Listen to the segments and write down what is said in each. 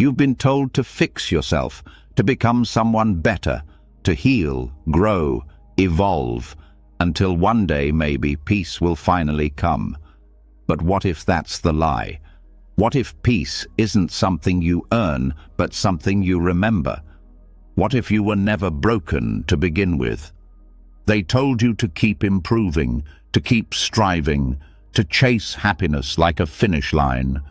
You've been told to fix yourself, to become someone better, to heal, grow, evolve, until one day maybe peace will finally come. But what if that's the lie? What if peace isn't something you earn, but something you remember? What if you were never broken to begin with? They told you to keep improving, to keep striving, to chase happiness like a finish line.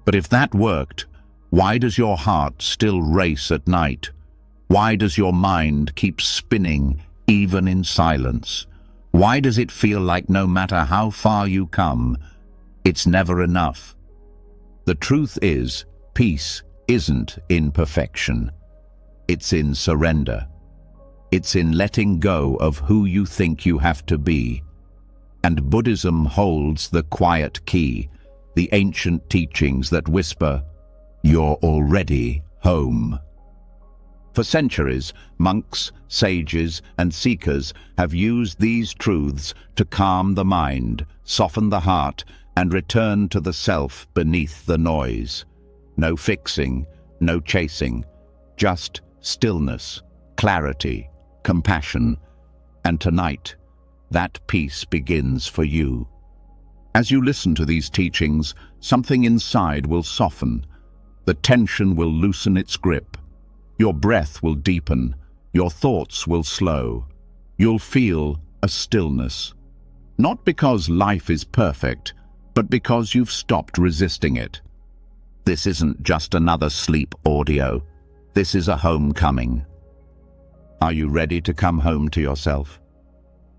But if that worked, why does your heart still race at night? Why does your mind keep spinning, even in silence? Why does it feel like no matter how far you come, it's never enough? The truth is, peace isn't in perfection. It's in surrender. It's in letting go of who you think you have to be. And Buddhism holds the quiet key, the ancient teachings that whisper, "You're already home." For centuries, monks, sages, and seekers have used these truths to calm the mind, soften the heart, and return to the self beneath the noise. No fixing, no chasing, just stillness, clarity, compassion. And tonight, that peace begins for you. As you listen to these teachings, something inside will soften. The tension will loosen its grip. Your breath will deepen. Your thoughts will slow. You'll feel a stillness. Not because life is perfect, but because you've stopped resisting it. This isn't just another sleep audio. This is a homecoming. Are you ready to come home to yourself?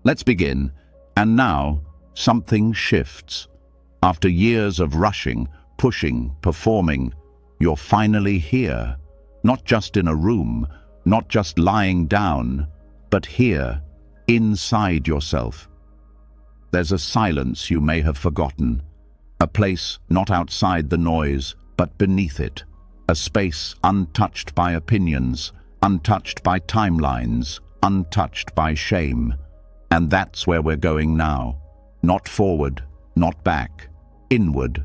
Let's begin. And now, something shifts. After years of rushing, pushing, performing, you're finally here. Not just in a room, not just lying down, but here, inside yourself. There's a silence you may have forgotten, a place not outside the noise, but beneath it, a space untouched by opinions, untouched by timelines, untouched by shame. And that's where we're going now. Not forward, not back, inward.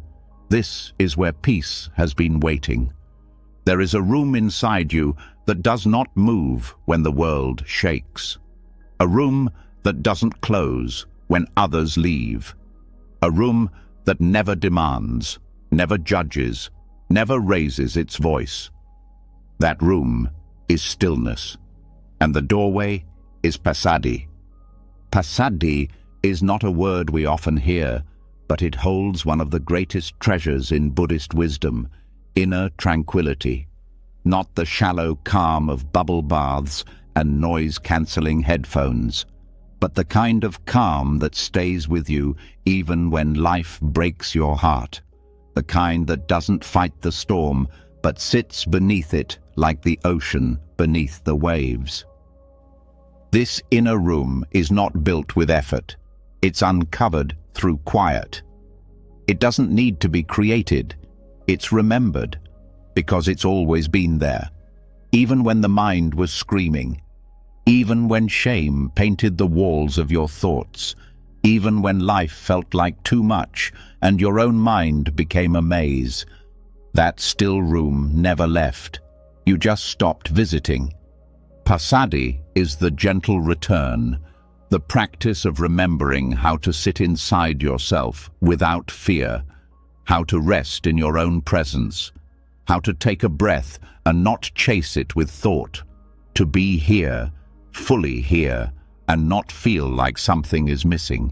This is where peace has been waiting. There is a room inside you that does not move when the world shakes. A room that doesn't close when others leave. A room that never demands, never judges, never raises its voice. That room is stillness, and the doorway is passaddhi. Passaddhi is not a word we often hear, but it holds one of the greatest treasures in Buddhist wisdom, inner tranquility. Not the shallow calm of bubble baths and noise-cancelling headphones, but the kind of calm that stays with you even when life breaks your heart. The kind that doesn't fight the storm, but sits beneath it like the ocean beneath the waves. This inner room is not built with effort. It's uncovered through quiet. It doesn't need to be created. It's remembered, because it's always been there. Even when the mind was screaming, even when shame painted the walls of your thoughts, even when life felt like too much and your own mind became a maze, that still room never left. You just stopped visiting. Passaddhi is the gentle return, the practice of remembering how to sit inside yourself without fear, how to rest in your own presence, how to take a breath and not chase it with thought, to be here, fully here, and not feel like something is missing.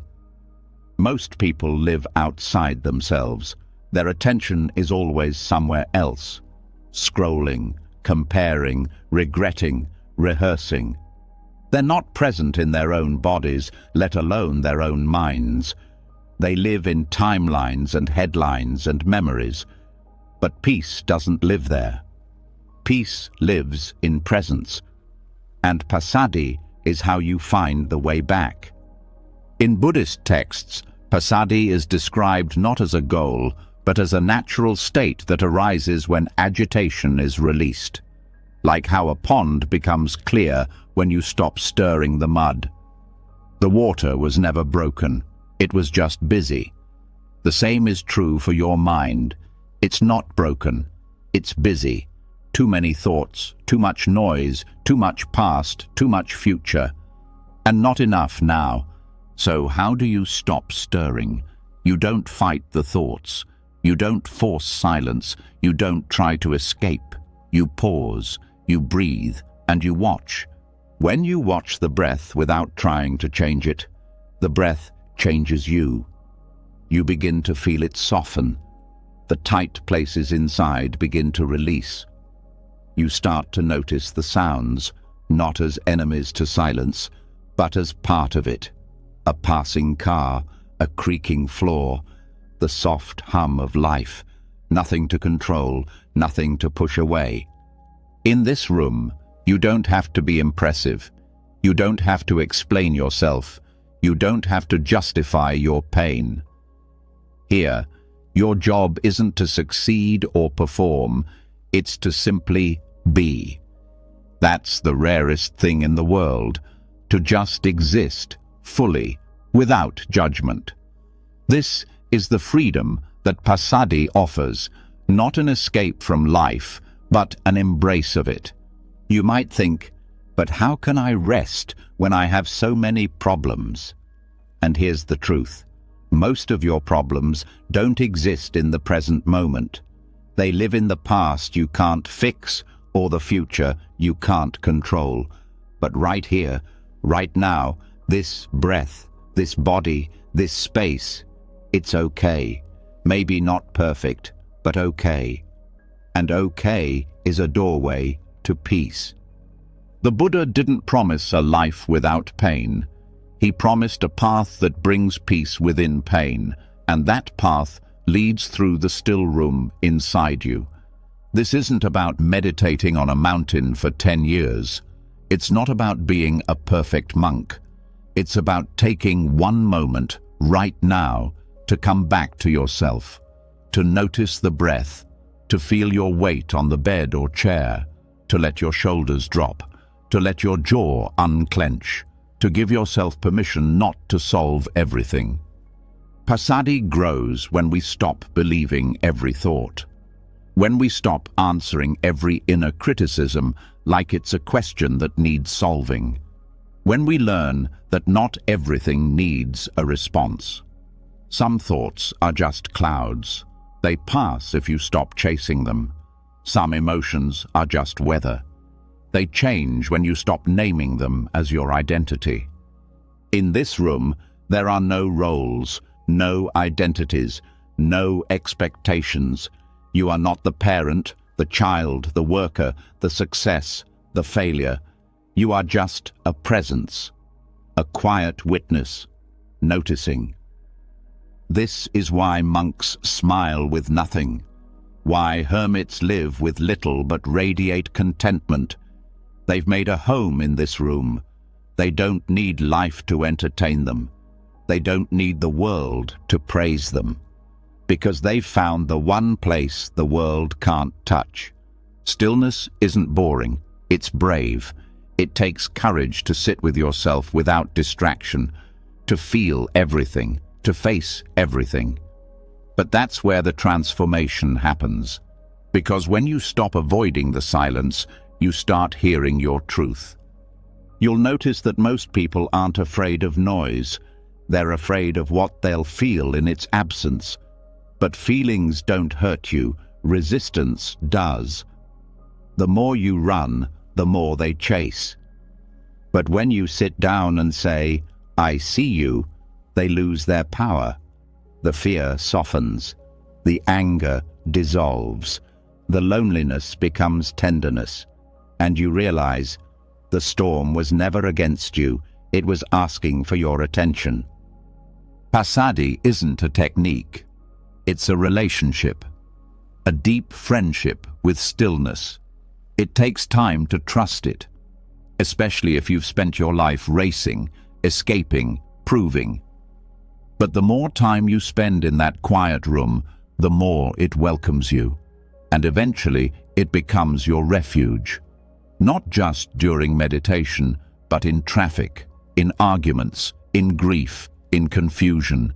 Most people live outside themselves. Their attention is always somewhere else, scrolling, comparing, regretting, rehearsing. They're not present in their own bodies, let alone their own minds. They live in timelines and headlines and memories. But peace doesn't live there. Peace lives in presence. And passaddhi is how you find the way back. In Buddhist texts, passaddhi is described not as a goal, but as a natural state that arises when agitation is released. Like how a pond becomes clear when you stop stirring the mud. The water was never broken. It was just busy. The same is true for your mind. It's not broken. It's busy. too many thoughts, too much noise, too much past, too much future, and not enough now. So how do you stop stirring? You don't fight the thoughts. You don't force silence. You don't try to escape. You pause, you breathe, and you watch. When you watch the breath without trying to change it, the breath changes you. You begin to feel it soften. The tight places inside begin to release. You start to notice the sounds, not as enemies to silence, but as part of it. A passing car, a creaking floor, the soft hum of life, nothing to control, nothing to push away. In this room, you don't have to be impressive. You don't have to explain yourself. You don't have to justify your pain. Here, your job isn't to succeed or perform, it's to simply be. That's the rarest thing in the world, to just exist, fully, without judgment. This is the freedom that Passaddhi offers, not an escape from life, but an embrace of it. You might think, but how can I rest when I have so many problems? And here's the truth. Most of your problems don't exist in the present moment. They live in the past you can't fix or the future you can't control. But right here, right now, this breath, this body, this space, it's okay. Maybe not perfect, but okay. And okay is a doorway to peace. The Buddha didn't promise a life without pain. He promised a path that brings peace within pain, and that path leads through the still room inside you. This isn't about meditating on a mountain for 10 years. It's not about being a perfect monk. It's about taking one moment, right now, to come back to yourself, to notice the breath, to feel your weight on the bed or chair, to let your shoulders drop, to let your jaw unclench, to give yourself permission not to solve everything. Passaddhi grows when we stop believing every thought, when we stop answering every inner criticism like it's a question that needs solving, when we learn that not everything needs a response. Some thoughts are just clouds. They pass if you stop chasing them. Some emotions are just weather. They change when you stop naming them as your identity. In this room, there are no roles, no identities, no expectations. You are not the parent, the child, the worker, the success, the failure. You are just a presence, a quiet witness, noticing. This is why monks smile with nothing, why hermits live with little but radiate contentment. They've made a home in this room. They don't need life to entertain them. They don't need the world to praise them, because they've found the one place the world can't touch. Stillness isn't boring, it's brave. It takes courage to sit with yourself without distraction, to feel everything, to face everything. But that's where the transformation happens, because when you stop avoiding the silence, you start hearing your truth. You'll notice that most people aren't afraid of noise. They're afraid of what they'll feel in its absence. But feelings don't hurt you, resistance does. The more you run, the more they chase. But when you sit down and say, "I see you," they lose their power. The fear softens. The anger dissolves. The loneliness becomes tenderness. And you realize the storm was never against you, it was asking for your attention. Passaddhi isn't a technique. It's a relationship, a deep friendship with stillness. It takes time to trust it, especially if you've spent your life racing, escaping, proving. But the more time you spend in that quiet room, the more it welcomes you, and eventually it becomes your refuge. Not just during meditation, but in traffic, in arguments, in grief, in confusion.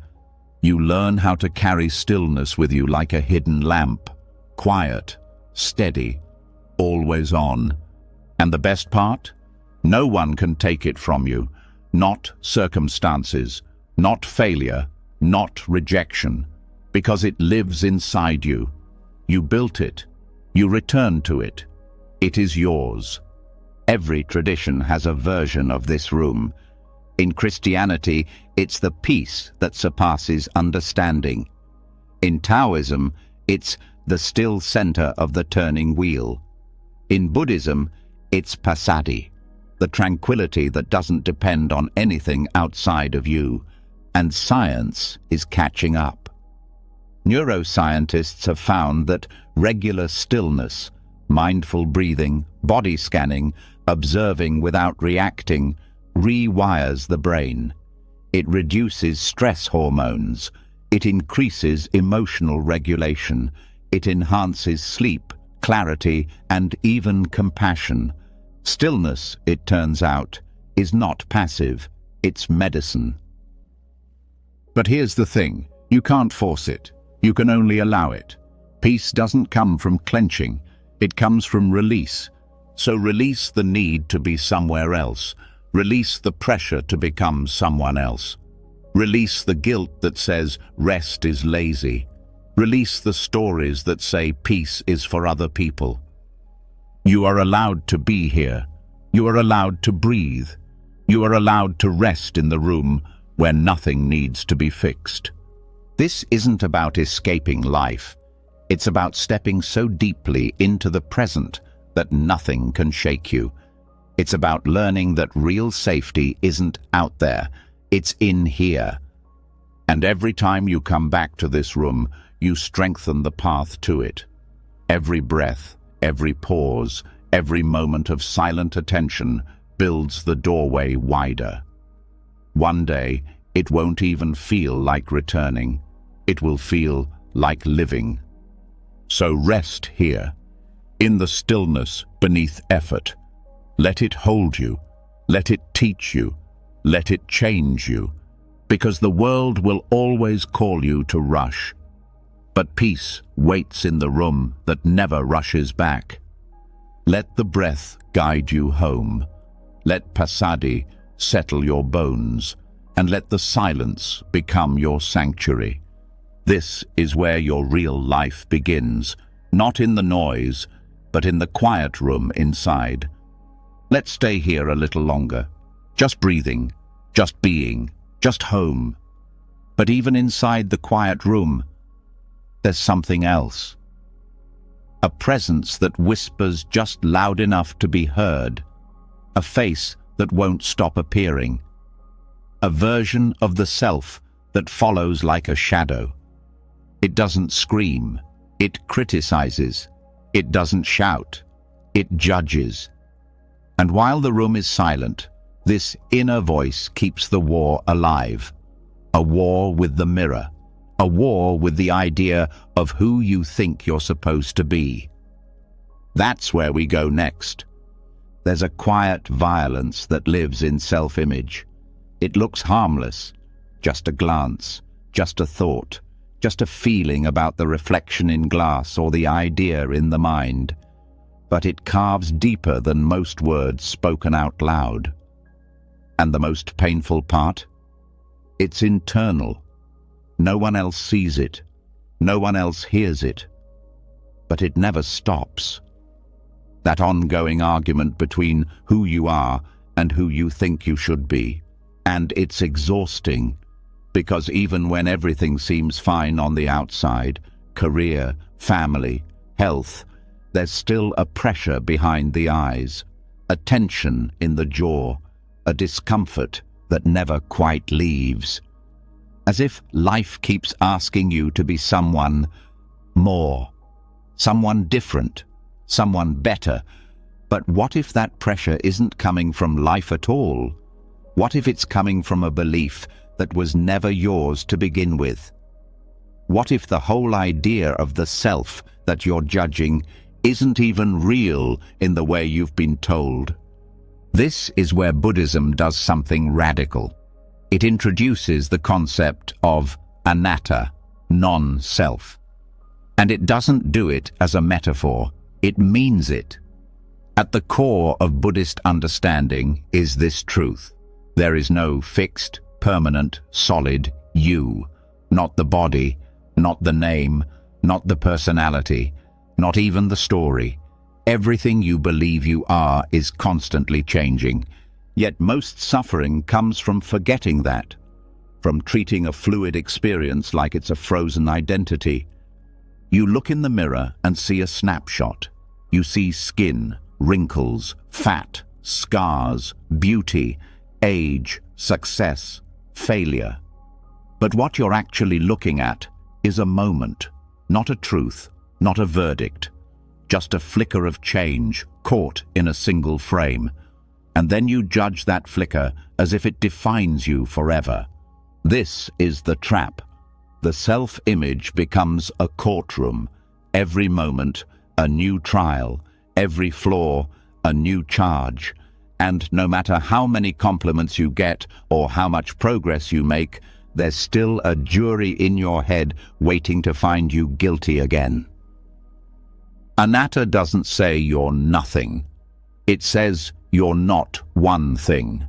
You learn how to carry stillness with you like a hidden lamp, quiet, steady. always on. And the best part? No one can take it from you. Not circumstances, not failure, not rejection, because it lives inside you. You built it. You return to it. It is yours. Every tradition has a version of this room. In Christianity, it's the peace that surpasses understanding. In Taoism, it's the still center of the turning wheel. In Buddhism, it's passaddhi, the tranquility that doesn't depend on anything outside of you. And science is catching up. Neuroscientists have found that regular stillness, mindful breathing, body scanning, observing without reacting, rewires the brain. It reduces stress hormones. It increases emotional regulation. It enhances sleep, clarity, and even compassion. Stillness, it turns out, is not passive. It's medicine. But here's the thing. You can't force it. You can only allow it. Peace doesn't come from clenching. It comes from release. So release the need to be somewhere else. Release the pressure to become someone else. Release the guilt that says rest is lazy. Release the stories that say peace is for other people. You are allowed to be here. You are allowed to breathe. You are allowed to rest in the room where nothing needs to be fixed. This isn't about escaping life. It's about stepping so deeply into the present that nothing can shake you. It's about learning that real safety isn't out there, it's in here. And every time you come back to this room, you strengthen the path to it. Every breath, every pause, every moment of silent attention builds the doorway wider. One day, it won't even feel like returning. It will feel like living. So rest here, in the stillness beneath effort. Let it hold you. Let it teach you. Let it change you. Because the world will always call you to rush. But peace waits in the room that never rushes back. Let the breath guide you home. Let passaddhi settle your bones. And let the silence become your sanctuary. This is where your real life begins, not in the noise, but in the quiet room inside. Let's stay here a little longer, just breathing, just being, just home. But even inside the quiet room, there's something else. A presence that whispers just loud enough to be heard. A face that won't stop appearing. A version of the self that follows like a shadow. It doesn't scream. It criticizes. It doesn't shout. It judges. And while the room is silent, this inner voice keeps the war alive. A war with the mirror. A war with the idea of who you think you're supposed to be. That's where we go next. There's a quiet violence that lives in self-image. It looks harmless. Just a glance. Just a thought. Just a feeling about the reflection in glass or the idea in the mind. But it carves deeper than most words spoken out loud. And the most painful part? It's internal. No one else sees it. No one else hears it. But it never stops. That ongoing argument between who you are and who you think you should be. And it's exhausting. Because even when everything seems fine on the outside, career, family, health, there's still a pressure behind the eyes, a tension in the jaw, a discomfort that never quite leaves. As if life keeps asking you to be someone more, someone different, someone better. But what if that pressure isn't coming from life at all? What if it's coming from a belief that was never yours to begin with? What if the whole idea of the self that you're judging isn't even real in the way you've been told? This is where Buddhism does something radical. It introduces the concept of anatta, non-self. And it doesn't do it as a metaphor. It means it. At the core of Buddhist understanding is this truth. There is no fixed, permanent, solid you. Not the body, not the name, not the personality, not even the story. Everything you believe you are is constantly changing. Yet most suffering comes from forgetting that, from treating a fluid experience like it's a frozen identity. You look in the mirror and see a snapshot. You see skin, wrinkles, fat, scars, beauty, age, success, failure. But what you're actually looking at is a moment, not a truth, not a verdict, just a flicker of change caught in a single frame. And then you judge that flicker as if it defines you forever. This is the trap. The self-image becomes a courtroom. Every moment, a new trial. Every flaw, a new charge. And no matter how many compliments you get or how much progress you make, there's still a jury in your head waiting to find you guilty again. Anatta doesn't say you're nothing. It says you're not one thing.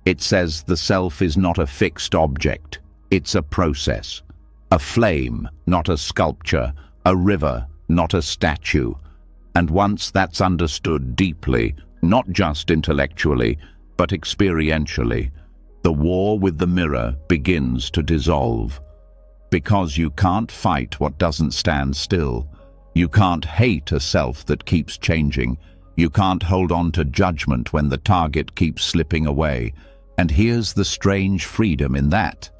It says the self is not a fixed object. It's a process. A flame, not a sculpture. A river, not a statue. And once that's understood deeply, not just intellectually, but experientially, the war with the mirror begins to dissolve. Because you can't fight what doesn't stand still. You can't hate a self that keeps changing. You can't hold on to judgment when the target keeps slipping away. And here's the strange freedom in that.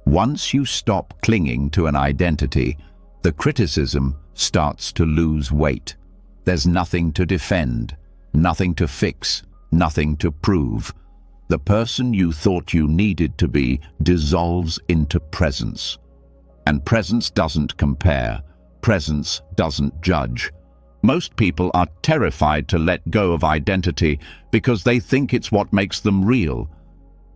Once you stop clinging to an identity, the criticism starts to lose weight. There's nothing to defend, nothing to fix, nothing to prove. The person you thought you needed to be dissolves into presence. And presence doesn't compare. Presence doesn't judge. Most people are terrified to let go of identity because they think it's what makes them real.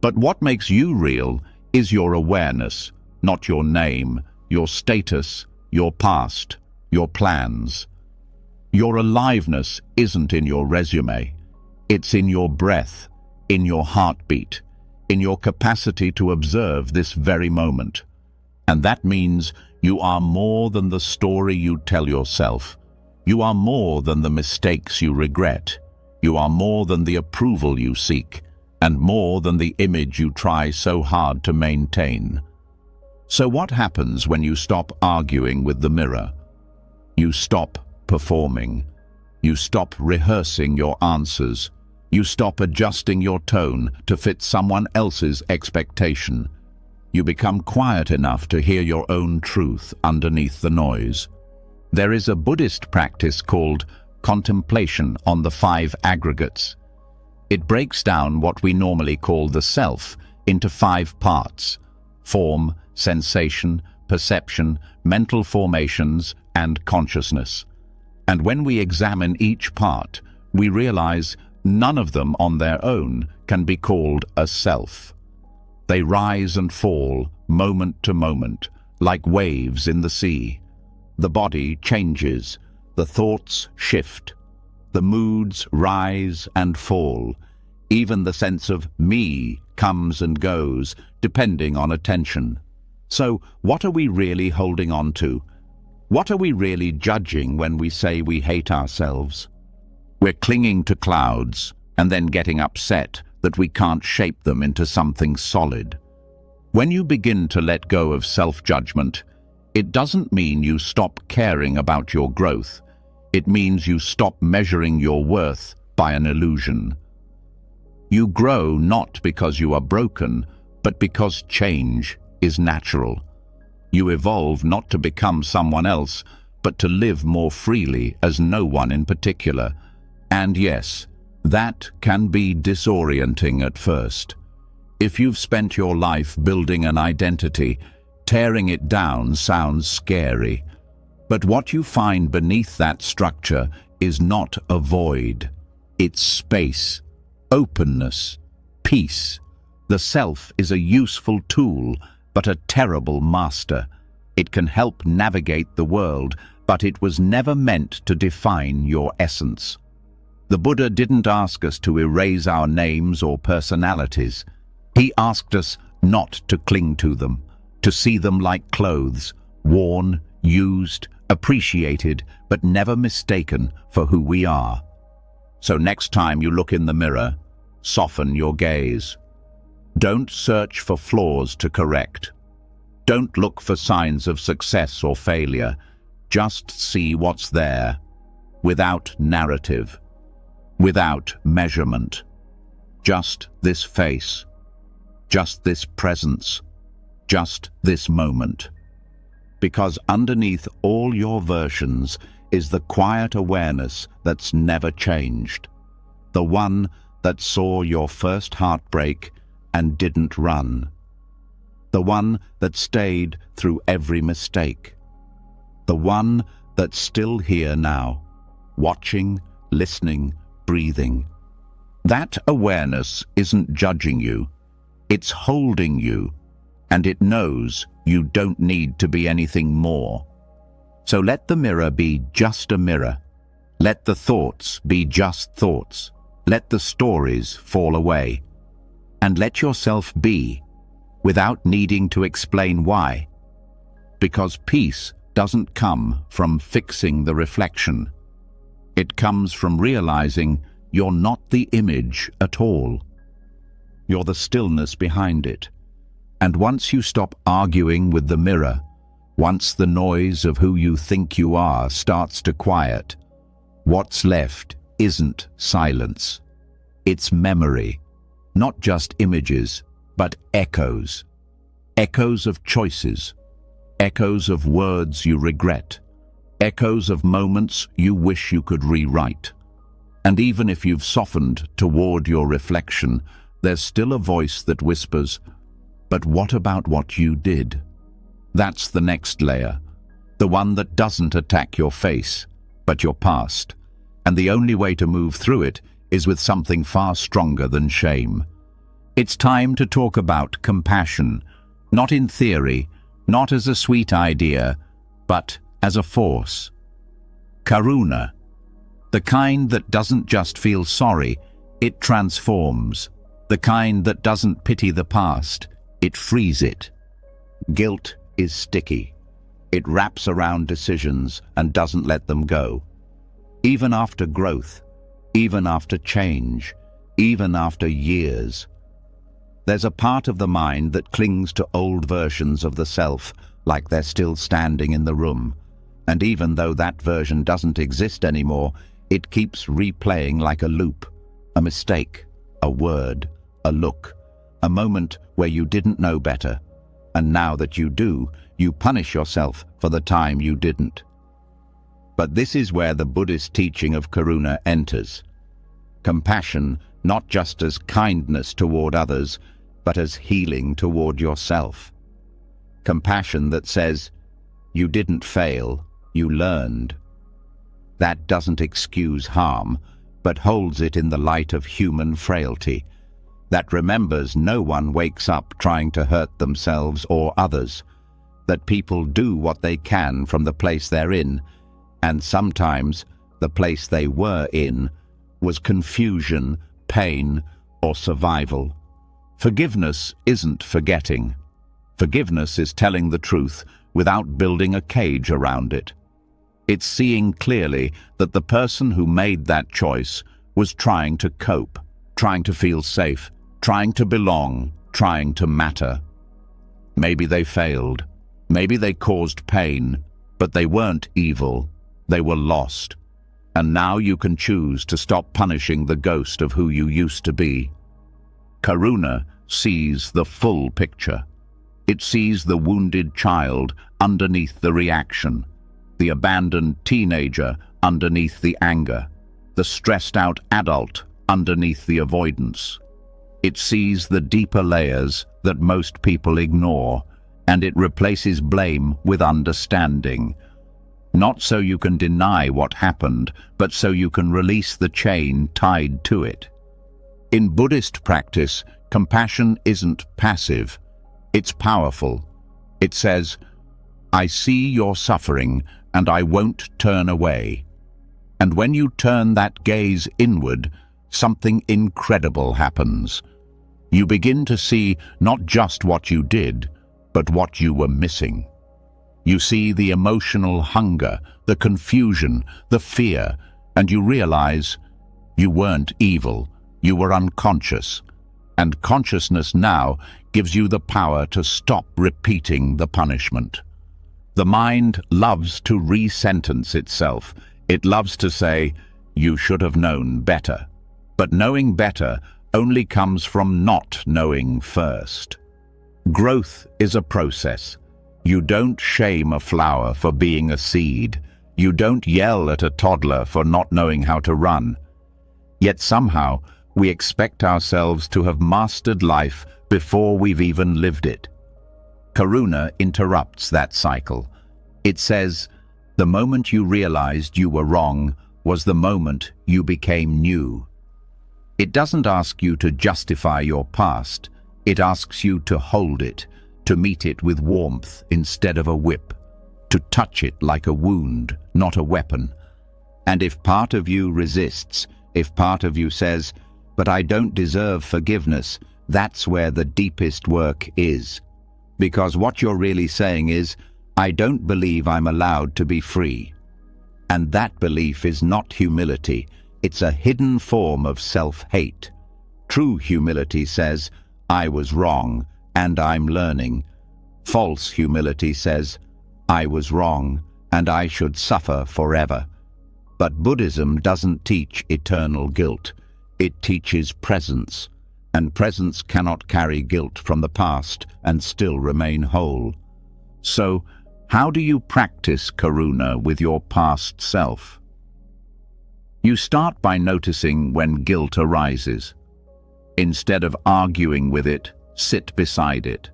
But what makes you real is your awareness, not your name, your status, your past, your plans. Your aliveness isn't in your resume. It's in your breath, in your heartbeat, in your capacity to observe this very moment. And that means you are more than the story you tell yourself. You are more than the mistakes you regret. You are more than the approval you seek, and more than the image you try so hard to maintain. So what happens when you stop arguing with the mirror? You stop performing. You stop rehearsing your answers. You stop adjusting your tone to fit someone else's expectation. You become quiet enough to hear your own truth underneath the noise. There is a Buddhist practice called contemplation on the 5 aggregates. It breaks down what we normally call the self into 5 parts: form, sensation, perception, mental formations, and consciousness. And when we examine each part, we realize none of them on their own can be called a self. They rise and fall, moment to moment, like waves in the sea. The body changes, the thoughts shift, the moods rise and fall. Even the sense of me comes and goes, depending on attention. So, what are we really holding on to? What are we really judging when we say we hate ourselves? We're clinging to clouds and then getting upset that we can't shape them into something solid. When you begin to let go of self-judgment, it doesn't mean you stop caring about your growth. It means you stop measuring your worth by an illusion. You grow not because you are broken, but because change is natural. You evolve not to become someone else, but to live more freely as no one in particular. And yes, that can be disorienting at first. If you've spent your life building an identity, tearing it down sounds scary. But what you find beneath that structure is not a void. It's space, openness, peace. The self is a useful tool, but a terrible master. It can help navigate the world, but it was never meant to define your essence. The Buddha didn't ask us to erase our names or personalities. He asked us not to cling to them, to see them like clothes, worn, used, appreciated, but never mistaken for who we are. So next time you look in the mirror, soften your gaze. Don't search for flaws to correct. Don't look for signs of success or failure. Just see what's there, without narrative, without measurement. Just this face, just this presence, just this moment. Because underneath all your versions is the quiet awareness that's never changed. The one that saw your first heartbreak and didn't run. The one that stayed through every mistake. The one that's still here now, watching, listening, breathing. That awareness isn't judging you, it's holding you, and it knows you don't need to be anything more. So let the mirror be just a mirror. Let the thoughts be just thoughts. Let the stories fall away. And let yourself be, without needing to explain why. Because peace doesn't come from fixing the reflection. It comes from realizing you're not the image at all. You're the stillness behind it. And once you stop arguing with the mirror, once the noise of who you think you are starts to quiet, what's left isn't silence. It's memory. Not just images, but echoes. Echoes of choices. Echoes of words you regret. Echoes of moments you wish you could rewrite. And even if you've softened toward your reflection, there's still a voice that whispers, "But what about what you did?" That's the next layer. The one that doesn't attack your face, but your past. And the only way to move through it is with something far stronger than shame. It's time to talk about compassion, not in theory, not as a sweet idea, but as a force. Karuna, the kind that doesn't just feel sorry, it transforms. The kind that doesn't pity the past, it frees it. Guilt is sticky. It wraps around decisions and doesn't let them go. Even after growth, even after change, even after years. There's a part of the mind that clings to old versions of the self like they're still standing in the room. And even though that version doesn't exist anymore, it keeps replaying like a loop, a mistake, a word, a look, a moment where you didn't know better. And now that you do, you punish yourself for the time you didn't. But this is where the Buddhist teaching of Karuna enters. Compassion, not just as kindness toward others, but as healing toward yourself. Compassion that says, you didn't fail, you learned. That doesn't excuse harm, but holds it in the light of human frailty. That remembers no one wakes up trying to hurt themselves or others. That people do what they can from the place they're in, and sometimes the place they were in was confusion, pain, or survival. Forgiveness isn't forgetting. Forgiveness is telling the truth without building a cage around it. It's seeing clearly that the person who made that choice was trying to cope, trying to feel safe, trying to belong, trying to matter. Maybe they failed. Maybe they caused pain, but they weren't evil. They were lost. And now you can choose to stop punishing the ghost of who you used to be. Karuna sees the full picture. It sees the wounded child underneath the reaction, the abandoned teenager underneath the anger, the stressed-out adult underneath the avoidance. It sees the deeper layers that most people ignore, and it replaces blame with understanding. Not so you can deny what happened, but so you can release the chain tied to it. In Buddhist practice, compassion isn't passive, it's powerful. It says, I see your suffering and I won't turn away. And when you turn that gaze inward, something incredible happens. You begin to see not just what you did, but what you were missing. You see the emotional hunger, the confusion, the fear, and you realize you weren't evil, you were unconscious. And consciousness now gives you the power to stop repeating the punishment. The mind loves to re-sentence itself. It loves to say, "You should have known better." But knowing better only comes from not knowing first. Growth is a process. You don't shame a flower for being a seed. You don't yell at a toddler for not knowing how to run. Yet somehow, we expect ourselves to have mastered life before we've even lived it. Karuna interrupts that cycle. It says, the moment you realized you were wrong was the moment you became new. It doesn't ask you to justify your past. It asks you to hold it, to meet it with warmth instead of a whip, to touch it like a wound, not a weapon. And if part of you resists, if part of you says, "But I don't deserve forgiveness," that's where the deepest work is. Because what you're really saying is, "I don't believe I'm allowed to be free." And that belief is not humility. It's a hidden form of self-hate. True humility says, "I was wrong, and I'm learning." False humility says, "I was wrong, and I should suffer forever." But Buddhism doesn't teach eternal guilt. It teaches presence, and presence cannot carry guilt from the past and still remain whole. So, how do you practice karuna with your past self? You start by noticing when guilt arises. Instead of arguing with it, sit beside it.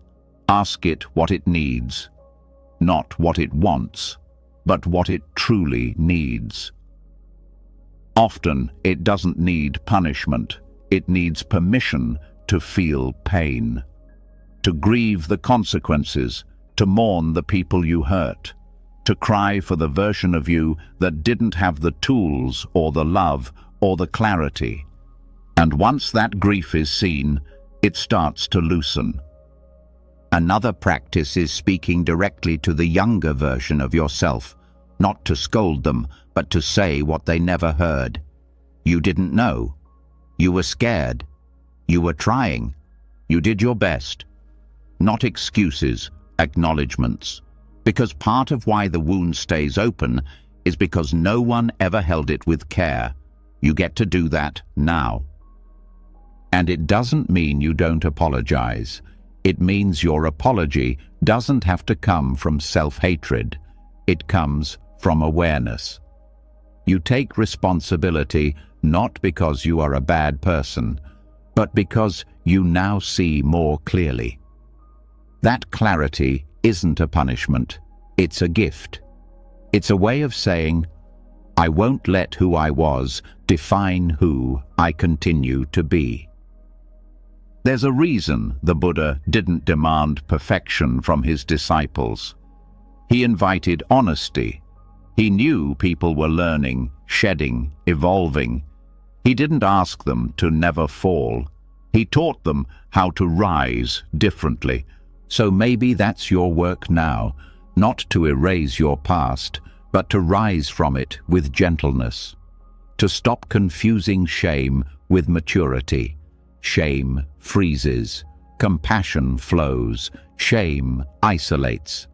Ask it what it needs. Not what it wants, but what it truly needs. Often, it doesn't need punishment. It needs permission to feel pain, to grieve the consequences, to mourn the people you hurt, to cry for the version of you that didn't have the tools or the love or the clarity. And once that grief is seen, it starts to loosen. Another practice is speaking directly to the younger version of yourself, not to scold them, but to say what they never heard. You didn't know. You were scared. You were trying. You did your best. Not excuses, acknowledgements. Because part of why the wound stays open is because no one ever held it with care. You get to do that now. And it doesn't mean you don't apologize. It means your apology doesn't have to come from self-hatred. It comes from awareness. You take responsibility not because you are a bad person, but because you now see more clearly. That clarity isn't a punishment, it's a gift. It's a way of saying, I won't let who I was define who I continue to be. There's a reason the Buddha didn't demand perfection from his disciples. He invited honesty. He knew people were learning, shedding, evolving. He didn't ask them to never fall. He taught them how to rise differently. So maybe that's your work now, not to erase your past, but to rise from it with gentleness. To stop confusing shame with maturity. Shame freezes. Compassion flows. Shame isolates.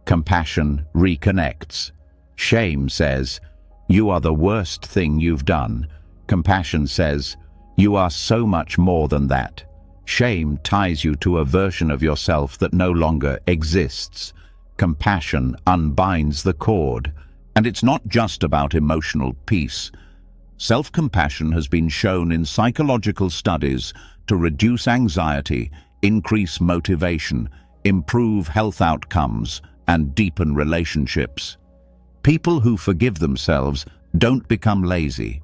Compassion reconnects. Shame says, you are the worst thing you've done. Compassion says, you are so much more than that. Shame ties you to a version of yourself that no longer exists. Compassion unbinds the cord. And it's not just about emotional peace. Self-compassion has been shown in psychological studies to reduce anxiety, increase motivation, improve health outcomes, and deepen relationships. People who forgive themselves don't become lazy.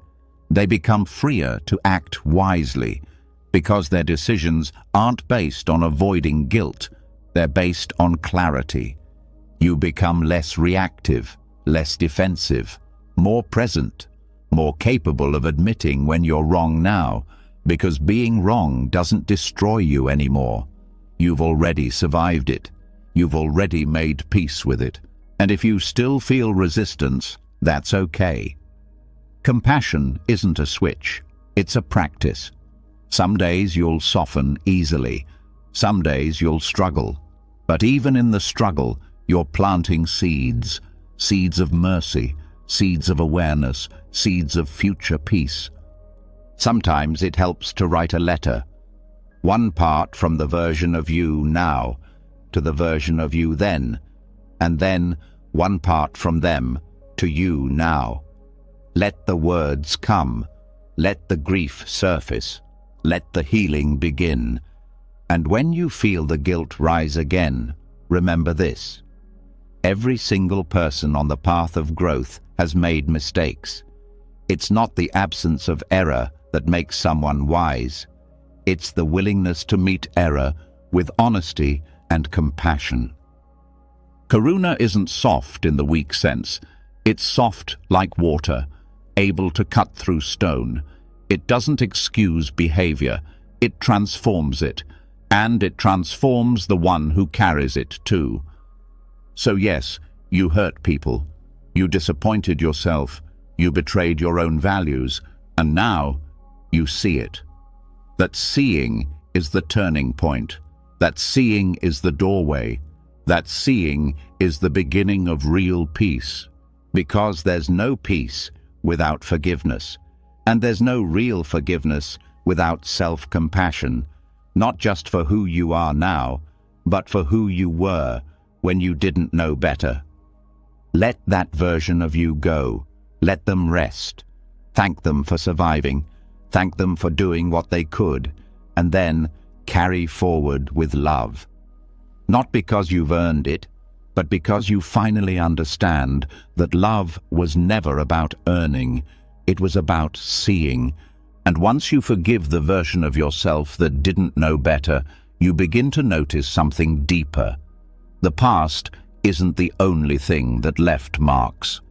They become freer to act wisely because their decisions aren't based on avoiding guilt. They're based on clarity. You become less reactive, less defensive, more present. more capable of admitting when you're wrong now, because being wrong doesn't destroy you anymore. You've already survived it. You've already made peace with it. And if you still feel resistance, that's okay. Compassion isn't a switch. It's a practice. Some days you'll soften easily. Some days you'll struggle. But even in the struggle, you're planting seeds. Seeds of mercy, seeds of awareness, seeds of future peace. Sometimes it helps to write a letter. One part from the version of you now to the version of you then, and then one part from them to you now. Let the words come. Let the grief surface. Let the healing begin. And when you feel the guilt rise again, remember this. Every single person on the path of growth has made mistakes. It's not the absence of error that makes someone wise. It's the willingness to meet error with honesty and compassion. Karuna isn't soft in the weak sense. It's soft like water, able to cut through stone. It doesn't excuse behavior. It transforms it, and it transforms the one who carries it too. So yes, you hurt people. You disappointed yourself. You betrayed your own values, and now you see it. That seeing is the turning point. That seeing is the doorway. That seeing is the beginning of real peace. Because there's no peace without forgiveness. And there's no real forgiveness without self-compassion, not just for who you are now, but for who you were when you didn't know better. Let that version of you go. Let them rest. Thank them for surviving. Thank them for doing what they could, and then carry forward with love. Not because you've earned it, but because you finally understand that love was never about earning. It was about seeing. And once you forgive the version of yourself that didn't know better, you begin to notice something deeper. The past isn't the only thing that left marks.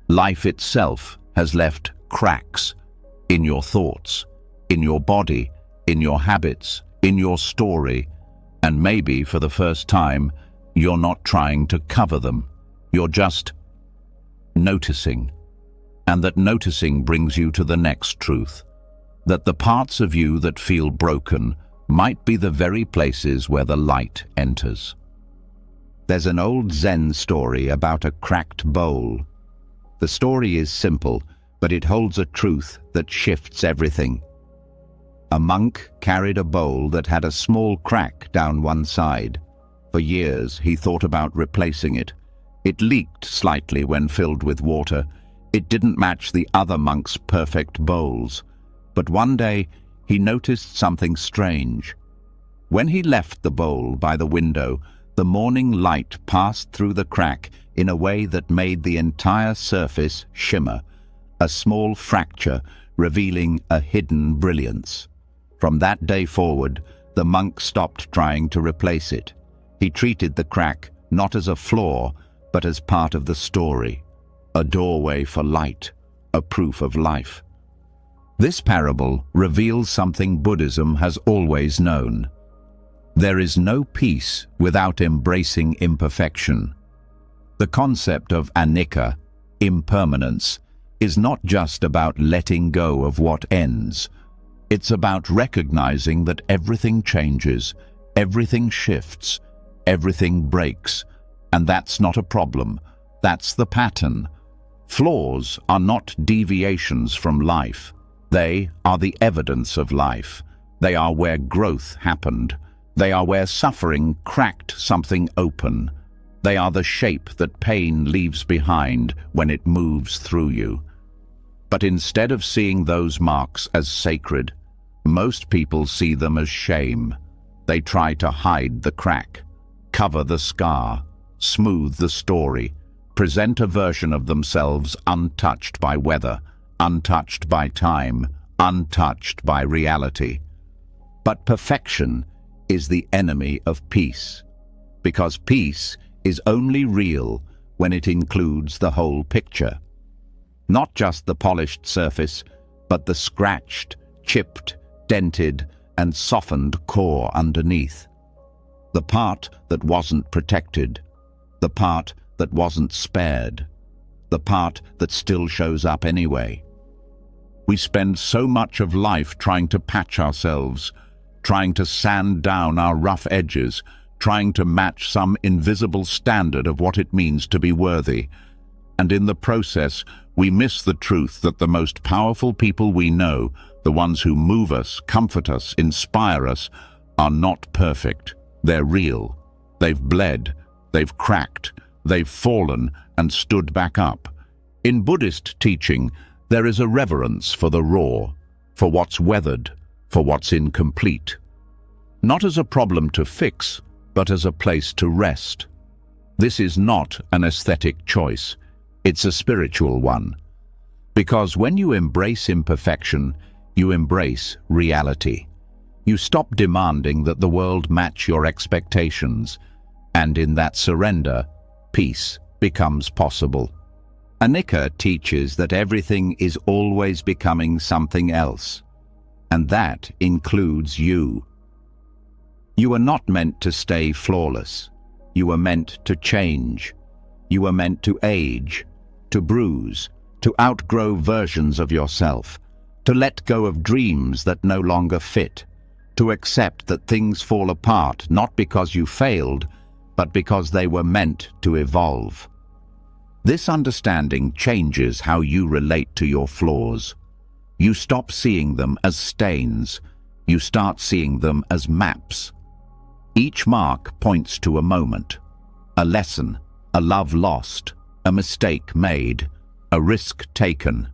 Life itself has left cracks in your thoughts, in your body, in your habits, in your story, and maybe for the first time, you're not trying to cover them. You're just noticing. And that noticing brings you to the next truth, that the parts of you that feel broken might be the very places where the light enters. There's an old Zen story about a cracked bowl. The story is simple, but it holds a truth that shifts everything. A monk carried a bowl that had a small crack down one side. For years, he thought about replacing it. It leaked slightly when filled with water. It didn't match the other monk's perfect bowls. But one day, he noticed something strange. When he left the bowl by the window, the morning light passed through the crack in a way that made the entire surface shimmer, a small fracture revealing a hidden brilliance. From that day forward, the monk stopped trying to replace it. He treated the crack not as a flaw, but as part of the story, a doorway for light, a proof of life. This parable reveals something Buddhism has always known. There is no peace without embracing imperfection. The concept of anicca, impermanence, is not just about letting go of what ends. It's about recognizing that everything changes, everything shifts, everything breaks, and that's not a problem. That's the pattern. Flaws are not deviations from life. They are the evidence of life. They are where growth happened. They are where suffering cracked something open. They are the shape that pain leaves behind when it moves through you. But instead of seeing those marks as sacred, most people see them as shame. They try to hide the crack, cover the scar, smooth the story, present a version of themselves untouched by weather, untouched by time, untouched by reality. But perfection is the enemy of peace, because peace is only real when it includes the whole picture. Not just the polished surface, but the scratched, chipped, dented, and softened core underneath. The part that wasn't protected, the part that wasn't spared, the part that still shows up anyway. We spend so much of life trying to patch ourselves, trying to sand down our rough edges, trying to match some invisible standard of what it means to be worthy. And in the process, we miss the truth that the most powerful people we know, the ones who move us, comfort us, inspire us, are not perfect. They're real. They've bled, they've cracked, they've fallen and stood back up. In Buddhist teaching, there is a reverence for the raw, for what's weathered, for what's incomplete. Not as a problem to fix, but as a place to rest. This is not an aesthetic choice. It's a spiritual one. Because when you embrace imperfection, you embrace reality. You stop demanding that the world match your expectations, and in that surrender, peace becomes possible. Anicca teaches that everything is always becoming something else, and that includes you. You are not meant to stay flawless. You are meant to change. You are meant to age, to bruise, to outgrow versions of yourself, to let go of dreams that no longer fit, to accept that things fall apart not because you failed, but because they were meant to evolve. This understanding changes how you relate to your flaws. You stop seeing them as stains. You start seeing them as maps. Each mark points to a moment, a lesson, a love lost, a mistake made, a risk taken,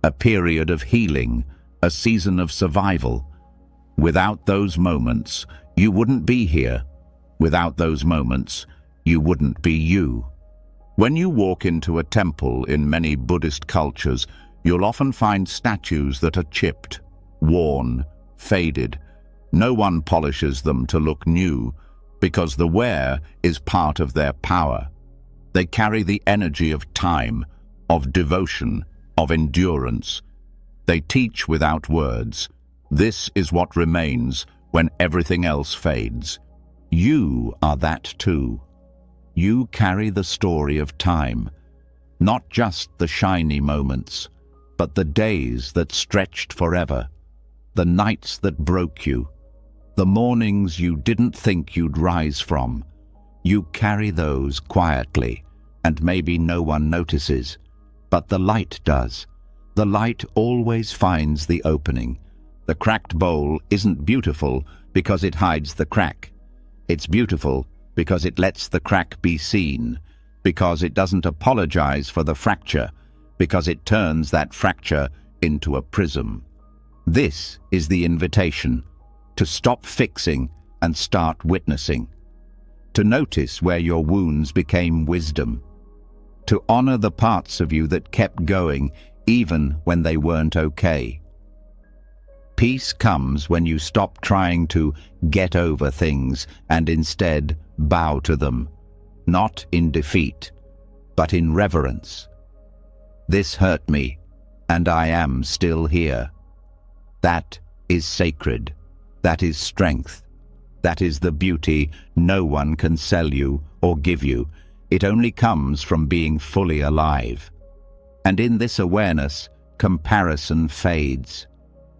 a period of healing, a season of survival. Without those moments, you wouldn't be here. Without those moments, you wouldn't be you. When you walk into a temple in many Buddhist cultures, you'll often find statues that are chipped, worn, faded. No one polishes them to look new, because the wear is part of their power. They carry the energy of time, of devotion, of endurance. They teach without words. This is what remains when everything else fades. You are that too. You carry the story of time, not just the shiny moments, but the days that stretched forever, the nights that broke you, the mornings you didn't think you'd rise from. You carry those quietly, and maybe no one notices, but the light does. The light always finds the opening. The cracked bowl isn't beautiful because it hides the crack. It's beautiful because it lets the crack be seen, because it doesn't apologize for the fracture, because it turns that fracture into a prism. This is the invitation, to stop fixing and start witnessing, to notice where your wounds became wisdom, to honor the parts of you that kept going even when they weren't okay. Peace comes when you stop trying to get over things and instead bow to them, not in defeat, but in reverence. This hurt me, and I am still here. That is sacred. That is strength. That is the beauty no one can sell you or give you. It only comes from being fully alive. And in this awareness, comparison fades.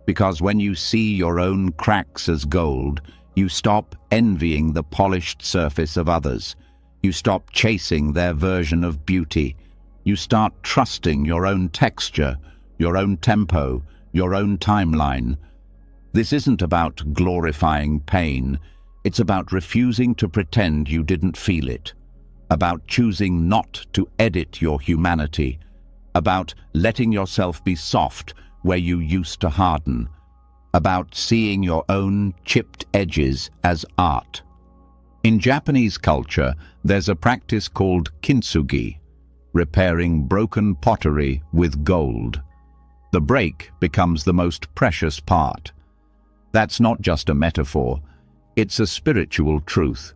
Because when you see your own cracks as gold, you stop envying the polished surface of others. You stop chasing their version of beauty. You start trusting your own texture, your own tempo, your own timeline. This isn't about glorifying pain. It's about refusing to pretend you didn't feel it, about choosing not to edit your humanity, about letting yourself be soft where you used to harden, about seeing your own chipped edges as art. In Japanese culture, there's a practice called kintsugi, repairing broken pottery with gold. The break becomes the most precious part. That's not just a metaphor, it's a spiritual truth.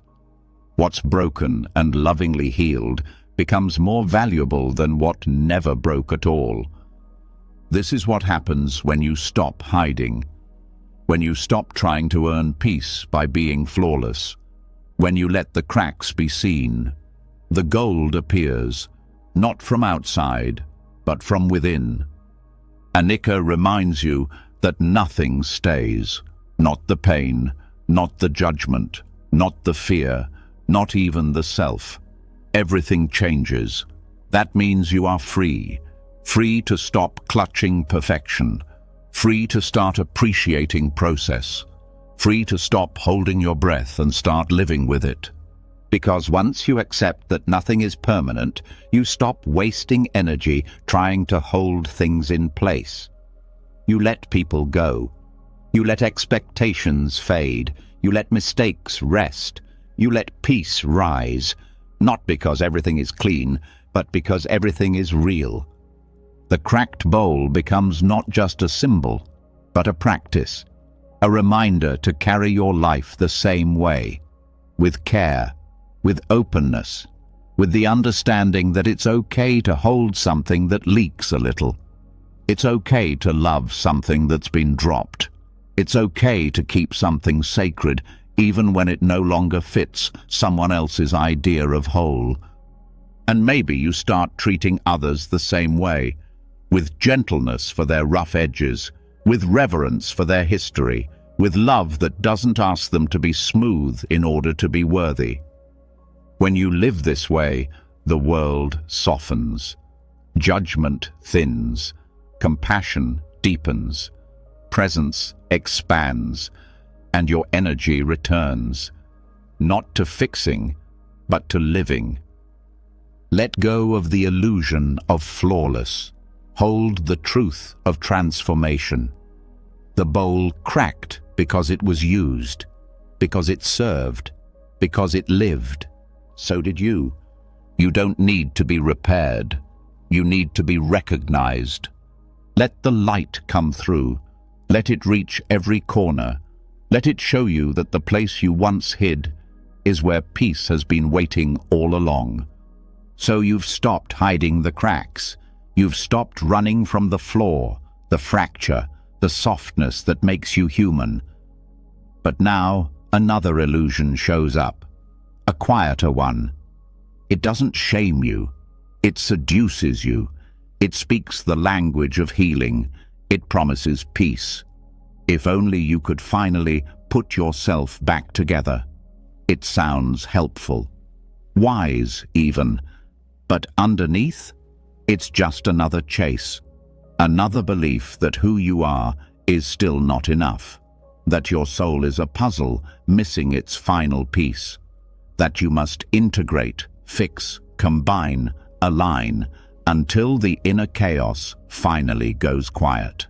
What's broken and lovingly healed becomes more valuable than what never broke at all. This is what happens when you stop hiding, when you stop trying to earn peace by being flawless, when you let the cracks be seen. The gold appears, not from outside, but from within. Anicca reminds you that nothing stays, not the pain, not the judgment, not the fear, not even the self. Everything changes. That means you are free, free to stop clutching perfection, free to start appreciating process, free to stop holding your breath and start living with it. Because once you accept that nothing is permanent, you stop wasting energy trying to hold things in place. You let people go. You let expectations fade. You let mistakes rest. You let peace rise, not because everything is clean, but because everything is real. The cracked bowl becomes not just a symbol, but a practice, a reminder to carry your life the same way, with care, with openness, with the understanding that it's okay to hold something that leaks a little. It's okay to love something that's been dropped. It's okay to keep something sacred, even when it no longer fits someone else's idea of whole. And maybe you start treating others the same way, with gentleness for their rough edges, with reverence for their history, with love that doesn't ask them to be smooth in order to be worthy. When you live this way, the world softens, judgment thins, compassion deepens, presence expands, and your energy returns, not to fixing, but to living. Let go of the illusion of flawless. Hold the truth of transformation. The bowl cracked because it was used, because it served, because it lived. So did you. You don't need to be repaired. You need to be recognized. Let the light come through. Let it reach every corner. Let it show you that the place you once hid is where peace has been waiting all along. So you've stopped hiding the cracks. You've stopped running from the flaw, the fracture, the softness that makes you human. But now another illusion shows up, a quieter one. It doesn't shame you. It seduces you. It speaks the language of healing. It promises peace. If only you could finally put yourself back together. It sounds helpful, wise even, but underneath, it's just another chase, another belief that who you are is still not enough, that your soul is a puzzle missing its final piece, that you must integrate, fix, combine, align, until the inner chaos finally goes quiet.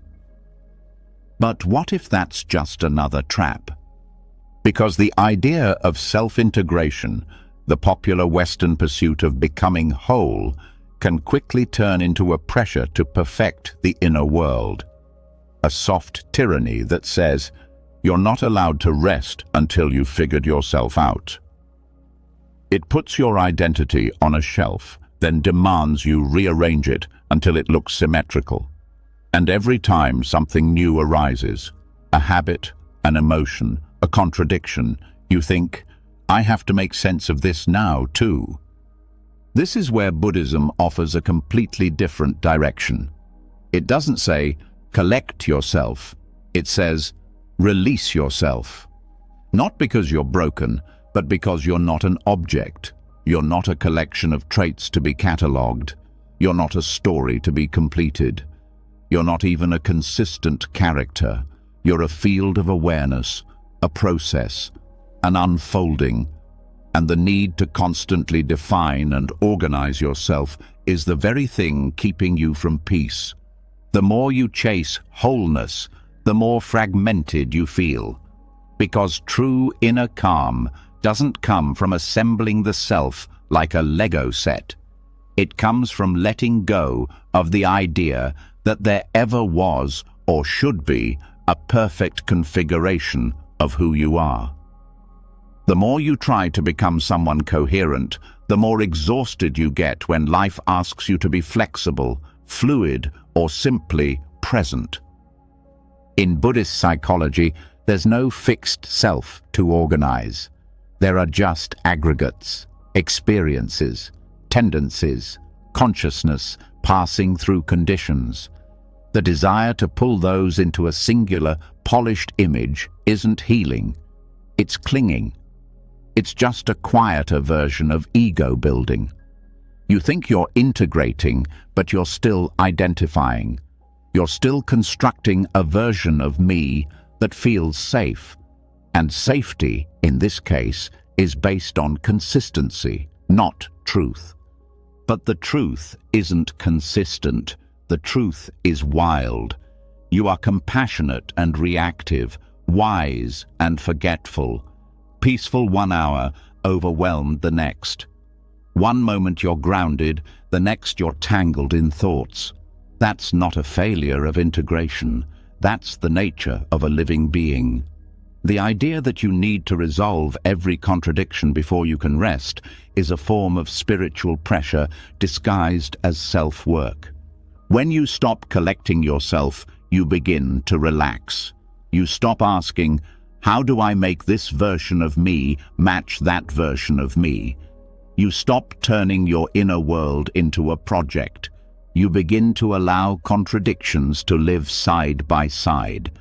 But what if that's just another trap? Because the idea of self-integration, the popular Western pursuit of becoming whole, can quickly turn into a pressure to perfect the inner world. A soft tyranny that says, you're not allowed to rest until you've figured yourself out. It puts your identity on a shelf, then demands you rearrange it until it looks symmetrical. And every time something new arises, a habit, an emotion, a contradiction, you think, I have to make sense of this now too. This is where Buddhism offers a completely different direction. It doesn't say, collect yourself. It says, release yourself. Not because you're broken, but because you're not an object. You're not a collection of traits to be catalogued. You're not a story to be completed. You're not even a consistent character. You're a field of awareness, a process, an unfolding, and the need to constantly define and organize yourself is the very thing keeping you from peace. The more you chase wholeness, the more fragmented you feel. Because true inner calm doesn't come from assembling the self like a Lego set. It comes from letting go of the idea that there ever was or should be a perfect configuration of who you are. The more you try to become someone coherent, the more exhausted you get when life asks you to be flexible, fluid, or simply present. In Buddhist psychology, there's no fixed self to organize. There are just aggregates, experiences, tendencies, consciousness passing through conditions. The desire to pull those into a singular, polished image isn't healing. It's clinging. It's just a quieter version of ego building. You think you're integrating, but you're still identifying. You're still constructing a version of me that feels safe. And safety, in this case, is based on consistency, not truth. But the truth isn't consistent. The truth is wild. You are compassionate and reactive, wise and forgetful, peaceful 1 hour, overwhelmed the next. One moment you're grounded, the next you're tangled in thoughts. That's not a failure of integration. That's the nature of a living being. The idea that you need to resolve every contradiction before you can rest is a form of spiritual pressure disguised as self-work. When you stop collecting yourself, you begin to relax. You stop asking, how do I make this version of me match that version of me? You stop turning your inner world into a project. You begin to allow contradictions to live side by side.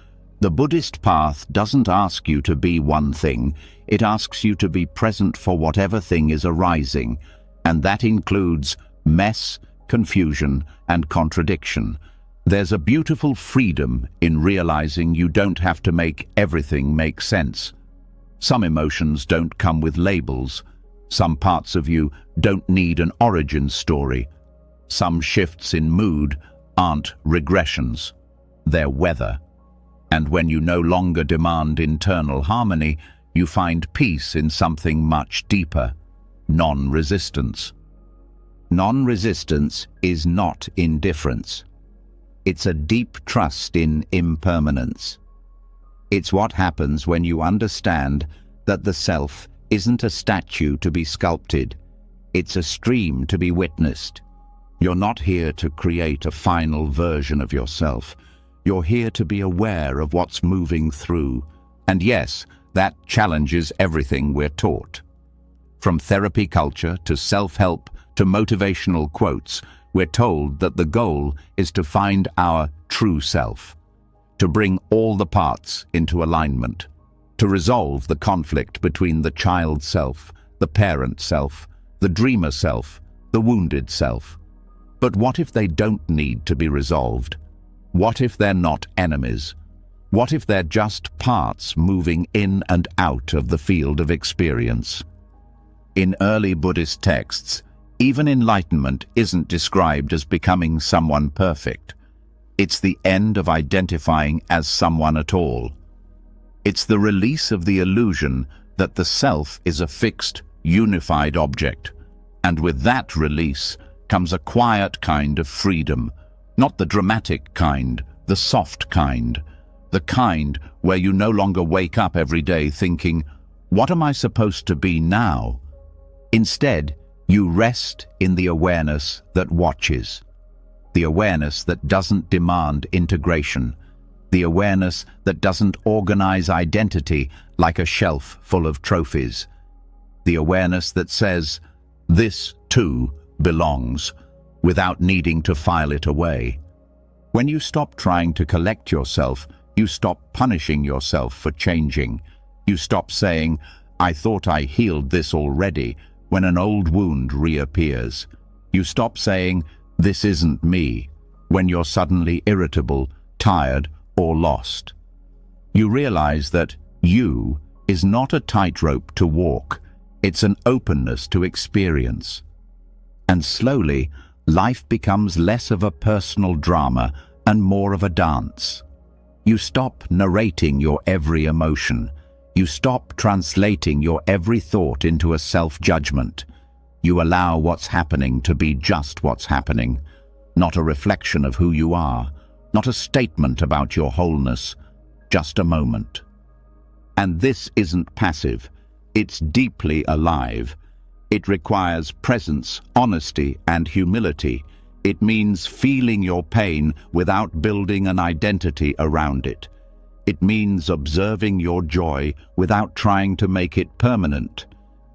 The Buddhist path doesn't ask you to be one thing, it asks you to be present for whatever thing is arising, and that includes mess, confusion, and contradiction. There's a beautiful freedom in realizing you don't have to make everything make sense. Some emotions don't come with labels. Some parts of you don't need an origin story. Some shifts in mood aren't regressions. They're weather. And when you no longer demand internal harmony, you find peace in something much deeper: non-resistance. Non-resistance is not indifference. It's a deep trust in impermanence. It's what happens when you understand that the self isn't a statue to be sculpted. It's a stream to be witnessed. You're not here to create a final version of yourself. You're here to be aware of what's moving through. And yes, that challenges everything we're taught. From therapy culture to self-help to motivational quotes, we're told that the goal is to find our true self, to bring all the parts into alignment, to resolve the conflict between the child self, the parent self, the dreamer self, the wounded self. But what if they don't need to be resolved? What if they're not enemies? What if they're just parts moving in and out of the field of experience? In early Buddhist texts, even enlightenment isn't described as becoming someone perfect. It's the end of identifying as someone at all. It's the release of the illusion that the self is a fixed, unified object. And with that release comes a quiet kind of freedom, not the dramatic kind, the soft kind, the kind where you no longer wake up every day thinking, what am I supposed to be now? Instead, you rest in the awareness that watches, the awareness that doesn't demand integration, the awareness that doesn't organize identity like a shelf full of trophies, the awareness that says, this too belongs, without needing to file it away. When you stop trying to collect yourself, you stop punishing yourself for changing. You stop saying, I thought I healed this already, when an old wound reappears. You stop saying, this isn't me, when you're suddenly irritable, tired, or lost. You realize that you is not a tightrope to walk, it's an openness to experience. And slowly, life becomes less of a personal drama and more of a dance. You stop narrating your every emotion. You stop translating your every thought into a self-judgment. You allow what's happening to be just what's happening, not a reflection of who you are, not a statement about your wholeness, just a moment. And this isn't passive, it's deeply alive. It requires presence, honesty, and humility. It means feeling your pain without building an identity around it. It means observing your joy without trying to make it permanent.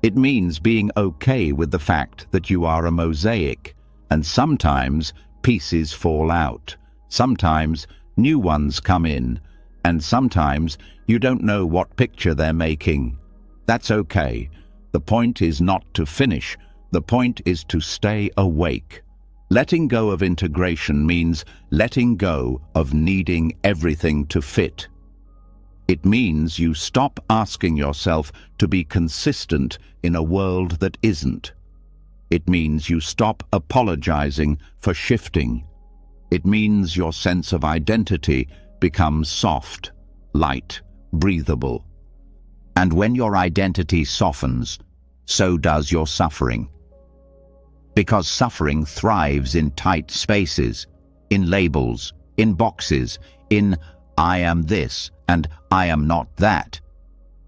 It means being okay with the fact that you are a mosaic, and sometimes pieces fall out. Sometimes new ones come in, and sometimes you don't know what picture they're making. That's okay. The point is not to finish. The point is to stay awake. Letting go of integration means letting go of needing everything to fit. It means you stop asking yourself to be consistent in a world that isn't. It means you stop apologizing for shifting. It means your sense of identity becomes soft, light, breathable. And when your identity softens, so does your suffering. Because suffering thrives in tight spaces, in labels, in boxes, in I am this and I am not that.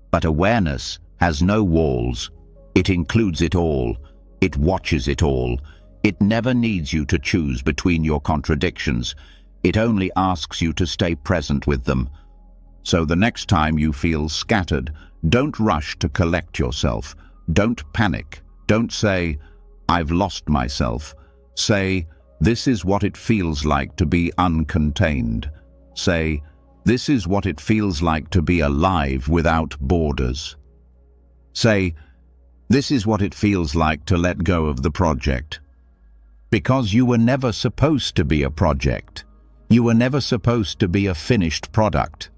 But awareness has no walls. It includes it all. It watches it all. It never needs you to choose between your contradictions. It only asks you to stay present with them. So the next time you feel scattered, don't rush to collect yourself. Don't panic. Don't say, I've lost myself. Say, this is what it feels like to be uncontained. Say, this is what it feels like to be alive without borders. Say, this is what it feels like to let go of the project. Because you were never supposed to be a project. You were never supposed to be a finished product.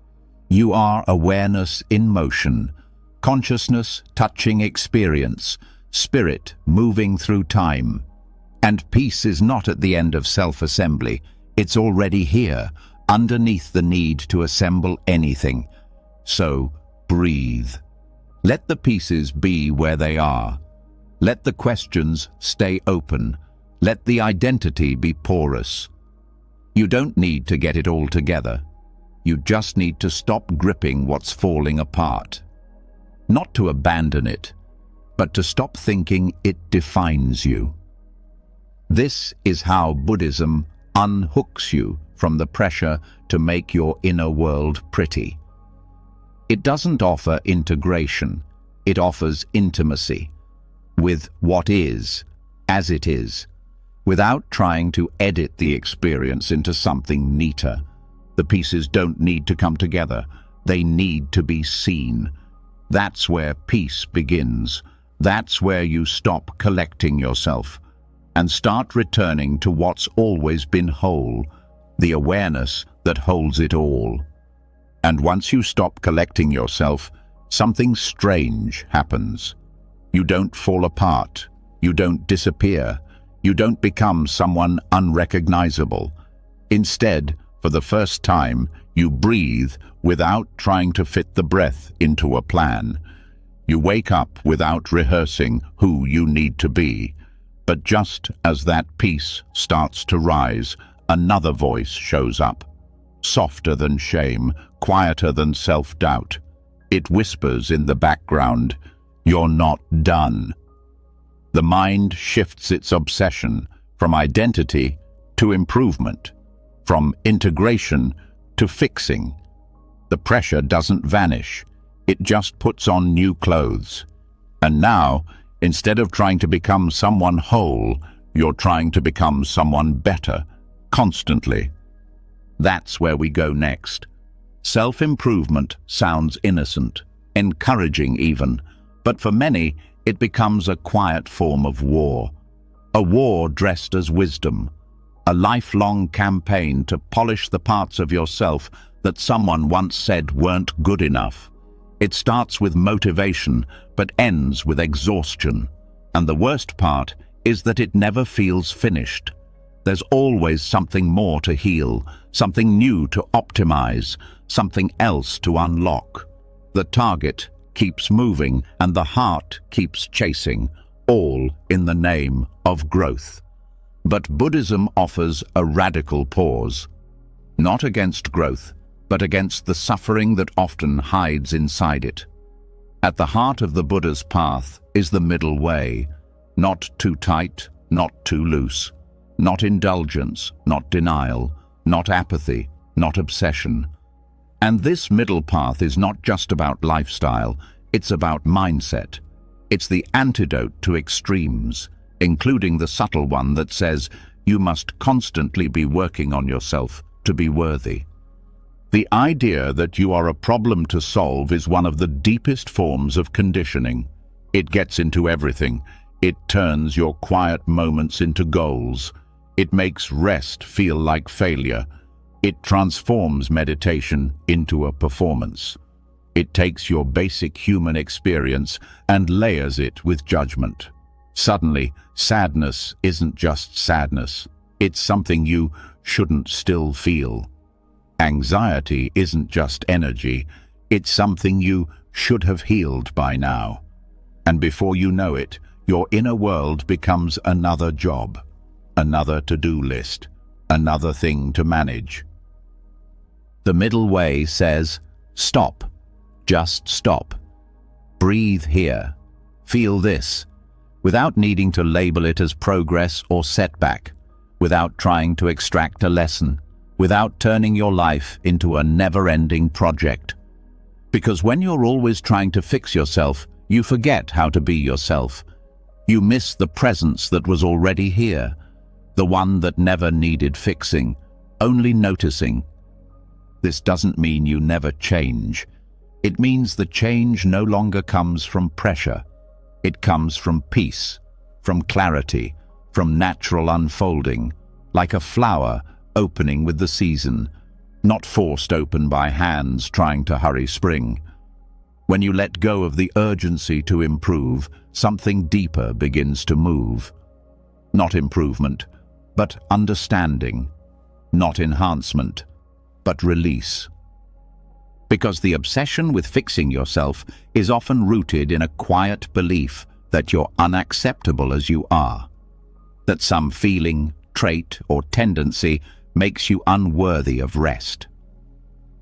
You are awareness in motion, consciousness touching experience, spirit moving through time. And peace is not at the end of self-assembly. It's already here, underneath the need to assemble anything. So, breathe. Let the pieces be where they are. Let the questions stay open. Let the identity be porous. You don't need to get it all together. You just need to stop gripping what's falling apart. Not to abandon it, but to stop thinking it defines you. This is how Buddhism unhooks you from the pressure to make your inner world pretty. It doesn't offer integration. It offers intimacy with what is, as it is, without trying to edit the experience into something neater. The pieces don't need to come together. They need to be seen. That's where peace begins. That's where you stop collecting yourself and start returning to what's always been whole, the awareness that holds it all. And once you stop collecting yourself, something strange happens. You don't fall apart. You don't disappear. You don't become someone unrecognizable. Instead, for the first time, you breathe without trying to fit the breath into a plan. You wake up without rehearsing who you need to be. But just as that peace starts to rise, another voice shows up. Softer than shame, quieter than self-doubt. It whispers in the background, "You're not done." The mind shifts its obsession from identity to improvement, from integration to fixing. The pressure doesn't vanish. It just puts on new clothes. And now, instead of trying to become someone whole, you're trying to become someone better, constantly. That's where we go next. Self-improvement sounds innocent, encouraging even, but for many, it becomes a quiet form of war. A war dressed as wisdom. A lifelong campaign to polish the parts of yourself that someone once said weren't good enough. It starts with motivation, but ends with exhaustion. And the worst part is that it never feels finished. There's always something more to heal, something new to optimize, something else to unlock. The target keeps moving and the heart keeps chasing, all in the name of growth. But Buddhism offers a radical pause, not against growth, but against the suffering that often hides inside it. At the heart of the Buddha's path is the middle way, not too tight, not too loose. Not indulgence, not denial, not apathy, not obsession. And this middle path is not just about lifestyle, it's about mindset. It's the antidote to extremes, including the subtle one that says you must constantly be working on yourself to be worthy. The idea that you are a problem to solve is one of the deepest forms of conditioning. It gets into everything. It turns your quiet moments into goals. It makes rest feel like failure. It transforms meditation into a performance. It takes your basic human experience and layers it with judgment. Suddenly, sadness isn't just sadness. It's something you shouldn't still feel. Anxiety isn't just energy. It's something you should have healed by now. And before you know it, your inner world becomes another job, another to-do list, another thing to manage. The middle way says, stop. Just stop. Breathe here. Feel this. Without needing to label it as progress or setback. Without trying to extract a lesson. Without turning your life into a never-ending project. Because when you're always trying to fix yourself, you forget how to be yourself. You miss the presence that was already here, the one that never needed fixing, only noticing. This doesn't mean you never change. It means the change no longer comes from pressure. It comes from peace, from clarity, from natural unfolding, like a flower opening with the season, not forced open by hands trying to hurry spring. When you let go of the urgency to improve, something deeper begins to move. Not improvement, but understanding. Not enhancement, but release. Because the obsession with fixing yourself is often rooted in a quiet belief that you're unacceptable as you are. That some feeling, trait, or tendency makes you unworthy of rest.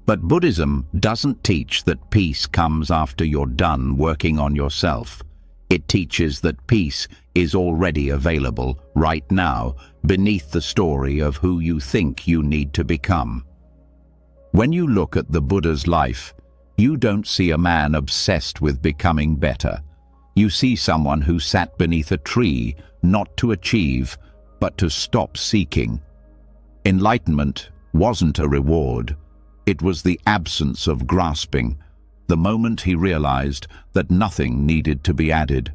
But Buddhism doesn't teach that peace comes after you're done working on yourself. It teaches that peace is already available right now beneath the story of who you think you need to become. When you look at the Buddha's life, you don't see a man obsessed with becoming better. You see someone who sat beneath a tree, not to achieve, but to stop seeking. Enlightenment wasn't a reward. It was the absence of grasping, the moment he realized that nothing needed to be added.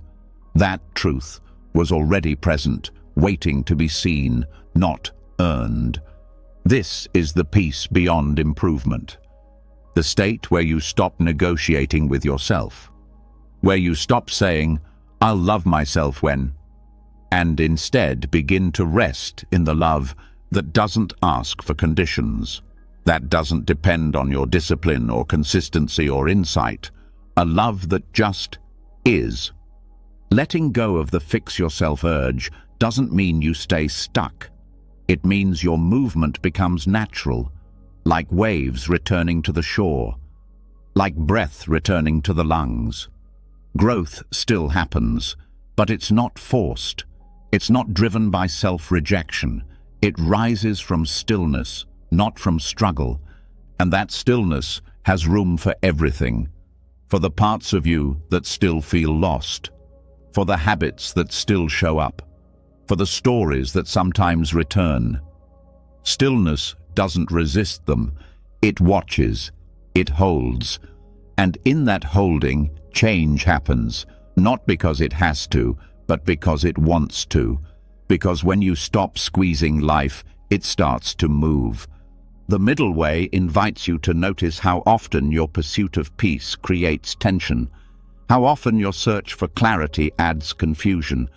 That truth was already present, waiting to be seen, not earned. This is the peace beyond improvement. The state where you stop negotiating with yourself. Where you stop saying, "I'll love myself when," and instead begin to rest in the love that doesn't ask for conditions, that doesn't depend on your discipline or consistency or insight, a love that just is. Letting go of the fix-yourself urge doesn't mean you stay stuck. It means your movement becomes natural, like waves returning to the shore, like breath returning to the lungs. Growth still happens, but it's not forced. It's not driven by self-rejection. It rises from stillness, not from struggle, and that stillness has room for everything, for the parts of you that still feel lost, for the habits that still show up, for the stories that sometimes return. Stillness doesn't resist them. It watches, it holds, and in that holding, change happens, not because it has to, but because it wants to. Because when you stop squeezing life, it starts to move. The middle way invites you to notice how often your pursuit of peace creates tension, how often your search for clarity adds confusion,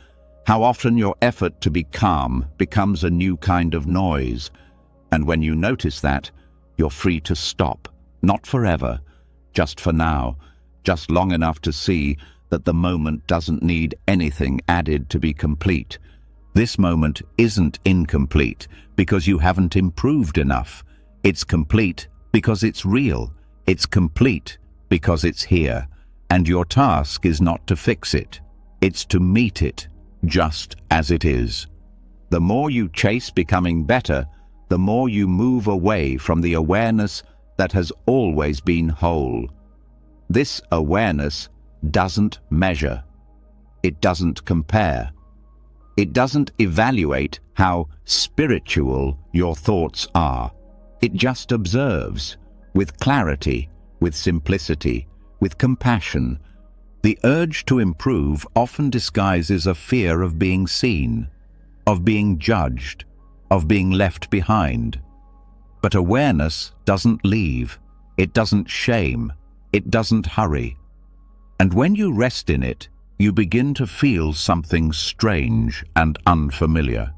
how often your effort to be calm becomes a new kind of noise. And when you notice that, you're free to stop, not forever, just for now, just long enough to see that the moment doesn't need anything added to be complete. This moment isn't incomplete because you haven't improved enough. It's complete because it's real. It's complete because it's here. And your task is not to fix it. It's to meet it just as it is. The more you chase becoming better, the more you move away from the awareness that has always been whole. This awareness doesn't measure. It doesn't compare. It doesn't evaluate how spiritual your thoughts are. It just observes, with clarity, with simplicity, with compassion. The urge to improve often disguises a fear of being seen, of being judged, of being left behind. But awareness doesn't leave, it doesn't shame, it doesn't hurry. And when you rest in it, you begin to feel something strange and unfamiliar.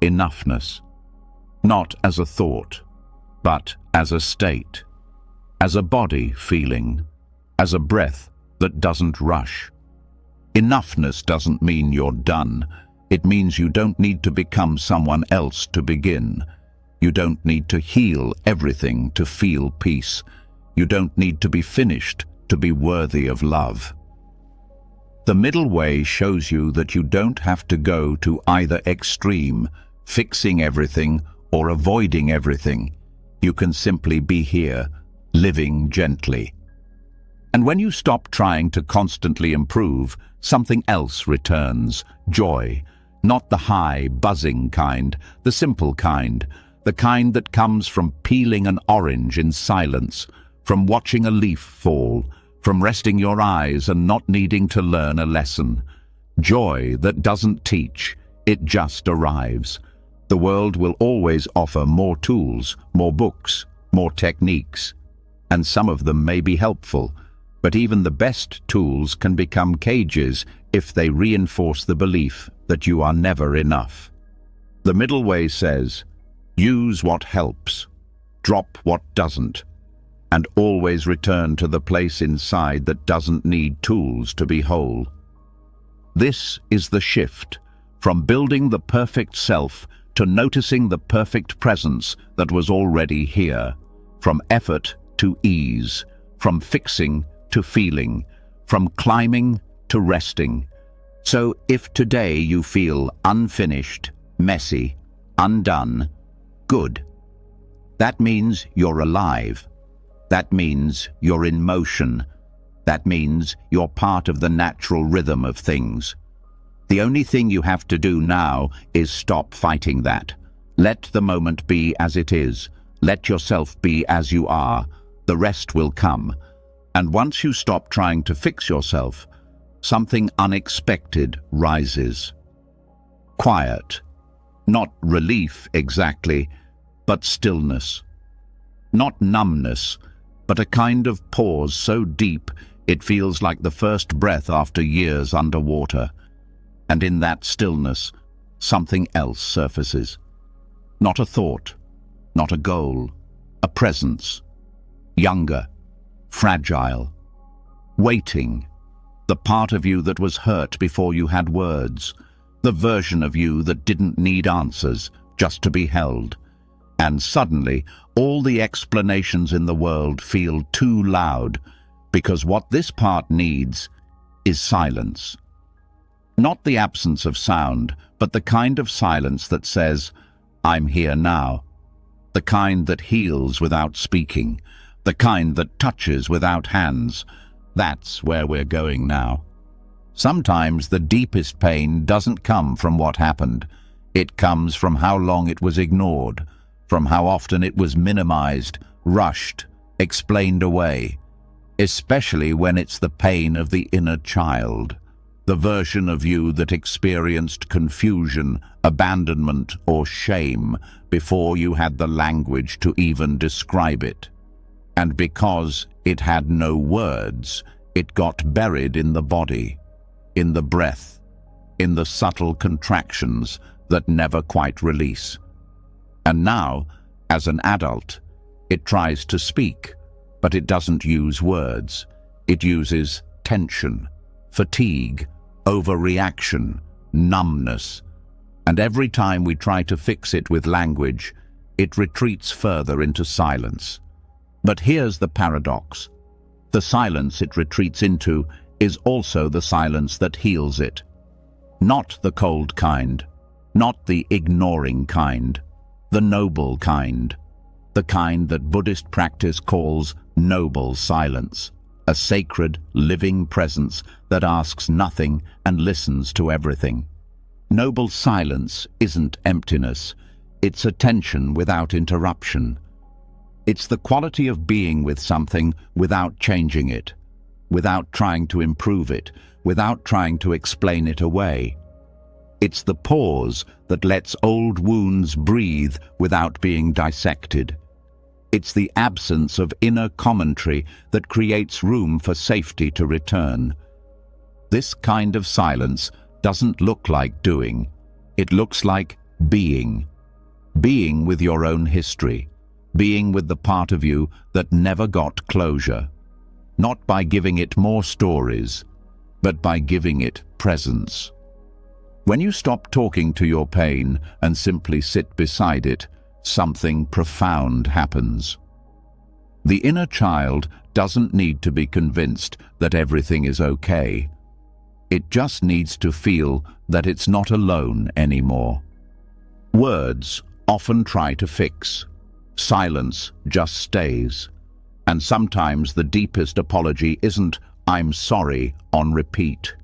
Enoughness. Not as a thought, but as a state, as a body feeling, as a breath that doesn't rush. Enoughness doesn't mean you're done. It means you don't need to become someone else to begin. You don't need to heal everything to feel peace. You don't need to be finished to be worthy of love. The middle way shows you that you don't have to go to either extreme, fixing everything or avoiding everything. You can simply be here, living gently. And when you stop trying to constantly improve, something else returns, joy. Not the high, buzzing kind, the simple kind, the kind that comes from peeling an orange in silence, from watching a leaf fall, from resting your eyes and not needing to learn a lesson. Joy that doesn't teach, it just arrives. The world will always offer more tools, more books, more techniques, and some of them may be helpful, but even the best tools can become cages if they reinforce the belief that you are never enough. The middle way says, use what helps, drop what doesn't, and always return to the place inside that doesn't need tools to be whole. This is the shift from building the perfect self to noticing the perfect presence that was already here, from effort to ease, from fixing to feeling, from climbing to resting. So if today you feel unfinished, messy, undone, good. That means you're alive. That means you're in motion. That means you're part of the natural rhythm of things. The only thing you have to do now is stop fighting that. Let the moment be as it is. Let yourself be as you are. The rest will come. And once you stop trying to fix yourself, something unexpected rises. Quiet. Not relief exactly, but stillness. Not numbness, but a kind of pause so deep it feels like the first breath after years underwater. And in that stillness, something else surfaces. Not a thought, not a goal, a presence. Younger, fragile, waiting. The part of you that was hurt before you had words. The version of you that didn't need answers, just to be held. And suddenly, all the explanations in the world feel too loud, because what this part needs is silence. Not the absence of sound, but the kind of silence that says, I'm here now. The kind that heals without speaking. The kind that touches without hands. That's where we're going now. Sometimes the deepest pain doesn't come from what happened. It comes from how long it was ignored, from how often it was minimized, rushed, explained away. Especially when it's the pain of the inner child, the version of you that experienced confusion, abandonment, or shame before you had the language to even describe it. And because it had no words, it got buried in the body, in the breath, in the subtle contractions that never quite release. And now, as an adult, it tries to speak, but it doesn't use words. It uses tension, fatigue, overreaction, numbness. And every time we try to fix it with language, it retreats further into silence. But here's the paradox. The silence it retreats into is also the silence that heals it. Not the cold kind, Not the ignoring kind, the noble kind. The kind that Buddhist practice calls noble silence, a sacred, living presence that asks nothing and listens to everything. Noble silence isn't emptiness, it's attention without interruption. It's the quality of being with something without changing it, without trying to improve it, without trying to explain it away. It's the pause that lets old wounds breathe without being dissected. It's the absence of inner commentary that creates room for safety to return. This kind of silence doesn't look like doing. It looks like being. Being with your own history. Being with the part of you that never got closure. Not by giving it more stories, but by giving it presence. When you stop talking to your pain and simply sit beside it, something profound happens. The inner child doesn't need to be convinced that everything is okay. It just needs to feel that it's not alone anymore. Words often try to fix. Silence just stays. And sometimes the deepest apology isn't "I'm sorry" on repeat.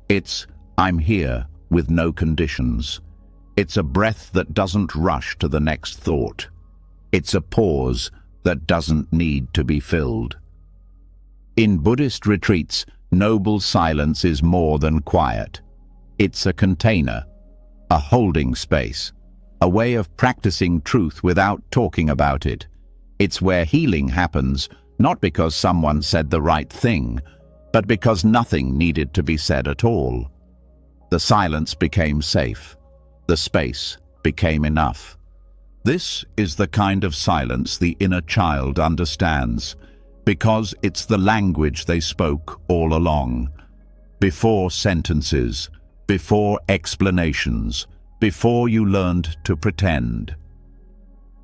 It's "I'm here" with no conditions. It's a breath that doesn't rush to the next thought. It's a pause that doesn't need to be filled. In Buddhist retreats, noble silence is more than quiet. It's a container, a holding space, a way of practicing truth without talking about it. It's where healing happens, not because someone said the right thing, but because nothing needed to be said at all. The silence became safe. The space became enough. This is the kind of silence the inner child understands, because it's the language they spoke all along. Before sentences, before explanations, before you learned to pretend.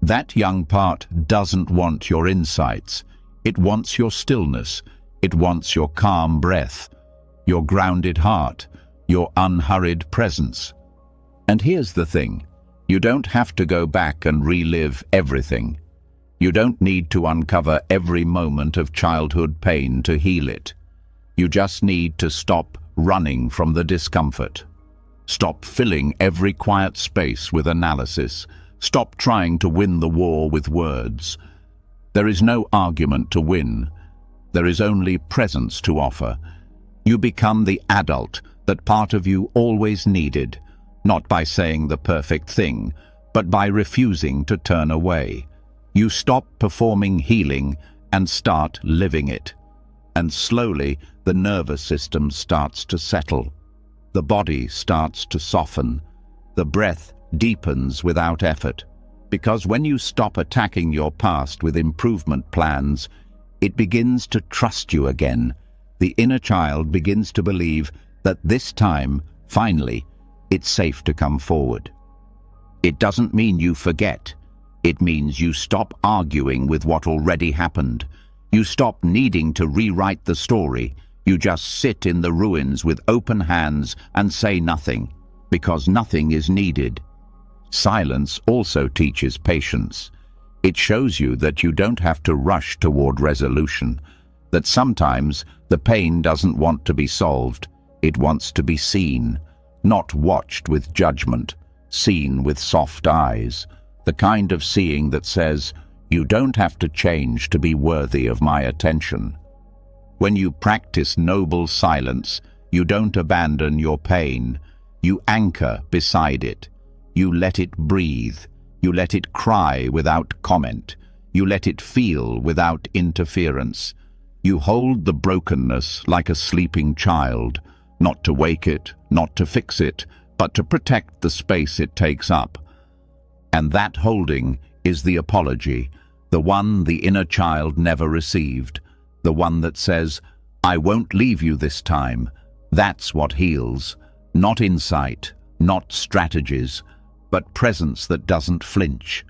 That young part doesn't want your insights. It wants your stillness. It wants your calm breath, your grounded heart, your unhurried presence. And here's the thing. You don't have to go back and relive everything. You don't need to uncover every moment of childhood pain to heal it. You just need to stop running from the discomfort. Stop filling every quiet space with analysis. Stop trying to win the war with words. There is no argument to win. There is only presence to offer. You become the adult that part of you always needed, not by saying the perfect thing, but by refusing to turn away. You stop performing healing and start living it. And slowly, the nervous system starts to settle. The body starts to soften. The breath deepens without effort. Because when you stop attacking your past with improvement plans, it begins to trust you again. The inner child begins to believe that this time, finally, it's safe to come forward. It doesn't mean you forget. It means you stop arguing with what already happened. You stop needing to rewrite the story. You just sit in the ruins with open hands and say nothing, because nothing is needed. Silence also teaches patience. It shows you that you don't have to rush toward resolution, that sometimes the pain doesn't want to be solved, it wants to be seen, not watched with judgment, seen with soft eyes, the kind of seeing that says, "You don't have to change to be worthy of my attention." When you practice noble silence, you don't abandon your pain. You anchor beside it. You let it breathe. You let it cry without comment. You let it feel without interference. You hold the brokenness like a sleeping child, not to wake it, not to fix it, but to protect the space it takes up. And that holding is the apology, the one the inner child never received, the one that says, "I won't leave you this time." That's what heals, not insight, not strategies, but presence that doesn't flinch.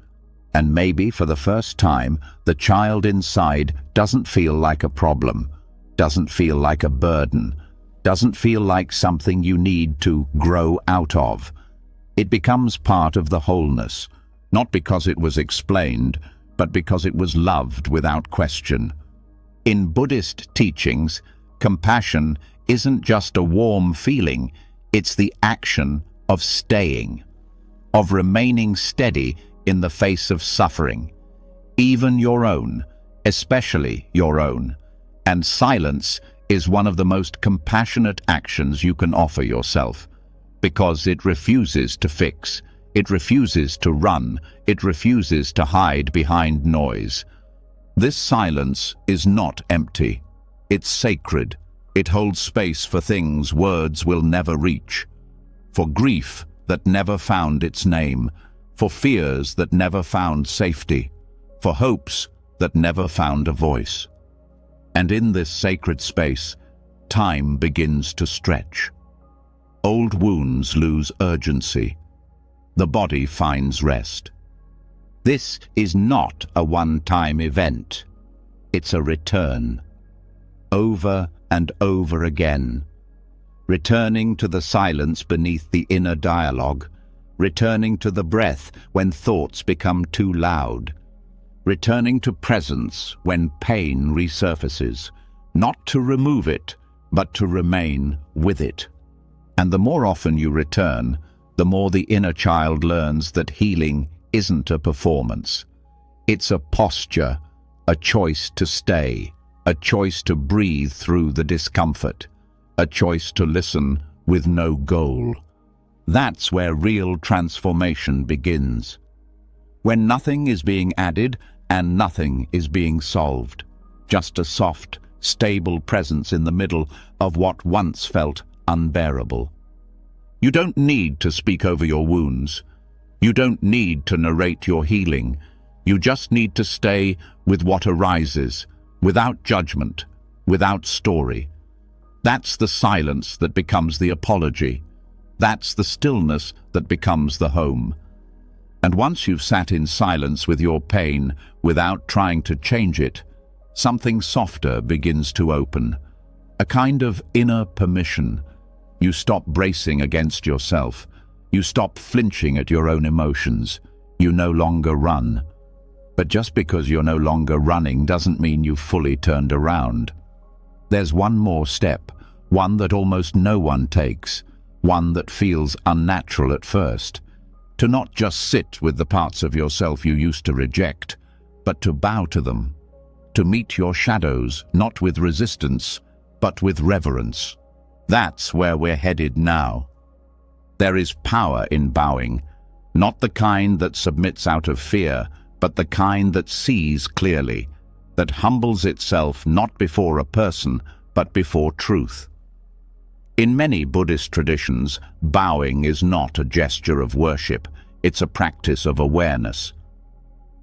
And maybe for the first time, the child inside doesn't feel like a problem, doesn't feel like a burden, doesn't feel like something you need to grow out of. It becomes part of the wholeness, not because it was explained, but because it was loved without question. In Buddhist teachings, compassion isn't just a warm feeling, it's the action of staying, of remaining steady in the face of suffering, even your own, especially your own. And silence is one of the most compassionate actions you can offer yourself, because it refuses to fix, it refuses to run, it refuses to hide behind noise. This silence is not empty. It's sacred. It holds space for things words will never reach, for grief that never found its name, for fears that never found safety, for hopes that never found a voice. And in this sacred space, time begins to stretch. Old wounds lose urgency. The body finds rest. This is not a one-time event. It's a return, over and over again, returning to the silence beneath the inner dialogue, returning to the breath when thoughts become too loud, returning to presence when pain resurfaces, not to remove it, but to remain with it. And the more often you return, the more the inner child learns that healing isn't a performance. It's a posture, a choice to stay, a choice to breathe through the discomfort, a choice to listen with no goal. That's where real transformation begins. When nothing is being added and nothing is being solved, just a soft, stable presence in the middle of what once felt unbearable. You don't need to speak over your wounds. You don't need to narrate your healing. You just need to stay with what arises, without judgment, without story. That's the silence that becomes the apology. That's the stillness that becomes the home. And once you've sat in silence with your pain, without trying to change it, something softer begins to open. A kind of inner permission. You stop bracing against yourself. You stop flinching at your own emotions. You no longer run. But just because you're no longer running doesn't mean you've fully turned around. There's one more step, one that almost no one takes, one that feels unnatural at first. To not just sit with the parts of yourself you used to reject, but to bow to them. To meet your shadows, not with resistance, but with reverence. That's where we're headed now. There is power in bowing, not the kind that submits out of fear, but the kind that sees clearly, that humbles itself not before a person, but before truth. In many Buddhist traditions, bowing is not a gesture of worship, it's a practice of awareness.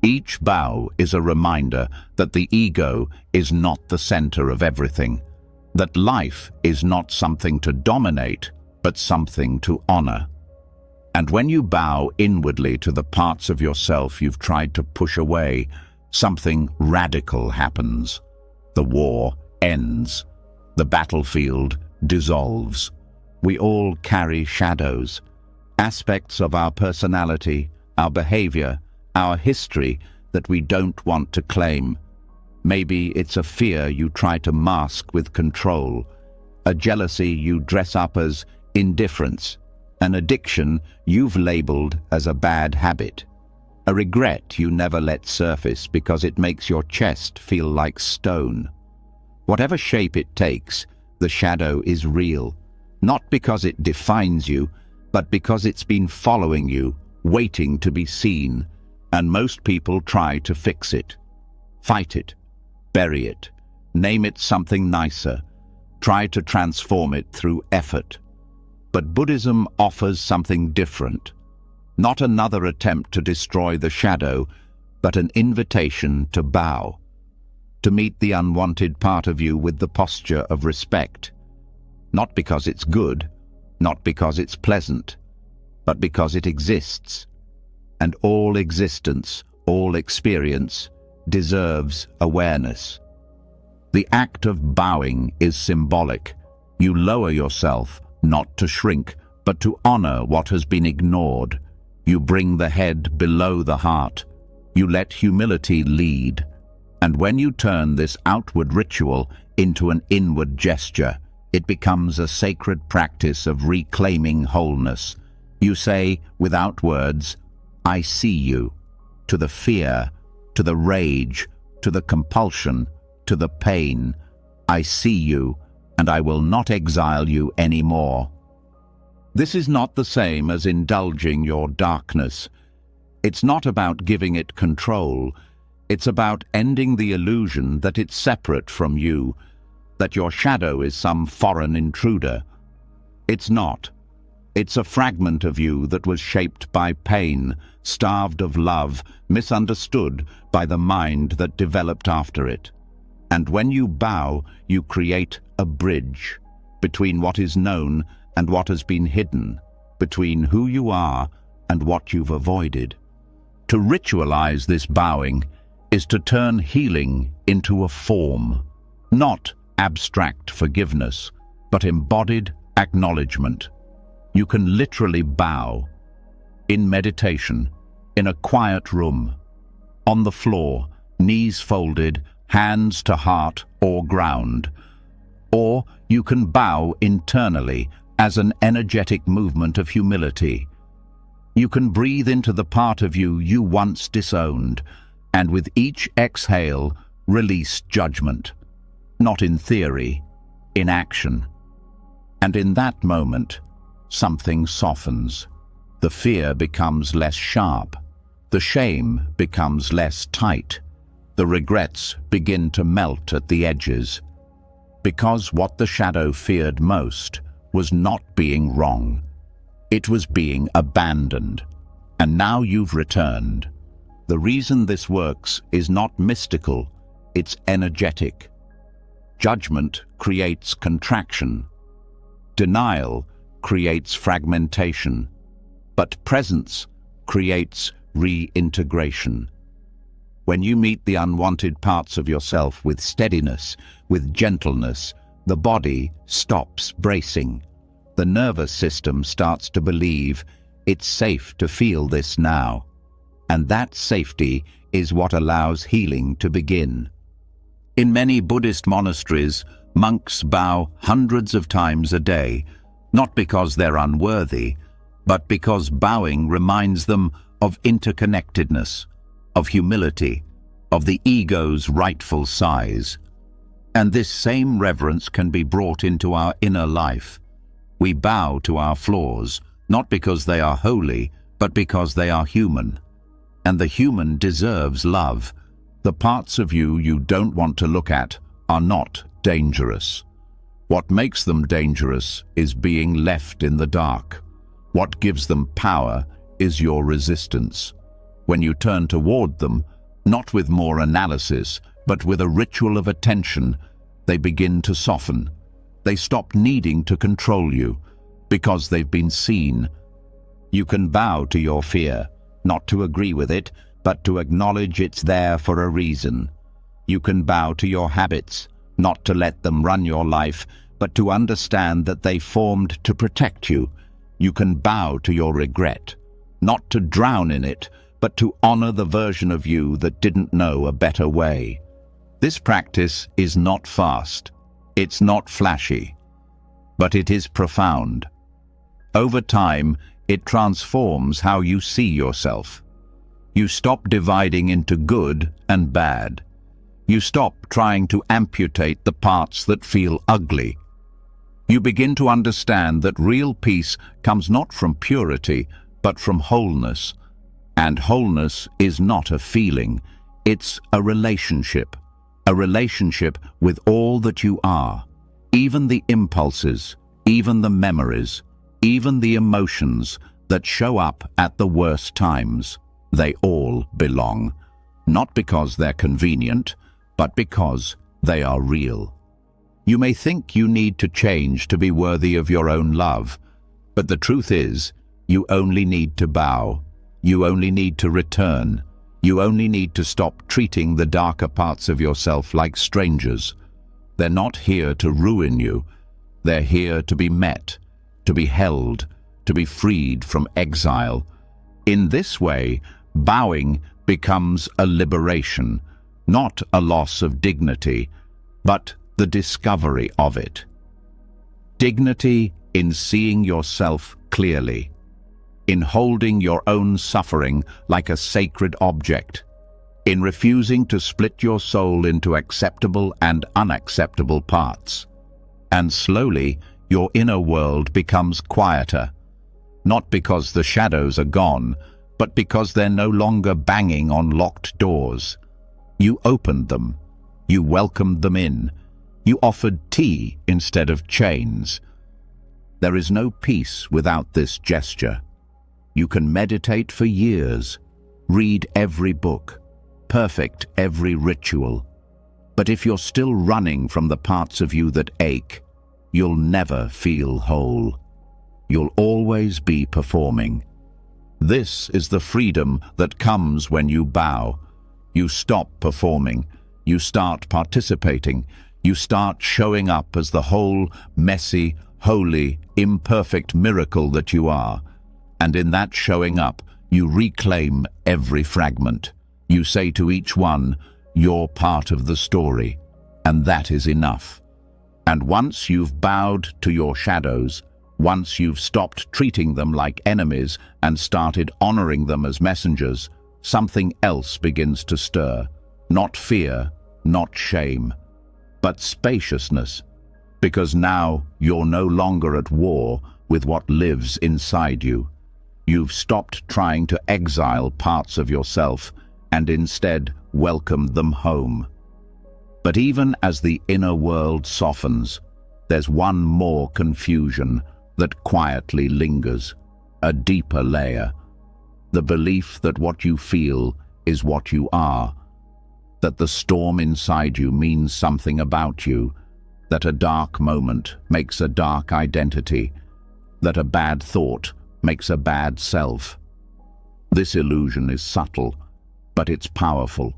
Each bow is a reminder that the ego is not the center of everything, that life is not something to dominate, but something to honor. And when you bow inwardly to the parts of yourself you've tried to push away, something radical happens. The war ends. The battlefield dissolves. We all carry shadows, aspects of our personality, our behavior, our history that we don't want to claim. Maybe it's a fear you try to mask with control, a jealousy you dress up as indifference, an addiction you've labeled as a bad habit, a regret you never let surface because it makes your chest feel like stone. Whatever shape it takes, the shadow is real, not because it defines you, but because it's been following you, waiting to be seen, and most people try to fix it, fight it, bury it, name it something nicer, try to transform it through effort. But Buddhism offers something different, not another attempt to destroy the shadow, but an invitation to bow, to meet the unwanted part of you with the posture of respect, not because it's good, not because it's pleasant, but because it exists. And all existence, all experience, deserves awareness. The act of bowing is symbolic. You lower yourself, not to shrink, but to honor what has been ignored. You bring the head below the heart. You let humility lead. And when you turn this outward ritual into an inward gesture, it becomes a sacred practice of reclaiming wholeness. You say, without words, I see you, to the fear, to the rage, to the compulsion, to the pain. I see you, and I will not exile you anymore. This is not the same as indulging your darkness. It's not about giving it control. It's about ending the illusion that it's separate from you, that your shadow is some foreign intruder. It's not. It's a fragment of you that was shaped by pain, starved of love, misunderstood by the mind that developed after it. And when you bow, you create a bridge between what is known and what has been hidden, between who you are and what you've avoided. To ritualize this bowing is to turn healing into a form, not abstract forgiveness, but embodied acknowledgement. You can literally bow in meditation, in a quiet room, on the floor, knees folded, hands to heart or ground. Or you can bow internally as an energetic movement of humility. You can breathe into the part of you you once disowned, and with each exhale, release judgment. Not in theory, in action. And in that moment, something softens. The fear becomes less sharp. The shame becomes less tight. The regrets begin to melt at the edges. Because what the shadow feared most was not being wrong. It was being abandoned. And now you've returned. The reason this works is not mystical, it's energetic. Judgment creates contraction. Denial creates fragmentation. But presence creates reintegration. When you meet the unwanted parts of yourself with steadiness, with gentleness, the body stops bracing. The nervous system starts to believe it's safe to feel this now. And that safety is what allows healing to begin. In many Buddhist monasteries, monks bow hundreds of times a day, not because they're unworthy, but because bowing reminds them of interconnectedness, of humility, of the ego's rightful size. And this same reverence can be brought into our inner life. We bow to our flaws, not because they are holy, but because they are human. And the human deserves love. The parts of you you don't want to look at are not dangerous. What makes them dangerous is being left in the dark. What gives them power is your resistance. When you turn toward them, not with more analysis, but with a ritual of attention, they begin to soften. They stop needing to control you, because they've been seen. You can bow to your fear, not to agree with it, but to acknowledge it's there for a reason. You can bow to your habits, not to let them run your life, but to understand that they formed to protect you. You can bow to your regret, not to drown in it, but to honor the version of you that didn't know a better way. This practice is not fast, it's not flashy, but it is profound. Over time, it transforms how you see yourself. You stop dividing into good and bad. You stop trying to amputate the parts that feel ugly. You begin to understand that real peace comes not from purity, but from wholeness. And wholeness is not a feeling, it's a relationship with all that you are, even the impulses, even the memories, even the emotions that show up at the worst times. They all belong, not because they're convenient, but because they are real. You may think you need to change to be worthy of your own love, but the truth is, you only need to bow. You only need to return. You only need to stop treating the darker parts of yourself like strangers. They're not here to ruin you. They're here to be met, to be held, to be freed from exile. In this way, bowing becomes a liberation, not a loss of dignity, but the discovery of it. Dignity in seeing yourself clearly, in holding your own suffering like a sacred object, in refusing to split your soul into acceptable and unacceptable parts. And slowly, your inner world becomes quieter, not because the shadows are gone, but because they're no longer banging on locked doors. You opened them. You welcomed them in. You offered tea instead of chains. There is no peace without this gesture. You can meditate for years, read every book, perfect every ritual. But if you're still running from the parts of you that ache, you'll never feel whole. You'll always be performing. This is the freedom that comes when you bow. You stop performing. You start participating. You start showing up as the whole, messy, holy, imperfect miracle that you are. And in that showing up, you reclaim every fragment. You say to each one, "You're part of the story," and that is enough. And once you've bowed to your shadows, once you've stopped treating them like enemies and started honoring them as messengers, something else begins to stir. Not fear, not shame, but spaciousness. Because now you're no longer at war with what lives inside you. You've stopped trying to exile parts of yourself and instead welcomed them home. But even as the inner world softens, there's one more confusion that quietly lingers, a deeper layer. The belief that what you feel is what you are, that the storm inside you means something about you, that a dark moment makes a dark identity, that a bad thought makes a bad self. This illusion is subtle, but it's powerful,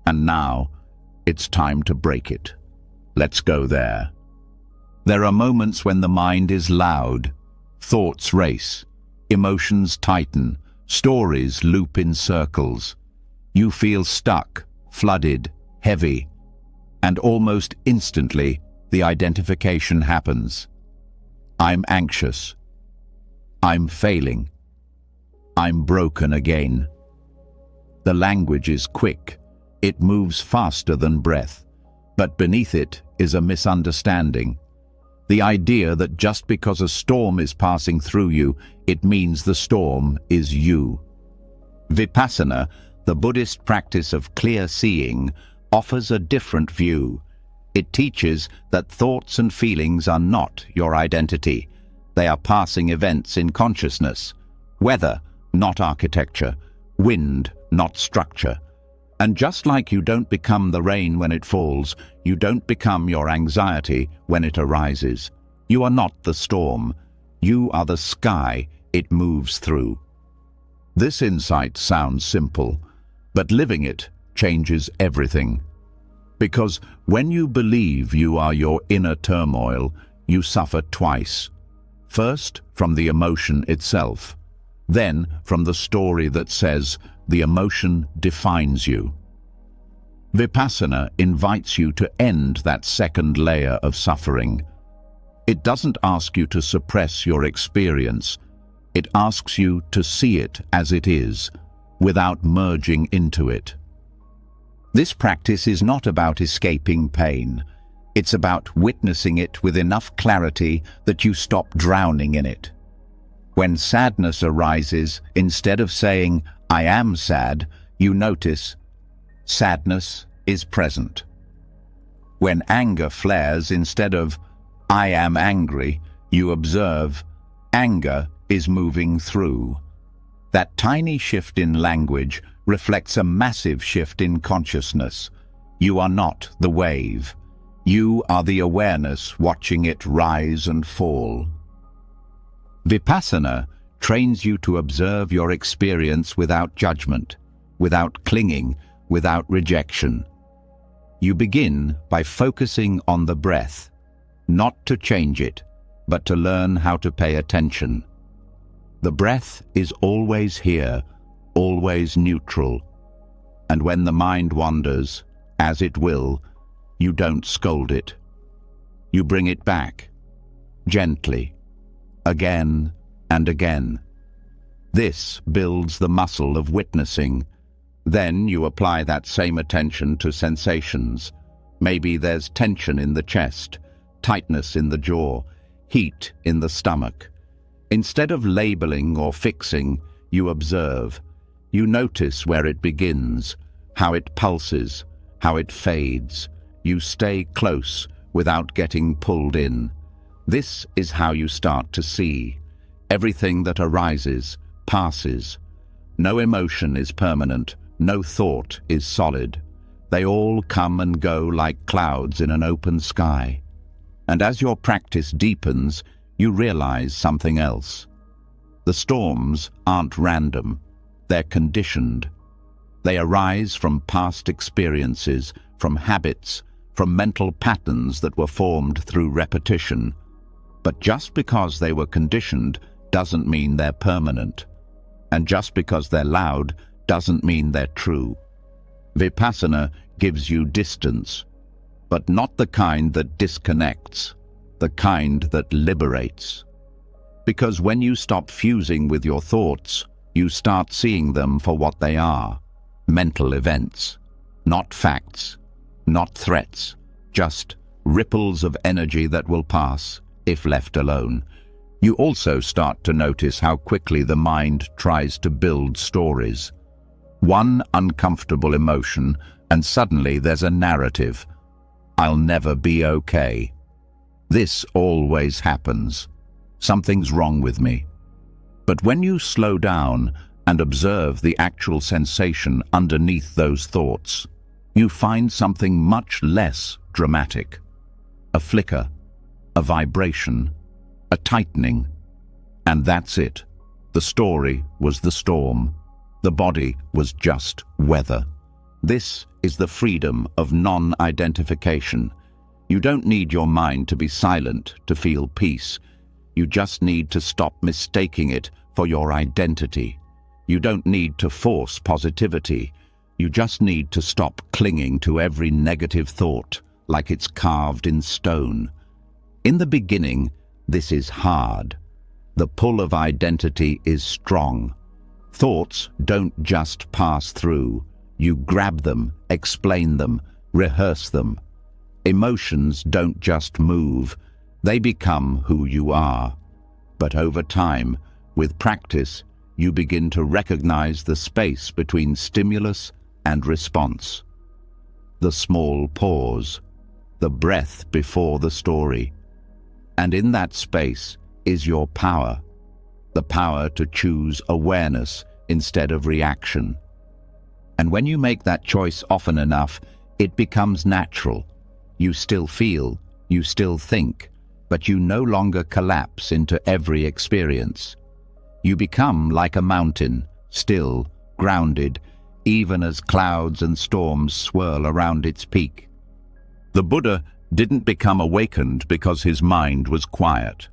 and now it's time to break it. Let's go there. There are moments when the mind is loud, thoughts race, emotions tighten, stories loop in circles. You feel stuck, flooded, heavy, and almost instantly the identification happens. I'm anxious. I'm failing. I'm broken again. The language is quick. It moves faster than breath, but beneath it is a misunderstanding. The idea that just because a storm is passing through you, it means the storm is you. Vipassana, the Buddhist practice of clear seeing, offers a different view. It teaches that thoughts and feelings are not your identity. They are passing events in consciousness. Weather, not architecture. Wind, not structure. And just like you don't become the rain when it falls, you don't become your anxiety when it arises. You are not the storm. You are the sky it moves through. This insight sounds simple, but living it changes everything. Because when you believe you are your inner turmoil, you suffer twice. First, from the emotion itself. Then, from the story that says the emotion defines you. Vipassana invites you to end that second layer of suffering. It doesn't ask you to suppress your experience. It asks you to see it as it is, without merging into it. This practice is not about escaping pain. It's about witnessing it with enough clarity that you stop drowning in it. When sadness arises, instead of saying, "I am sad," you notice, sadness is present. When anger flares, instead of, "I am angry," you observe, anger is moving through. That tiny shift in language reflects a massive shift in consciousness. You are not the wave. You are the awareness watching it rise and fall. Vipassana trains you to observe your experience without judgment, without clinging, without rejection. You begin by focusing on the breath, not to change it, but to learn how to pay attention. The breath is always here, always neutral. And when the mind wanders, as it will, you don't scold it. You bring it back, gently, again and again. This builds the muscle of witnessing. Then you apply that same attention to sensations. Maybe there's tension in the chest, tightness in the jaw, heat in the stomach. Instead of labeling or fixing, you observe. You notice where it begins, how it pulses, how it fades. You stay close without getting pulled in. This is how you start to see. Everything that arises passes. No emotion is permanent, no thought is solid. They all come and go like clouds in an open sky. And as your practice deepens, you realize something else. The storms aren't random, they're conditioned. They arise from past experiences, from habits, from mental patterns that were formed through repetition. But just because they were conditioned doesn't mean they're permanent. And just because they're loud doesn't mean they're true. Vipassana gives you distance, but not the kind that disconnects, the kind that liberates. Because when you stop fusing with your thoughts, you start seeing them for what they are, mental events, not facts, not threats, just ripples of energy that will pass if left alone. You also start to notice how quickly the mind tries to build stories. One uncomfortable emotion, and suddenly there's a narrative. I'll never be okay. This always happens. Something's wrong with me. But when you slow down and observe the actual sensation underneath those thoughts, you find something much less dramatic. A flicker, a vibration, a tightening. And that's it. The story was the storm. The body was just weather. This is the freedom of non-identification. You don't need your mind to be silent to feel peace. You just need to stop mistaking it for your identity. You don't need to force positivity. You just need to stop clinging to every negative thought like it's carved in stone. In the beginning, this is hard. The pull of identity is strong. Thoughts don't just pass through. You grab them, explain them, rehearse them. Emotions don't just move. They become who you are. But over time, with practice, you begin to recognize the space between stimulus and response. The small pause, the breath before the story. And in that space is your power, the power to choose awareness instead of reaction. And when you make that choice often enough, it becomes natural. You still feel, you still think, but you no longer collapse into every experience. You become like a mountain, still, grounded, even as clouds and storms swirl around its peak. The Buddha didn't become awakened because his mind was quiet.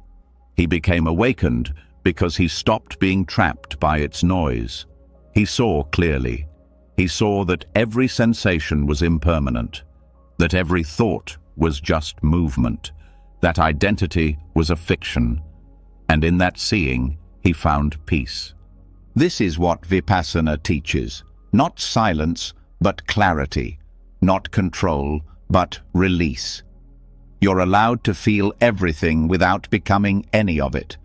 He became awakened because he stopped being trapped by its noise. He saw clearly. He saw that every sensation was impermanent, that every thought was just movement, that identity was a fiction, and in that seeing, he found peace. This is what Vipassana teaches. Not silence, but clarity. Not control, but release. You're allowed to feel everything without becoming any of it.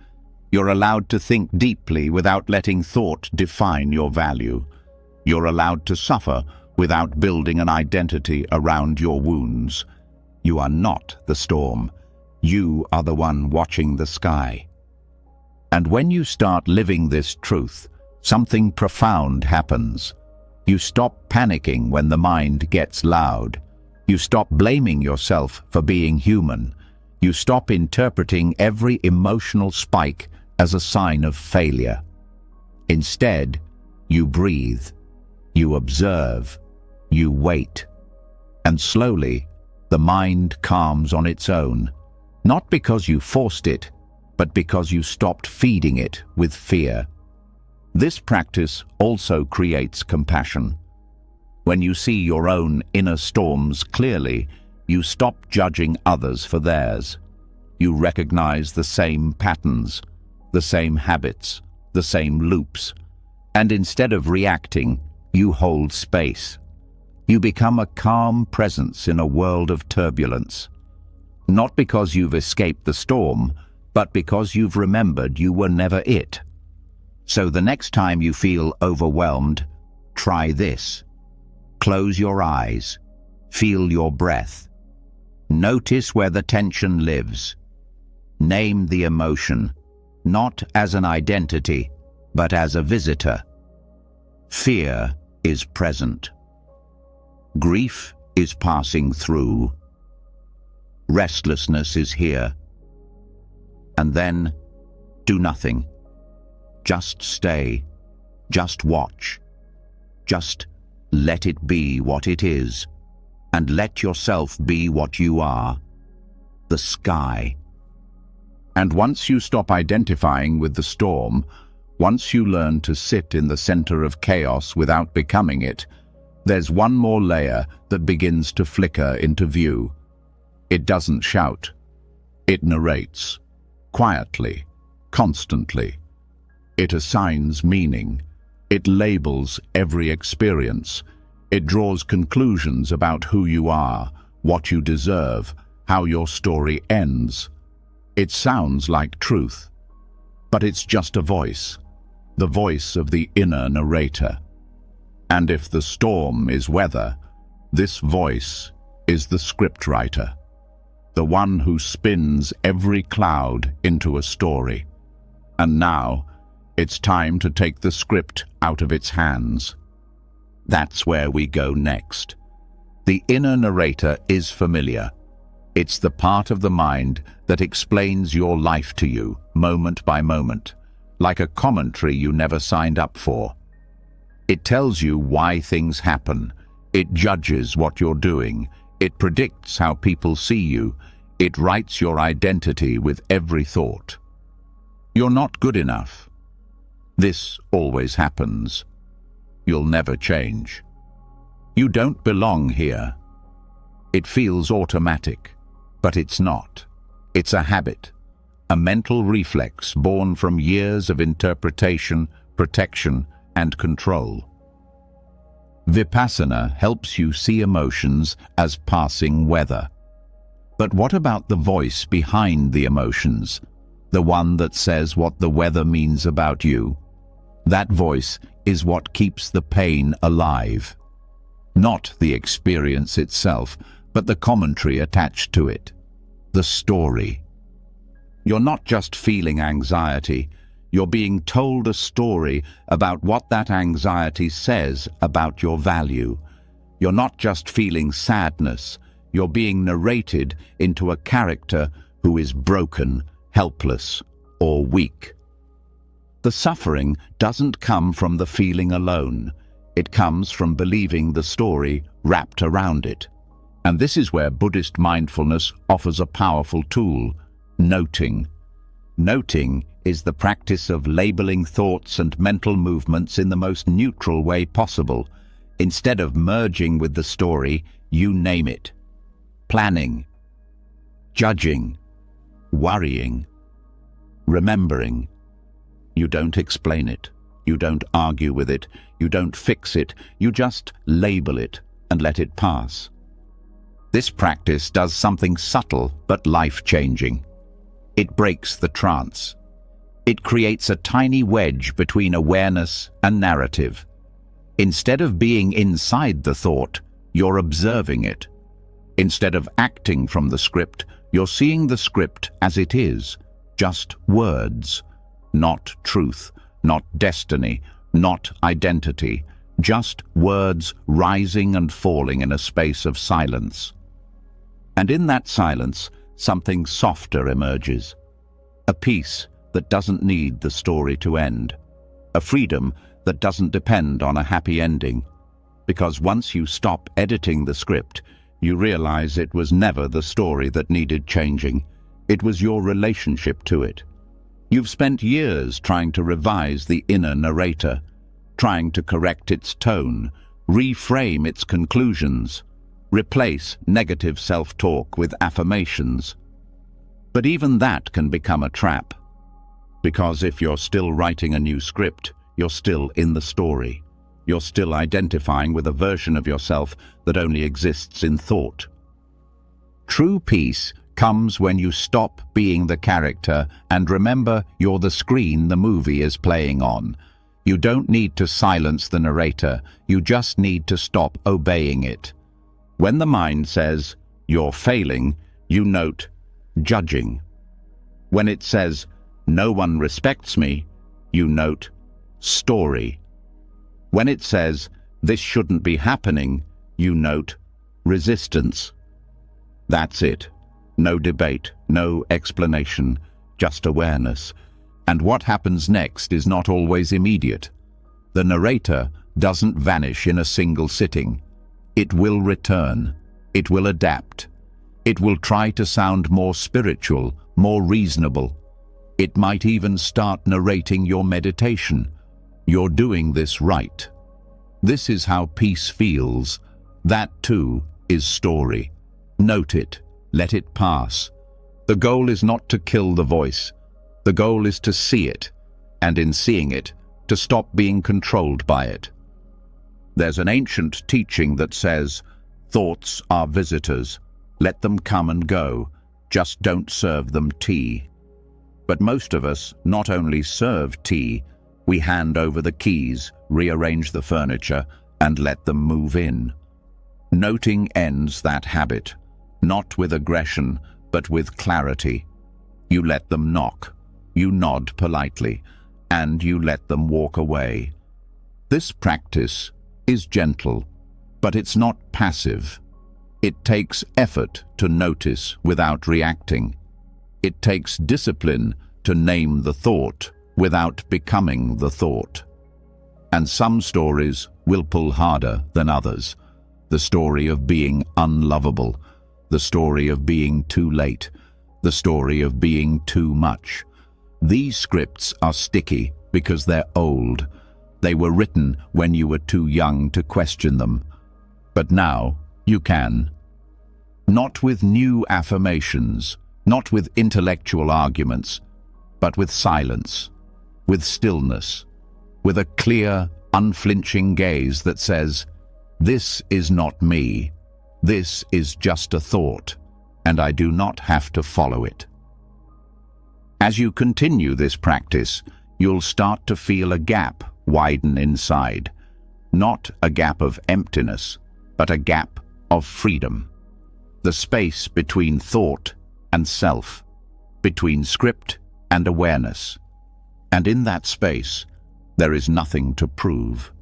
You're allowed to think deeply without letting thought define your value. You're allowed to suffer without building an identity around your wounds. You are not the storm. You are the one watching the sky. And when you start living this truth, something profound happens. You stop panicking when the mind gets loud. You stop blaming yourself for being human. You stop interpreting every emotional spike as a sign of failure. Instead, you breathe, you observe, you wait. And slowly, the mind calms on its own. Not because you forced it, but because you stopped feeding it with fear. This practice also creates compassion. When you see your own inner storms clearly, you stop judging others for theirs. You recognize the same patterns, the same habits, the same loops, and instead of reacting, you hold space. You become a calm presence in a world of turbulence. Not because you've escaped the storm, but because you've remembered you were never it. So the next time you feel overwhelmed, try this. Close your eyes. Feel your breath. Notice where the tension lives. Name the emotion, not as an identity, but as a visitor. Fear is present. Grief is passing through. Restlessness is here. And then, do nothing. Just stay. Just watch. Just let it be what it is. And let yourself be what you are. The sky. And once you stop identifying with the storm, once you learn to sit in the center of chaos without becoming it, there's one more layer that begins to flicker into view. It doesn't shout. It narrates. Quietly. Constantly. It assigns meaning. It labels every experience. It draws conclusions about who you are, what you deserve, how your story ends. It sounds like truth, but it's just a voice, the voice of the inner narrator. And if the storm is weather, this voice is the scriptwriter, the one who spins every cloud into a story. And now, it's time to take the script out of its hands. That's where we go next. The inner narrator is familiar. It's the part of the mind that explains your life to you, moment by moment, like a commentary you never signed up for. It tells you why things happen. It judges what you're doing. It predicts how people see you. It writes your identity with every thought. You're not good enough. This always happens. You'll never change. You don't belong here. It feels automatic, but it's not. It's a habit, a mental reflex born from years of interpretation, protection, and control. Vipassana helps you see emotions as passing weather. But what about the voice behind the emotions, the one that says what the weather means about you? That voice is what keeps the pain alive. Not the experience itself, but the commentary attached to it. The story. You're not just feeling anxiety, you're being told a story about what that anxiety says about your value. You're not just feeling sadness, you're being narrated into a character who is broken, helpless, or weak. The suffering doesn't come from the feeling alone. It comes from believing the story wrapped around it. And this is where Buddhist mindfulness offers a powerful tool: noting. Noting is the practice of labeling thoughts and mental movements in the most neutral way possible. Instead of merging with the story, you name it. Planning, judging, worrying, remembering. You don't explain it. You don't argue with it. You don't fix it. You just label it and let it pass. This practice does something subtle but life-changing. It breaks the trance. It creates a tiny wedge between awareness and narrative. Instead of being inside the thought, you're observing it. Instead of acting from the script, you're seeing the script as it is, just words. Not truth, not destiny, not identity, just words rising and falling in a space of silence. And in that silence, something softer emerges. A peace that doesn't need the story to end. A freedom that doesn't depend on a happy ending. Because once you stop editing the script, you realize it was never the story that needed changing. It was your relationship to it. You've spent years trying to revise the inner narrator, trying to correct its tone, reframe its conclusions, replace negative self-talk with affirmations. But even that can become a trap, because if you're still writing a new script, you're still in the story. You're still identifying with a version of yourself that only exists in thought. True peace comes when you stop being the character and remember you're the screen the movie is playing on. You don't need to silence the narrator, you just need to stop obeying it. When the mind says, "You're failing," you note, "Judging." When it says, "No one respects me," you note, "Story." When it says, "This shouldn't be happening," you note, "Resistance." That's it. No debate, no explanation, just awareness. And what happens next is not always immediate. The narrator doesn't vanish in a single sitting. It will return. It will adapt. It will try to sound more spiritual, more reasonable. It might even start narrating your meditation. You're doing this right. This is how peace feels. That too is story. Note it. Let it pass. The goal is not to kill the voice. The goal is to see it, and in seeing it, to stop being controlled by it. There's an ancient teaching that says, "Thoughts are visitors. Let them come and go. Just don't serve them tea." But most of us not only serve tea, we hand over the keys, rearrange the furniture, and let them move in. Noting ends that habit. Not with aggression, but with clarity. You let them knock, you nod politely, and you let them walk away. This practice is gentle, but it's not passive. It takes effort to notice without reacting. It takes discipline to name the thought without becoming the thought. And some stories will pull harder than others. The story of being unlovable, the story of being too late, the story of being too much. These scripts are sticky because they're old. They were written when you were too young to question them. But now you can. Not with new affirmations, not with intellectual arguments, but with silence, with stillness, with a clear, unflinching gaze that says, "This is not me. This is just a thought, and I do not have to follow it." As you continue this practice, you'll start to feel a gap widen inside. Not a gap of emptiness, but a gap of freedom. The space between thought and self, between script and awareness. And in that space, there is nothing to prove,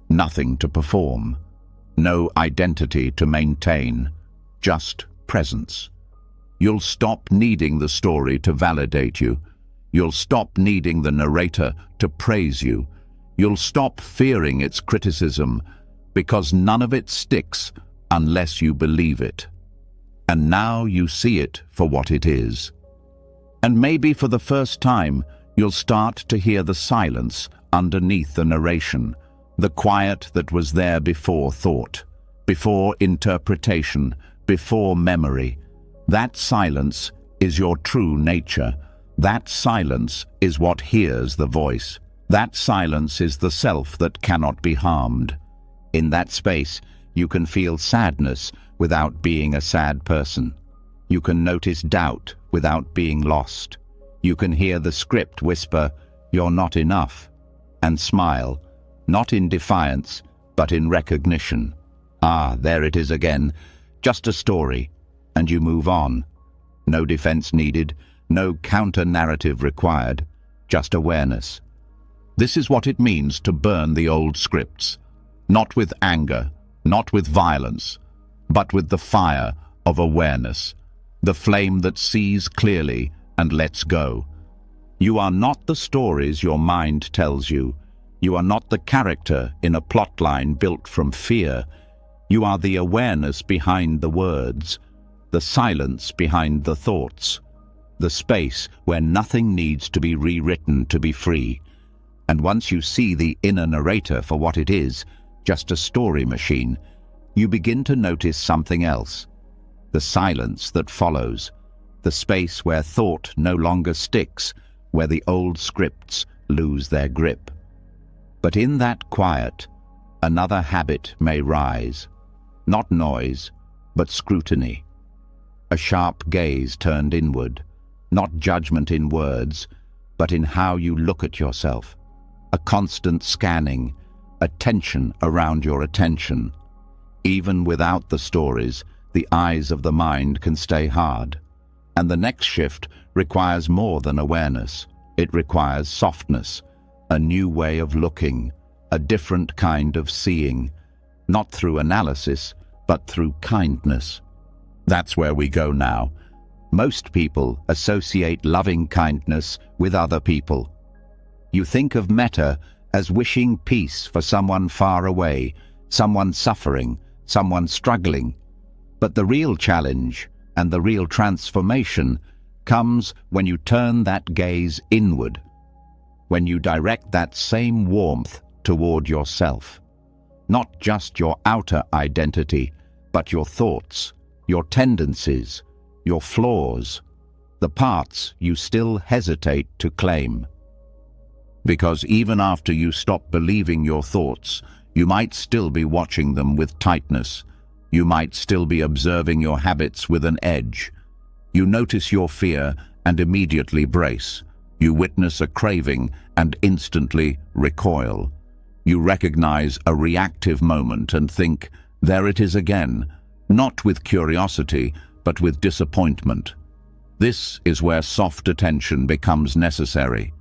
nothing to perform. No identity to maintain, just presence. You'll stop needing the story to validate you. You'll stop needing the narrator to praise you. You'll stop fearing its criticism, because none of it sticks unless you believe it. And now you see it for what it is. And maybe for the first time, you'll start to hear the silence underneath the narration, the quiet that was there before thought, before interpretation, before memory. That silence is your true nature. That silence is what hears the voice. That silence is the self that cannot be harmed. In that space, you can feel sadness without being a sad person. You can notice doubt without being lost. You can hear the script whisper, "You're not enough," and smile, not in defiance, but in recognition. Ah, there it is again, just a story, and you move on. No defense needed, no counter-narrative required, just awareness. This is what it means to burn the old scripts, not with anger, not with violence, but with the fire of awareness, the flame that sees clearly and lets go. You are not the stories your mind tells you. You are not the character in a plotline built from fear. You are the awareness behind the words, the silence behind the thoughts. the space where nothing needs to be rewritten to be free. And once you see the inner narrator for what it is, just a story machine, you begin to notice something else. The silence that follows, the space where thought no longer sticks, where the old scripts lose their grip. But in that quiet, another habit may rise. Not noise, but scrutiny. A sharp gaze turned inward, not judgment in words, but in how you look at yourself. A constant scanning, a tension around your attention. Even without the stories, the eyes of the mind can stay hard. And the next shift requires more than awareness. It requires softness, a new way of looking, a different kind of seeing, not through analysis, but through kindness. That's where we go now. Most people associate loving kindness with other people. You think of metta as wishing peace for someone far away, someone suffering, someone struggling. But the real challenge and the real transformation comes when you turn that gaze inward, when you direct that same warmth toward yourself. Not just your outer identity, but your thoughts, your tendencies, your flaws, the parts you still hesitate to claim. Because even after you stop believing your thoughts, you might still be watching them with tightness. You might still be observing your habits with an edge. You notice your fear and immediately brace. You witness a craving and instantly recoil. You recognize a reactive moment and think, there it is again, not with curiosity, but with disappointment. This is where soft attention becomes necessary.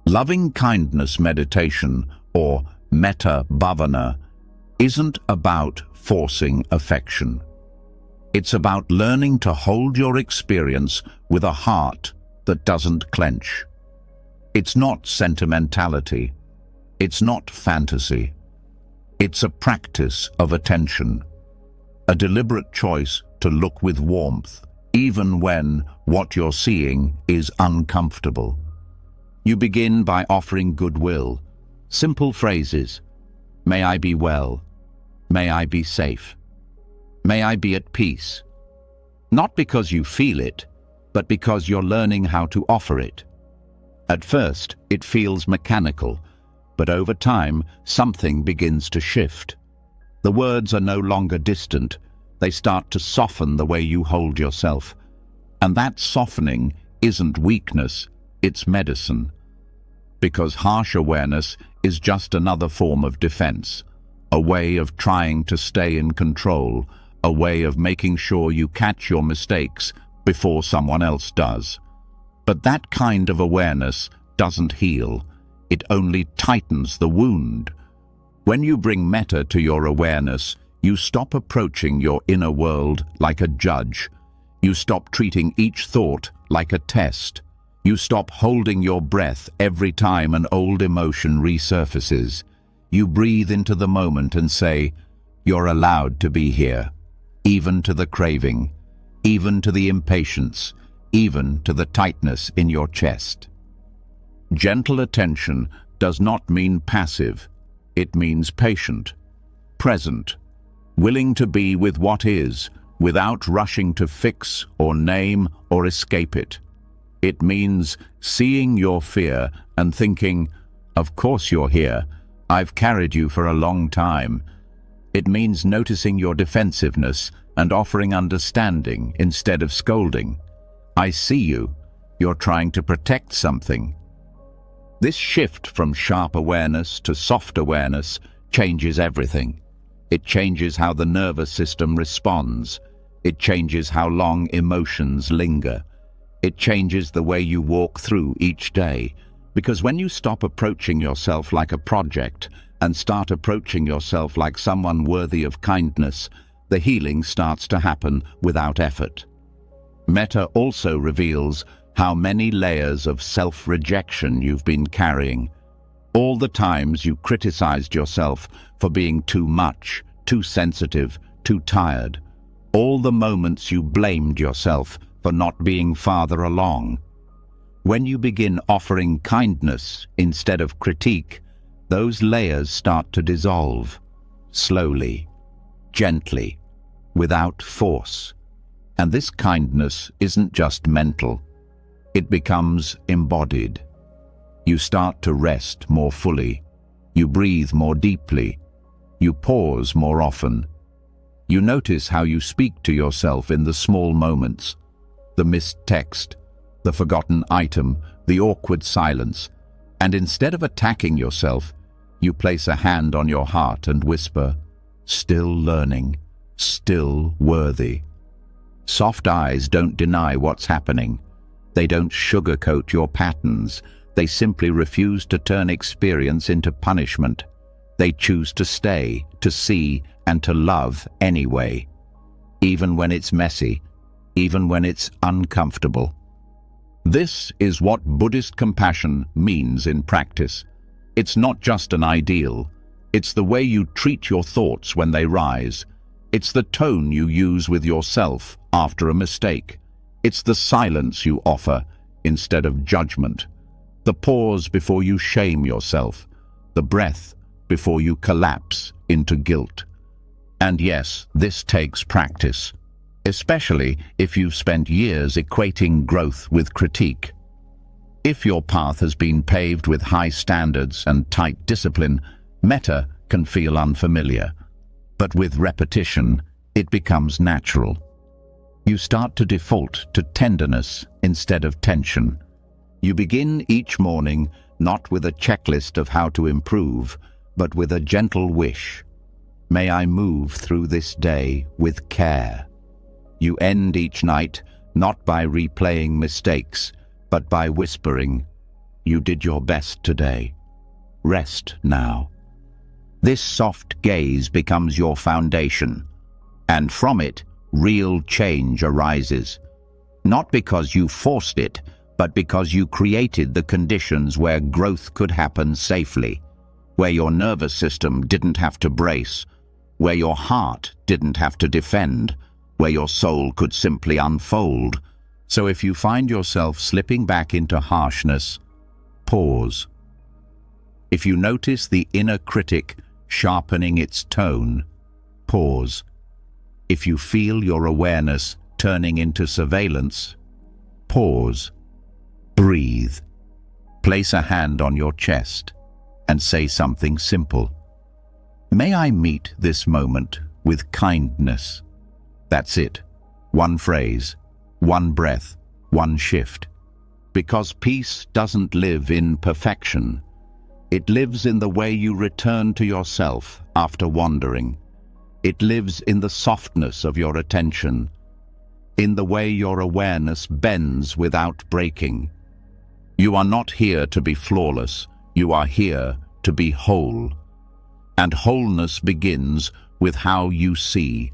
Loving kindness meditation, or metta bhavana, isn't about forcing affection. It's about learning to hold your experience with a heart that doesn't clench. It's not sentimentality. It's not fantasy. It's a practice of attention, a deliberate choice to look with warmth, even when what you're seeing is uncomfortable. You begin by offering goodwill, simple phrases. May I be well. May I be safe. May I be at peace. Not because you feel it, but because you're learning how to offer it. At first, it feels mechanical, but over time, something begins to shift. The words are no longer distant. They start to soften the way you hold yourself. And that softening isn't weakness, it's medicine. Because harsh awareness is just another form of defense, a way of trying to stay in control, a way of making sure you catch your mistakes before someone else does. But that kind of awareness doesn't heal. It only tightens the wound. When you bring metta to your awareness, you stop approaching your inner world like a judge. You stop treating each thought like a test. You stop holding your breath every time an old emotion resurfaces. You breathe into the moment and say, you're allowed to be here, even to the craving, even to the impatience, even to the tightness in your chest. Gentle attention does not mean passive. It means patient, present, willing to be with what is, without rushing to fix or name or escape it. It means seeing your fear and thinking, of course you're here. I've carried you for a long time. It means noticing your defensiveness and offering understanding instead of scolding. I see you. You're trying to protect something. This shift from sharp awareness to soft awareness changes everything. It changes how the nervous system responds. It changes how long emotions linger. It changes the way you walk through each day. Because when you stop approaching yourself like a project and start approaching yourself like someone worthy of kindness, the healing starts to happen without effort. Metta also reveals how many layers of self-rejection you've been carrying. All the times you criticized yourself for being too much, too sensitive, too tired. All the moments you blamed yourself for not being farther along. When you begin offering kindness instead of critique, those layers start to dissolve, slowly, gently, without force. And this kindness isn't just mental, it becomes embodied. You start to rest more fully, you breathe more deeply, you pause more often. You notice how you speak to yourself in the small moments, the missed text, the forgotten item, the awkward silence, and instead of attacking yourself, you place a hand on your heart and whisper, "Still learning, still worthy." Soft eyes don't deny what's happening. They don't sugarcoat your patterns. They simply refuse to turn experience into punishment. They choose to stay, to see, and to love anyway, even when it's messy, even when it's uncomfortable. This is what Buddhist compassion means in practice. It's not just an ideal. It's the way you treat your thoughts when they rise. It's the tone you use with yourself after a mistake. It's the silence you offer instead of judgment. The pause before you shame yourself. The breath before you collapse into guilt. And yes, this takes practice, especially if you've spent years equating growth with critique. If your path has been paved with high standards and tight discipline, metta can feel unfamiliar. But with repetition, it becomes natural. You start to default to tenderness instead of tension. You begin each morning not with a checklist of how to improve, but with a gentle wish. May I move through this day with care. You end each night not by replaying mistakes, but by whispering, "You did your best today. Rest now." This soft gaze becomes your foundation, and from it, real change arises. Not because you forced it, but because you created the conditions where growth could happen safely, where your nervous system didn't have to brace, where your heart didn't have to defend, where your soul could simply unfold. So if you find yourself slipping back into harshness, pause. If you notice the inner critic sharpening its tone, pause. If you feel your awareness turning into surveillance, pause. Breathe. Place a hand on your chest and say something simple. May I meet this moment with kindness. That's it. One phrase, one breath, one shift. Because peace doesn't live in perfection. It lives in the way you return to yourself after wandering. It lives in the softness of your attention, in the way your awareness bends without breaking. You are not here to be flawless. You are here to be whole. And wholeness begins with how you see.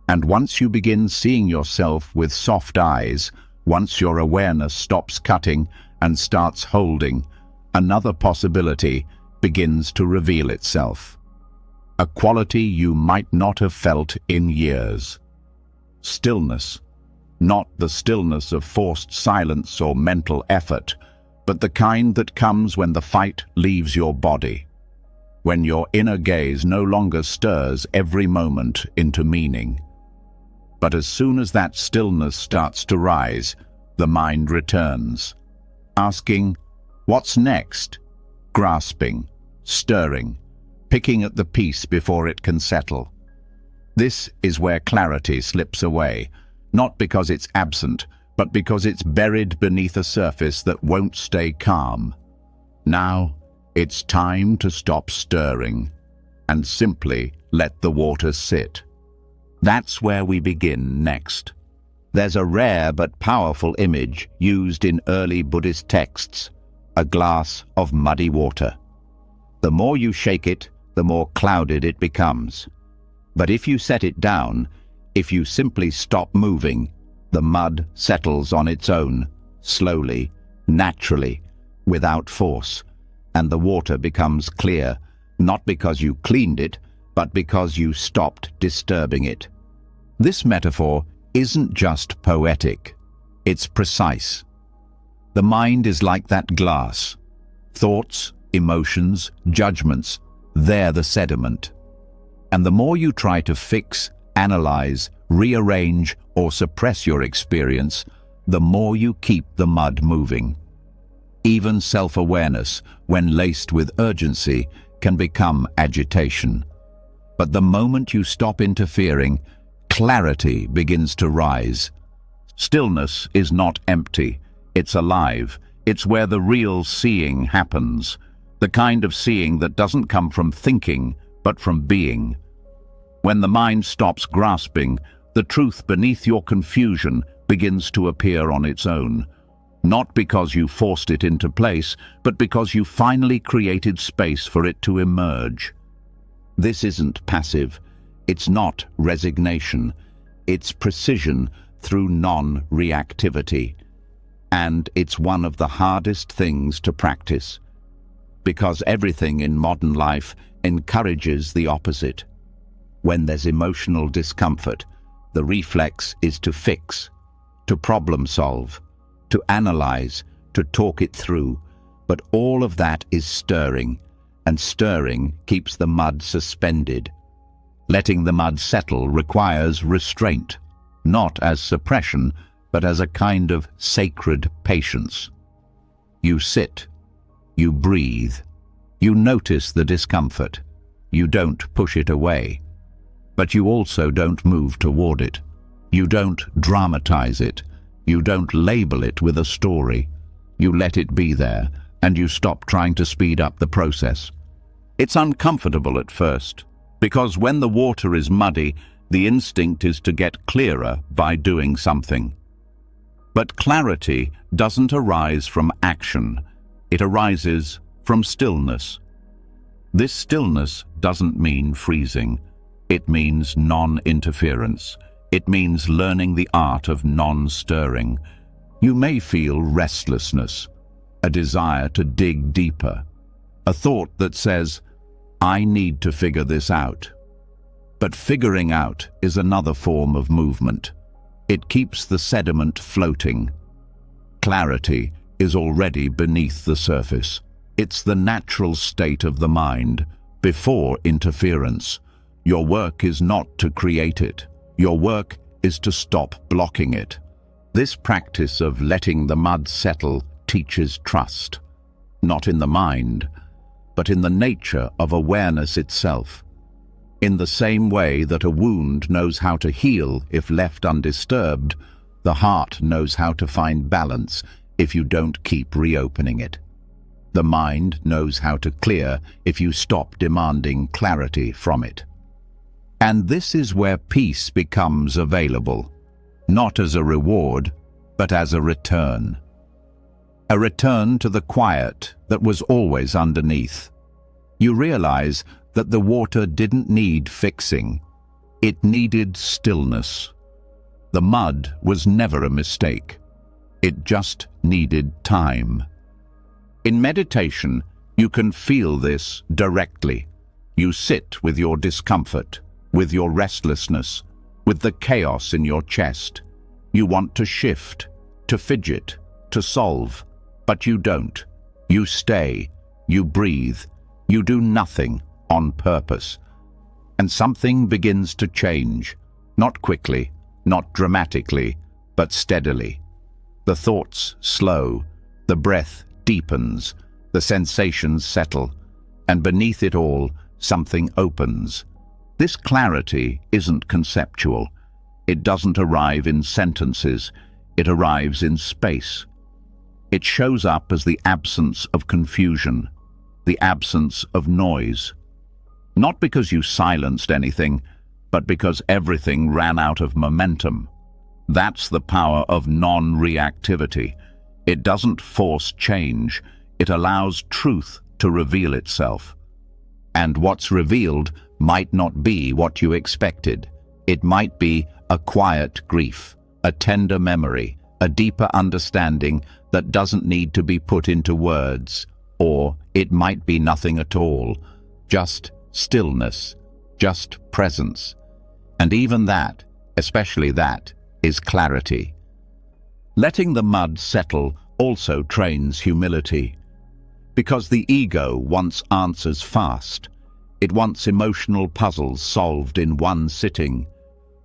And once you begin seeing yourself with soft eyes, once your awareness stops cutting and starts holding, another possibility begins to reveal itself. A quality you might not have felt in years. Stillness. Not the stillness of forced silence or mental effort, but the kind that comes when the fight leaves your body. When your inner gaze no longer stirs every moment into meaning. But as soon as that stillness starts to rise, the mind returns, asking, "What's next?" Grasping, stirring, picking at the piece before it can settle. This is where clarity slips away, not because it's absent, but because it's buried beneath a surface that won't stay calm. Now, it's time to stop stirring and simply let the water sit. That's where we begin next. There's a rare but powerful image used in early Buddhist texts, a glass of muddy water. The more you shake it, the more clouded it becomes. But if you set it down, if you simply stop moving, the mud settles on its own, slowly, naturally, without force, and the water becomes clear, not because you cleaned it, but because you stopped disturbing it. This metaphor isn't just poetic, It's precise. The mind is like that glass. Thoughts, emotions, judgments, they're the sediment. And the more you try to fix, analyze, rearrange, or suppress your experience, the more you keep the mud moving. Even self-awareness, when laced with urgency, can become agitation. But the moment you stop interfering, clarity begins to rise. Stillness is not empty, it's alive. It's where the real seeing happens, the kind of seeing that doesn't come from thinking, but from being. When the mind stops grasping, the truth beneath your confusion begins to appear on its own. Not because you forced it into place, but because you finally created space for it to emerge. This isn't passive. It's not resignation. It's precision through non-reactivity. And it's one of the hardest things to practice, because everything in modern life encourages the opposite. When there's emotional discomfort, the reflex is to fix, to problem solve, to analyze, to talk it through. But all of that is stirring, and stirring keeps the mud suspended. Letting the mud settle requires restraint, not as suppression, but as a kind of sacred patience. You sit, you breathe, you notice the discomfort. You don't push it away, but you also don't move toward it. You don't dramatize it. You don't label it with a story. You let it be there, and you stop trying to speed up the process. It's uncomfortable at first, because when the water is muddy, the instinct is to get clearer by doing something. But clarity doesn't arise from action. It arises from stillness. This stillness doesn't mean freezing. It means non-interference. It means learning the art of non-stirring. You may feel restlessness, a desire to dig deeper, a thought that says, "I need to figure this out." But figuring out is another form of movement. It keeps the sediment floating. Clarity is already beneath the surface. It's the natural state of the mind, before interference. Your work is not to create it. Your work is to stop blocking it. This practice of letting the mud settle teaches trust, not in the mind, but in the nature of awareness itself. In the same way that a wound knows how to heal if left undisturbed, the heart knows how to find balance if you don't keep reopening it. The mind knows how to clear if you stop demanding clarity from it. And this is where peace becomes available, not as a reward, but as a return. A return to the quiet that was always underneath. You realize that the water didn't need fixing. It needed stillness. The mud was never a mistake. It just needed time. In meditation, you can feel this directly. You sit with your discomfort, with your restlessness, with the chaos in your chest. You want to shift, to fidget, to solve, but you don't. You stay, you breathe, you do nothing on purpose. And something begins to change, not quickly, not dramatically, but steadily. The thoughts slow, the breath deepens, the sensations settle, and beneath it all, something opens. This clarity isn't conceptual. It doesn't arrive in sentences. It arrives in space. It shows up as the absence of confusion, the absence of noise. Not because you silenced anything, but because everything ran out of momentum. That's the power of non-reactivity. It doesn't force change. It allows truth to reveal itself. And what's revealed might not be what you expected. It might be a quiet grief, a tender memory, a deeper understanding that doesn't need to be put into words. Or it might be nothing at all, just stillness, just presence. And even that, especially that, is clarity. Letting the mud settle also trains humility. Because the ego wants answers fast. It wants emotional puzzles solved in one sitting.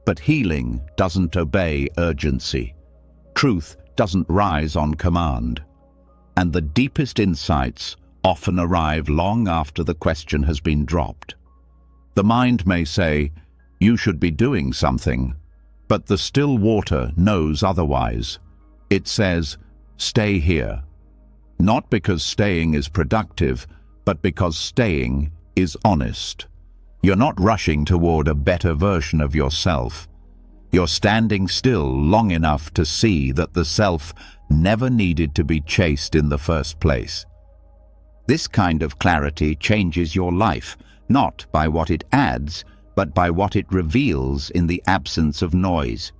But healing doesn't obey urgency. Truth doesn't rise on command. And the deepest insights often arrive long after the question has been dropped. The mind may say, "You should be doing something," but the still water knows otherwise. It says, "Stay here." Not because staying is productive, but because staying is honest. You're not rushing toward a better version of yourself. You're standing still long enough to see that the self never needed to be chased in the first place. This kind of clarity changes your life, not by what it adds, but by what it reveals in the absence of noise.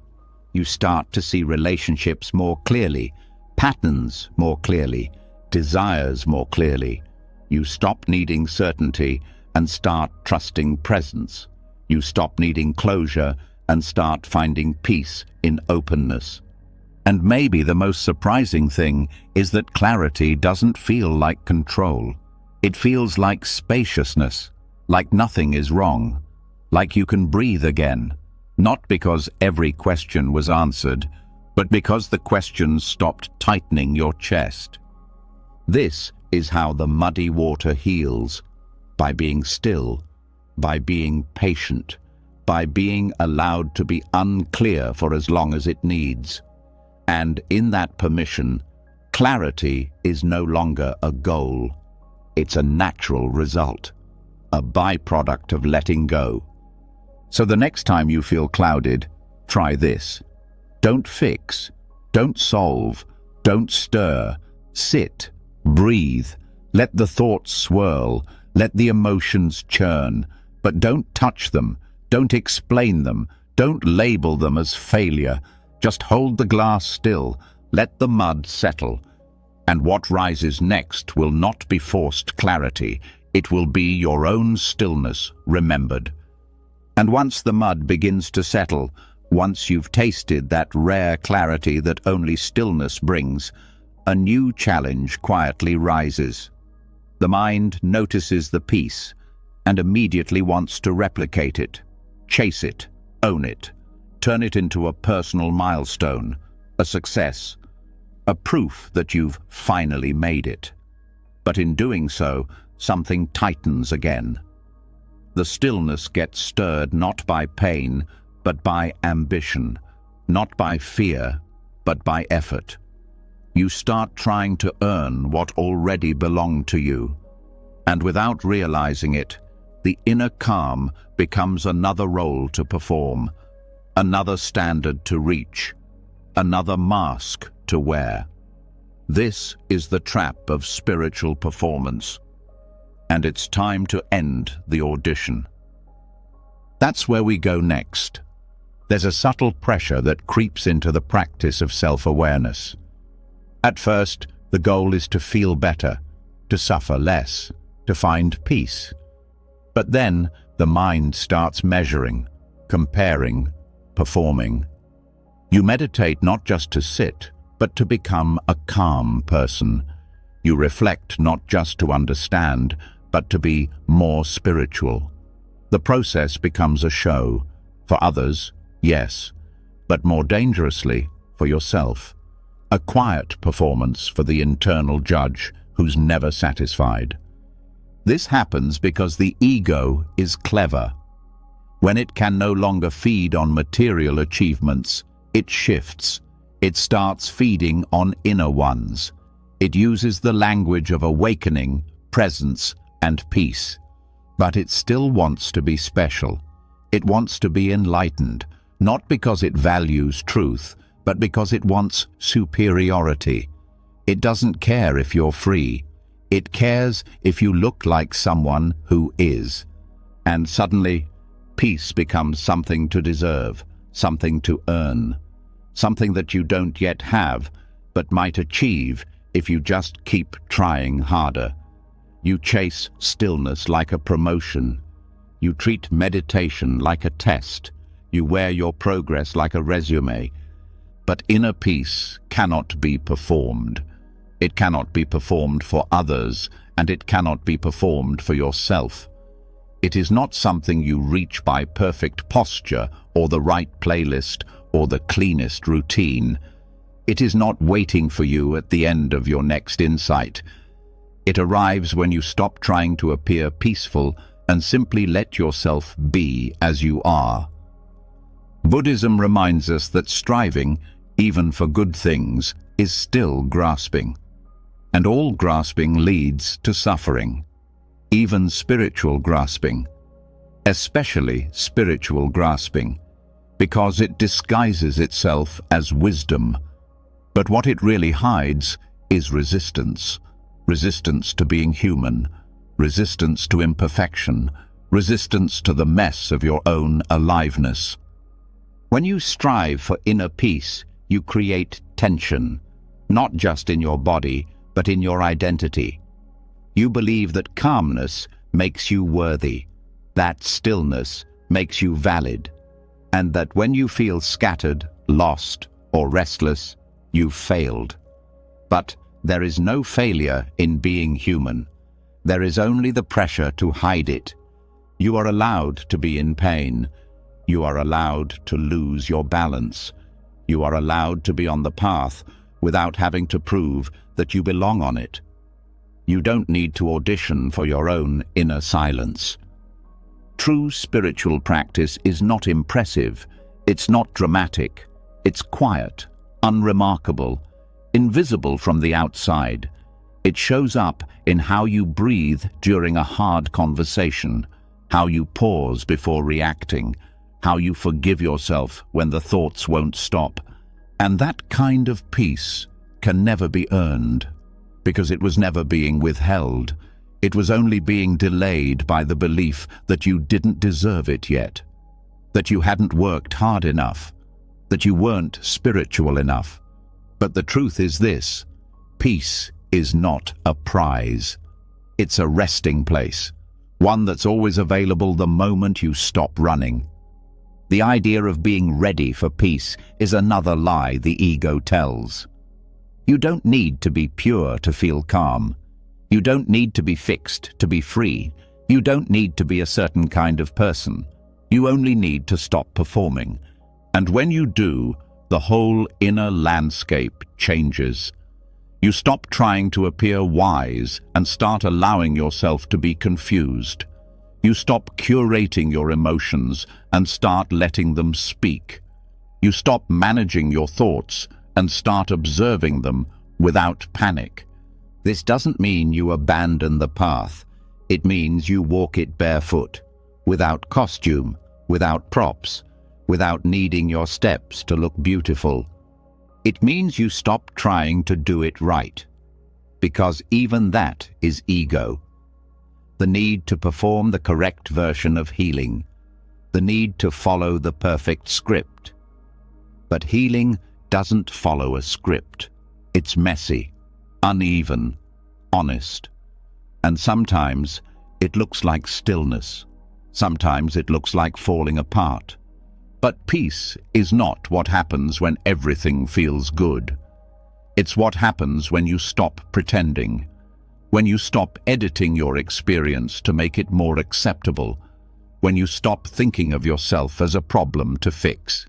You start to see relationships more clearly, patterns more clearly, desires more clearly. You stop needing certainty and start trusting presence. You stop needing closure and start finding peace in openness. And maybe the most surprising thing is that clarity doesn't feel like control. It feels like spaciousness, like nothing is wrong, like you can breathe again, not because every question was answered, but because the questions stopped tightening your chest. This is how the muddy water heals, by being still, by being patient, by being allowed to be unclear for as long as it needs. And in that permission, clarity is no longer a goal. It's a natural result, a byproduct of letting go. So the next time you feel clouded, try this. Don't fix, don't solve, don't stir. Sit, breathe, let the thoughts swirl, let the emotions churn, but don't touch them, don't explain them, don't label them as failure. Just hold the glass still, let the mud settle. And what rises next will not be forced clarity, it will be your own stillness remembered. And once the mud begins to settle, once you've tasted that rare clarity that only stillness brings, a new challenge quietly rises. The mind notices the peace and immediately wants to replicate it, chase it, own it, turn it into a personal milestone, a success, a proof that you've finally made it. But in doing so, something tightens again. The stillness gets stirred not by pain, but by ambition, not by fear, but by effort. You start trying to earn what already belonged to you, and without realizing it, the inner calm becomes another role to perform, another standard to reach, another mask to wear. This is the trap of spiritual performance, and it's time to end the audition. That's where we go next. There's a subtle pressure that creeps into the practice of self-awareness. At first, the goal is to feel better, to suffer less, to find peace. But then, the mind starts measuring, comparing, performing. You meditate not just to sit, but to become a calm person. You reflect not just to understand, but to be more spiritual. The process becomes a show. For others, yes, but more dangerously, for yourself. A quiet performance for the internal judge who's never satisfied. This happens because the ego is clever. When it can no longer feed on material achievements, it shifts. It starts feeding on inner ones. It uses the language of awakening, presence, and peace. But it still wants to be special. It wants to be enlightened, not because it values truth, but because it wants superiority. It doesn't care if you're free. It cares if you look like someone who is. And suddenly, peace becomes something to deserve, something to earn, something that you don't yet have, but might achieve if you just keep trying harder. You chase stillness like a promotion. You treat meditation like a test. You wear your progress like a resume. But inner peace cannot be performed. It cannot be performed for others, and it cannot be performed for yourself. It is not something you reach by perfect posture or the right playlist or the cleanest routine. It is not waiting for you at the end of your next insight. It arrives when you stop trying to appear peaceful and simply let yourself be as you are. Buddhism reminds us that striving, even for good things, is still grasping. And all grasping leads to suffering, even spiritual grasping, especially spiritual grasping, because it disguises itself as wisdom. But what it really hides is resistance. Resistance to being human, resistance to imperfection, resistance to the mess of your own aliveness. When you strive for inner peace, you create tension, not just in your body, but in your identity. You believe that calmness makes you worthy, that stillness makes you valid, and that when you feel scattered, lost, or restless, you've failed. But there is no failure in being human. There is only the pressure to hide it. You are allowed to be in pain. You are allowed to lose your balance. You are allowed to be on the path without having to prove that you belong on it. You don't need to audition for your own inner silence. True spiritual practice is not impressive. It's not dramatic. It's quiet, unremarkable, invisible from the outside. It shows up in how you breathe during a hard conversation, how you pause before reacting, how you forgive yourself when the thoughts won't stop. And that kind of peace can never be earned, because it was never being withheld. It was only being delayed by the belief that you didn't deserve it yet, that you hadn't worked hard enough, that you weren't spiritual enough. But the truth is this: peace is not a prize. It's a resting place, one that's always available the moment you stop running. The idea of being ready for peace is another lie the ego tells. You don't need to be pure to feel calm. You don't need to be fixed to be free. You don't need to be a certain kind of person. You only need to stop performing. And when you do, the whole inner landscape changes. You stop trying to appear wise and start allowing yourself to be confused. You stop curating your emotions and start letting them speak. You stop managing your thoughts and start observing them without panic. This doesn't mean you abandon the path. It means you walk it barefoot, without costume, without props, without needing your steps to look beautiful. It means you stop trying to do it right, because even that is ego. The need to perform the correct version of healing, the need to follow the perfect script. But healing doesn't follow a script. It's messy, uneven, honest. And sometimes it looks like stillness. Sometimes it looks like falling apart. But peace is not what happens when everything feels good. It's what happens when you stop pretending, when you stop editing your experience to make it more acceptable, when you stop thinking of yourself as a problem to fix,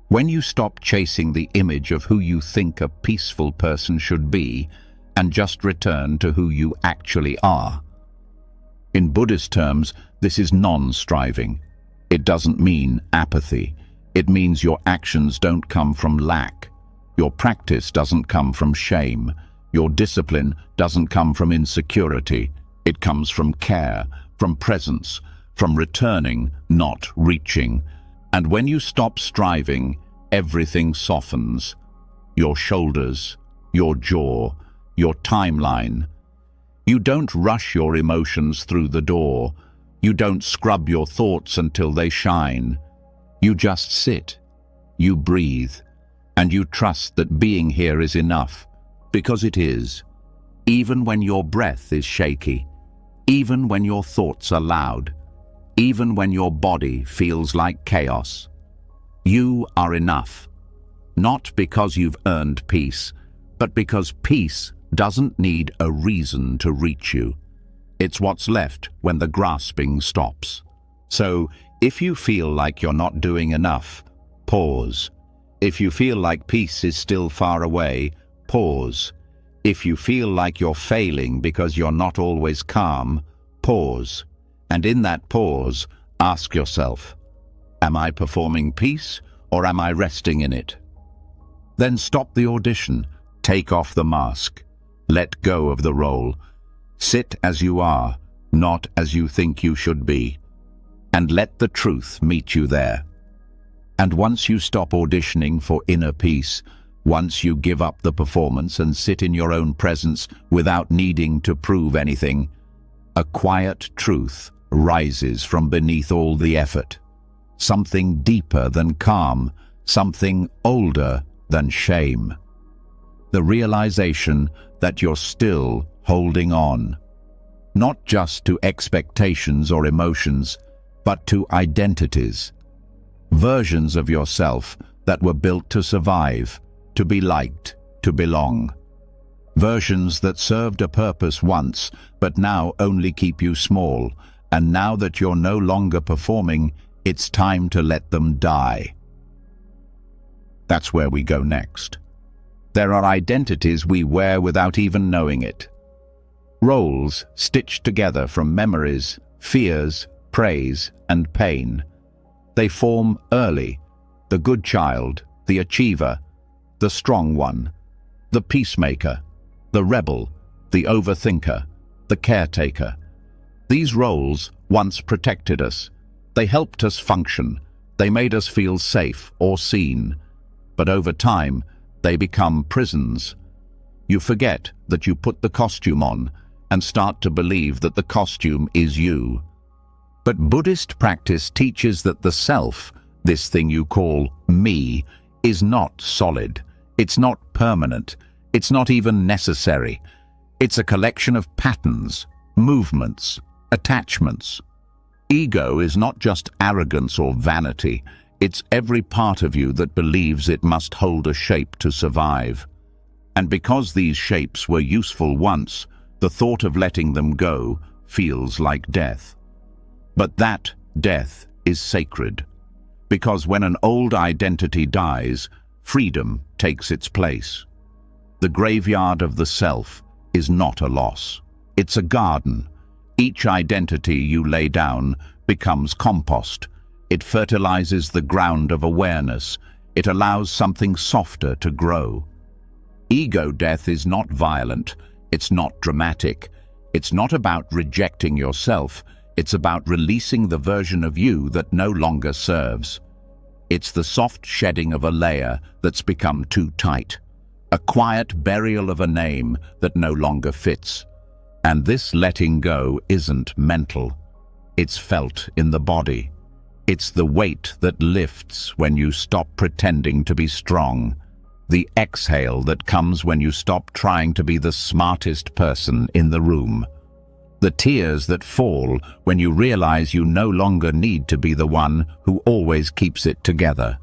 when you stop chasing the image of who you think a peaceful person should be and just return to who you actually are. In Buddhist terms, this is non-striving. It doesn't mean apathy. It means your actions don't come from lack. Your practice doesn't come from shame. Your discipline doesn't come from insecurity. It comes from care, from presence, from returning, not reaching. And when you stop striving, everything softens. Your shoulders, your jaw, your timeline. You don't rush your emotions through the door. You don't scrub your thoughts until they shine. You just sit, you breathe, and you trust that being here is enough, because it is. Even when your breath is shaky, even when your thoughts are loud, even when your body feels like chaos, you are enough. Not because you've earned peace, but because peace doesn't need a reason to reach you. It's what's left when the grasping stops. So, if you feel like you're not doing enough, pause. If you feel like peace is still far away, pause. If you feel like you're failing because you're not always calm, pause. And in that pause, ask yourself, am I performing peace or am I resting in it? Then stop the audition, take off the mask, let go of the role. Sit as you are, not as you think you should be, and let the truth meet you there. And once you stop auditioning for inner peace, once you give up the performance and sit in your own presence without needing to prove anything, a quiet truth rises from beneath all the effort. Something deeper than calm, something older than shame. The realization that you're still holding on, not just to expectations or emotions, but to identities, versions of yourself that were built to survive, to be liked, to belong. Versions that served a purpose once, but now only keep you small, and now that you're no longer performing, it's time to let them die. That's where we go next. There are identities we wear without even knowing it. Roles stitched together from memories, fears, praise, and pain. They form early: the good child, the achiever, the strong one, the peacemaker, the rebel, the overthinker, the caretaker. These roles once protected us. They helped us function. They made us feel safe or seen. But over time, they become prisons. You forget that you put the costume on and start to believe that the costume is you. But Buddhist practice teaches that the self, this thing you call me, is not solid. It's not permanent. It's not even necessary. It's a collection of patterns, movements, attachments. Ego is not just arrogance or vanity. It's every part of you that believes it must hold a shape to survive. And because these shapes were useful once, the thought of letting them go feels like death. But that death is sacred, because when an old identity dies, freedom takes its place. The graveyard of the self is not a loss. It's a garden. Each identity you lay down becomes compost. It fertilizes the ground of awareness. It allows something softer to grow. Ego death is not violent. It's not dramatic. It's not about rejecting yourself. It's about releasing the version of you that no longer serves. It's the soft shedding of a layer that's become too tight. A quiet burial of a name that no longer fits. And this letting go isn't mental. It's felt in the body. It's the weight that lifts when you stop pretending to be strong. The exhale that comes when you stop trying to be the smartest person in the room. The tears that fall when you realize you no longer need to be the one who always keeps it together.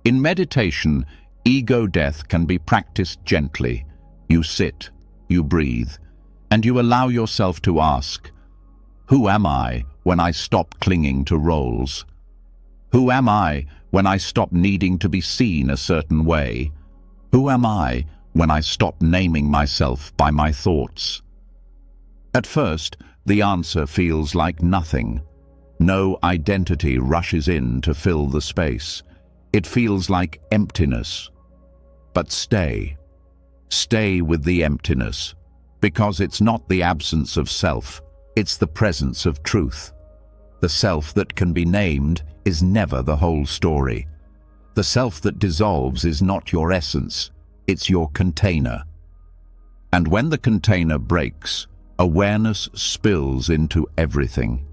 In meditation, ego death can be practiced gently. You sit, you breathe, and you allow yourself to ask, who am I when I stop clinging to roles? Who am I when I stop needing to be seen a certain way? Who am I when I stop naming myself by my thoughts? At first, the answer feels like nothing. No identity rushes in to fill the space. It feels like emptiness. But stay. Stay with the emptiness, because it's not the absence of self, it's the presence of truth. The self that can be named is never the whole story. The self that dissolves is not your essence, it's your container. And when the container breaks, awareness spills into everything.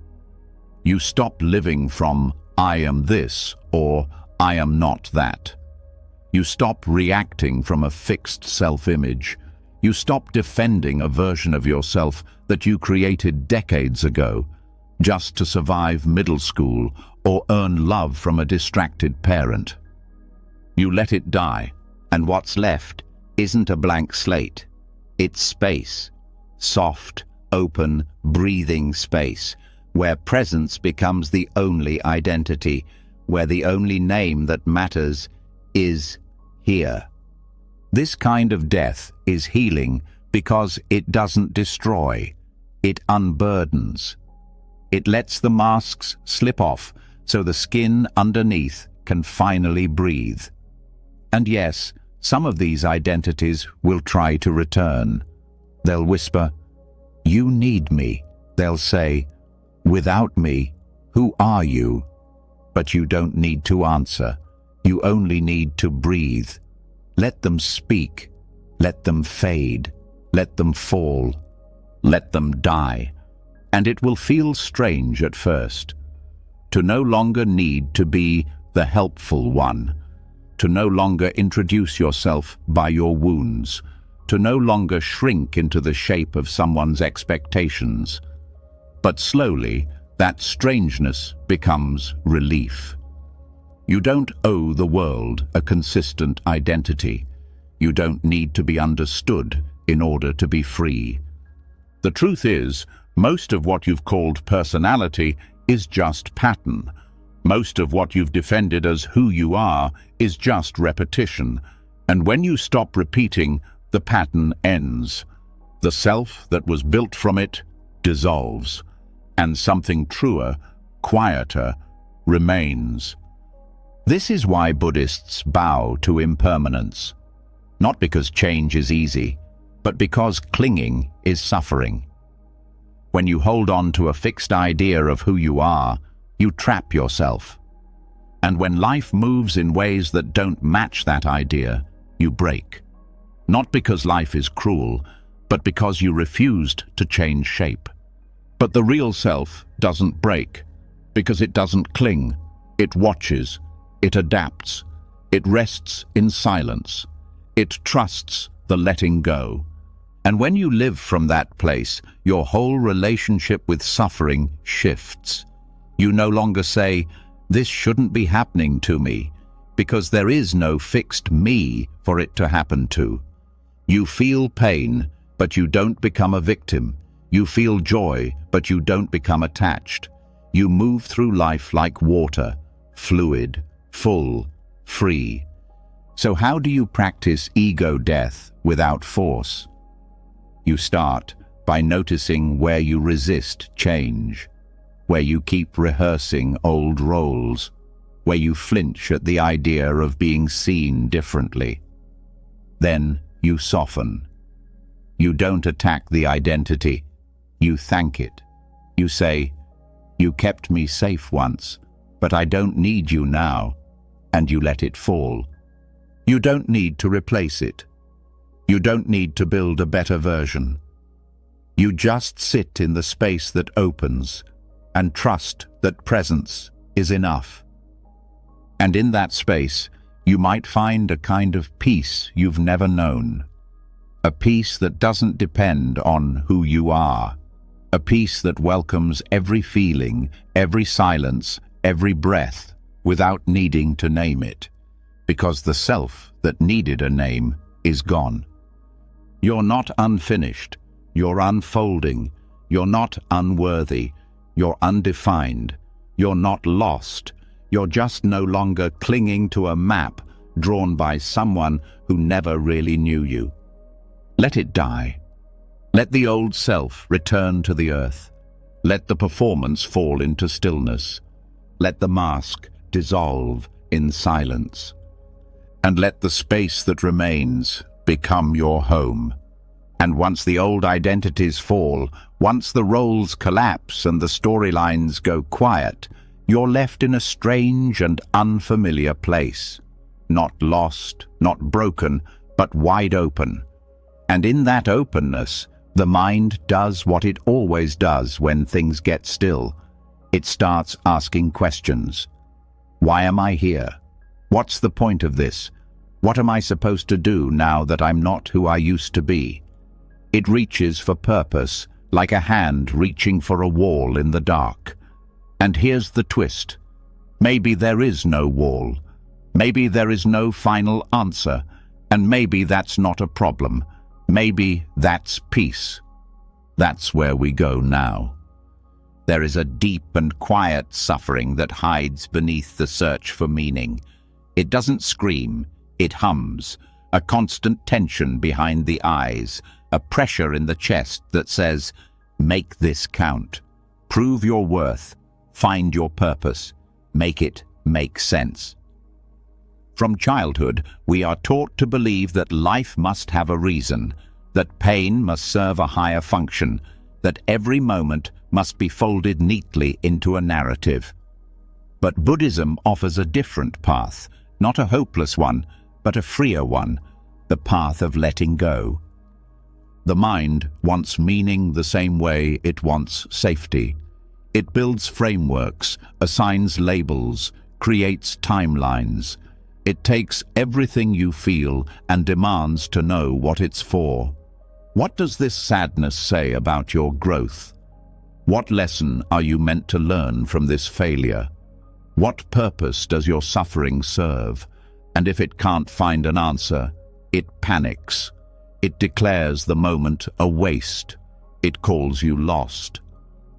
You stop living from I am this or I am not that. You stop reacting from a fixed self-image. You stop defending a version of yourself that you created decades ago, just to survive middle school or earn love from a distracted parent. You let it die, And what's left isn't a blank slate. It's space. Soft, open, breathing space, where presence becomes the only identity, where the only name that matters is here. This kind of death is healing because it doesn't destroy, it unburdens. It lets the masks slip off so the skin underneath can finally breathe. And yes, some of these identities will try to return. They'll whisper, "You need me." They'll say, "Without me, who are you?" But you don't need to answer. You only need to breathe. Let them speak. Let them fade. Let them fall. Let them die. And it will feel strange at first. To no longer need to be the helpful one. To no longer introduce yourself by your wounds. To no longer shrink into the shape of someone's expectations. But slowly, that strangeness becomes relief. You don't owe the world a consistent identity. You don't need to be understood in order to be free. The truth is, most of what you've called personality is just pattern. Most of what you've defended as who you are is just repetition. And when you stop repeating, the pattern ends. The self that was built from it dissolves. And something truer, quieter, remains. This is why Buddhists bow to impermanence. Not because change is easy, but because clinging is suffering. When you hold on to a fixed idea of who you are, you trap yourself. And when life moves in ways that don't match that idea, you break. Not because life is cruel, but because you refused to change shape. But the real self doesn't break, because it doesn't cling. It watches, it adapts, it rests in silence, it trusts the letting go. And when you live from that place, your whole relationship with suffering shifts. You no longer say, "This shouldn't be happening to me," because there is no fixed me for it to happen to. You feel pain, but you don't become a victim. You feel joy, but you don't become attached. You move through life like water, fluid, full, free. So how do you practice ego death without force? You start by noticing where you resist change, where you keep rehearsing old roles, where you flinch at the idea of being seen differently. Then you soften. You don't attack the identity. You thank it. You say, "You kept me safe once, but I don't need you now," and you let it fall. You don't need to replace it. You don't need to build a better version. You just sit in the space that opens and trust that presence is enough. And in that space, you might find a kind of peace you've never known. A peace that doesn't depend on who you are. A peace that welcomes every feeling, every silence, every breath, without needing to name it. Because the self that needed a name is gone. You're not unfinished. You're unfolding. You're not unworthy. You're undefined. You're not lost. You're just no longer clinging to a map drawn by someone who never really knew you. Let it die. Let the old self return to the earth. Let the performance fall into stillness. Let the mask dissolve in silence. And let the space that remains become your home. And once the old identities fall, once the roles collapse and the storylines go quiet, you're left in a strange and unfamiliar place. Not lost, not broken, but wide open. And in that openness, the mind does what it always does when things get still. It starts asking questions. Why am I here? What's the point of this? What am I supposed to do now that I'm not who I used to be? It reaches for purpose, like a hand reaching for a wall in the dark. And here's the twist. Maybe there is no wall. Maybe there is no final answer. And maybe that's not a problem. Maybe that's peace. That's where we go now. There is a deep and quiet suffering that hides beneath the search for meaning. It doesn't scream, it hums, a constant tension behind the eyes, a pressure in the chest that says, make this count. Prove your worth, find your purpose, make it make sense. From childhood, we are taught to believe that life must have a reason, that pain must serve a higher function, that every moment must be folded neatly into a narrative. But Buddhism offers a different path, not a hopeless one, but a freer one, the path of letting go. The mind wants meaning the same way it wants safety. It builds frameworks, assigns labels, creates timelines. It takes everything you feel and demands to know what it's for. What does this sadness say about your growth? What lesson are you meant to learn from this failure? What purpose does your suffering serve? And if it can't find an answer, it panics. It declares the moment a waste. It calls you lost.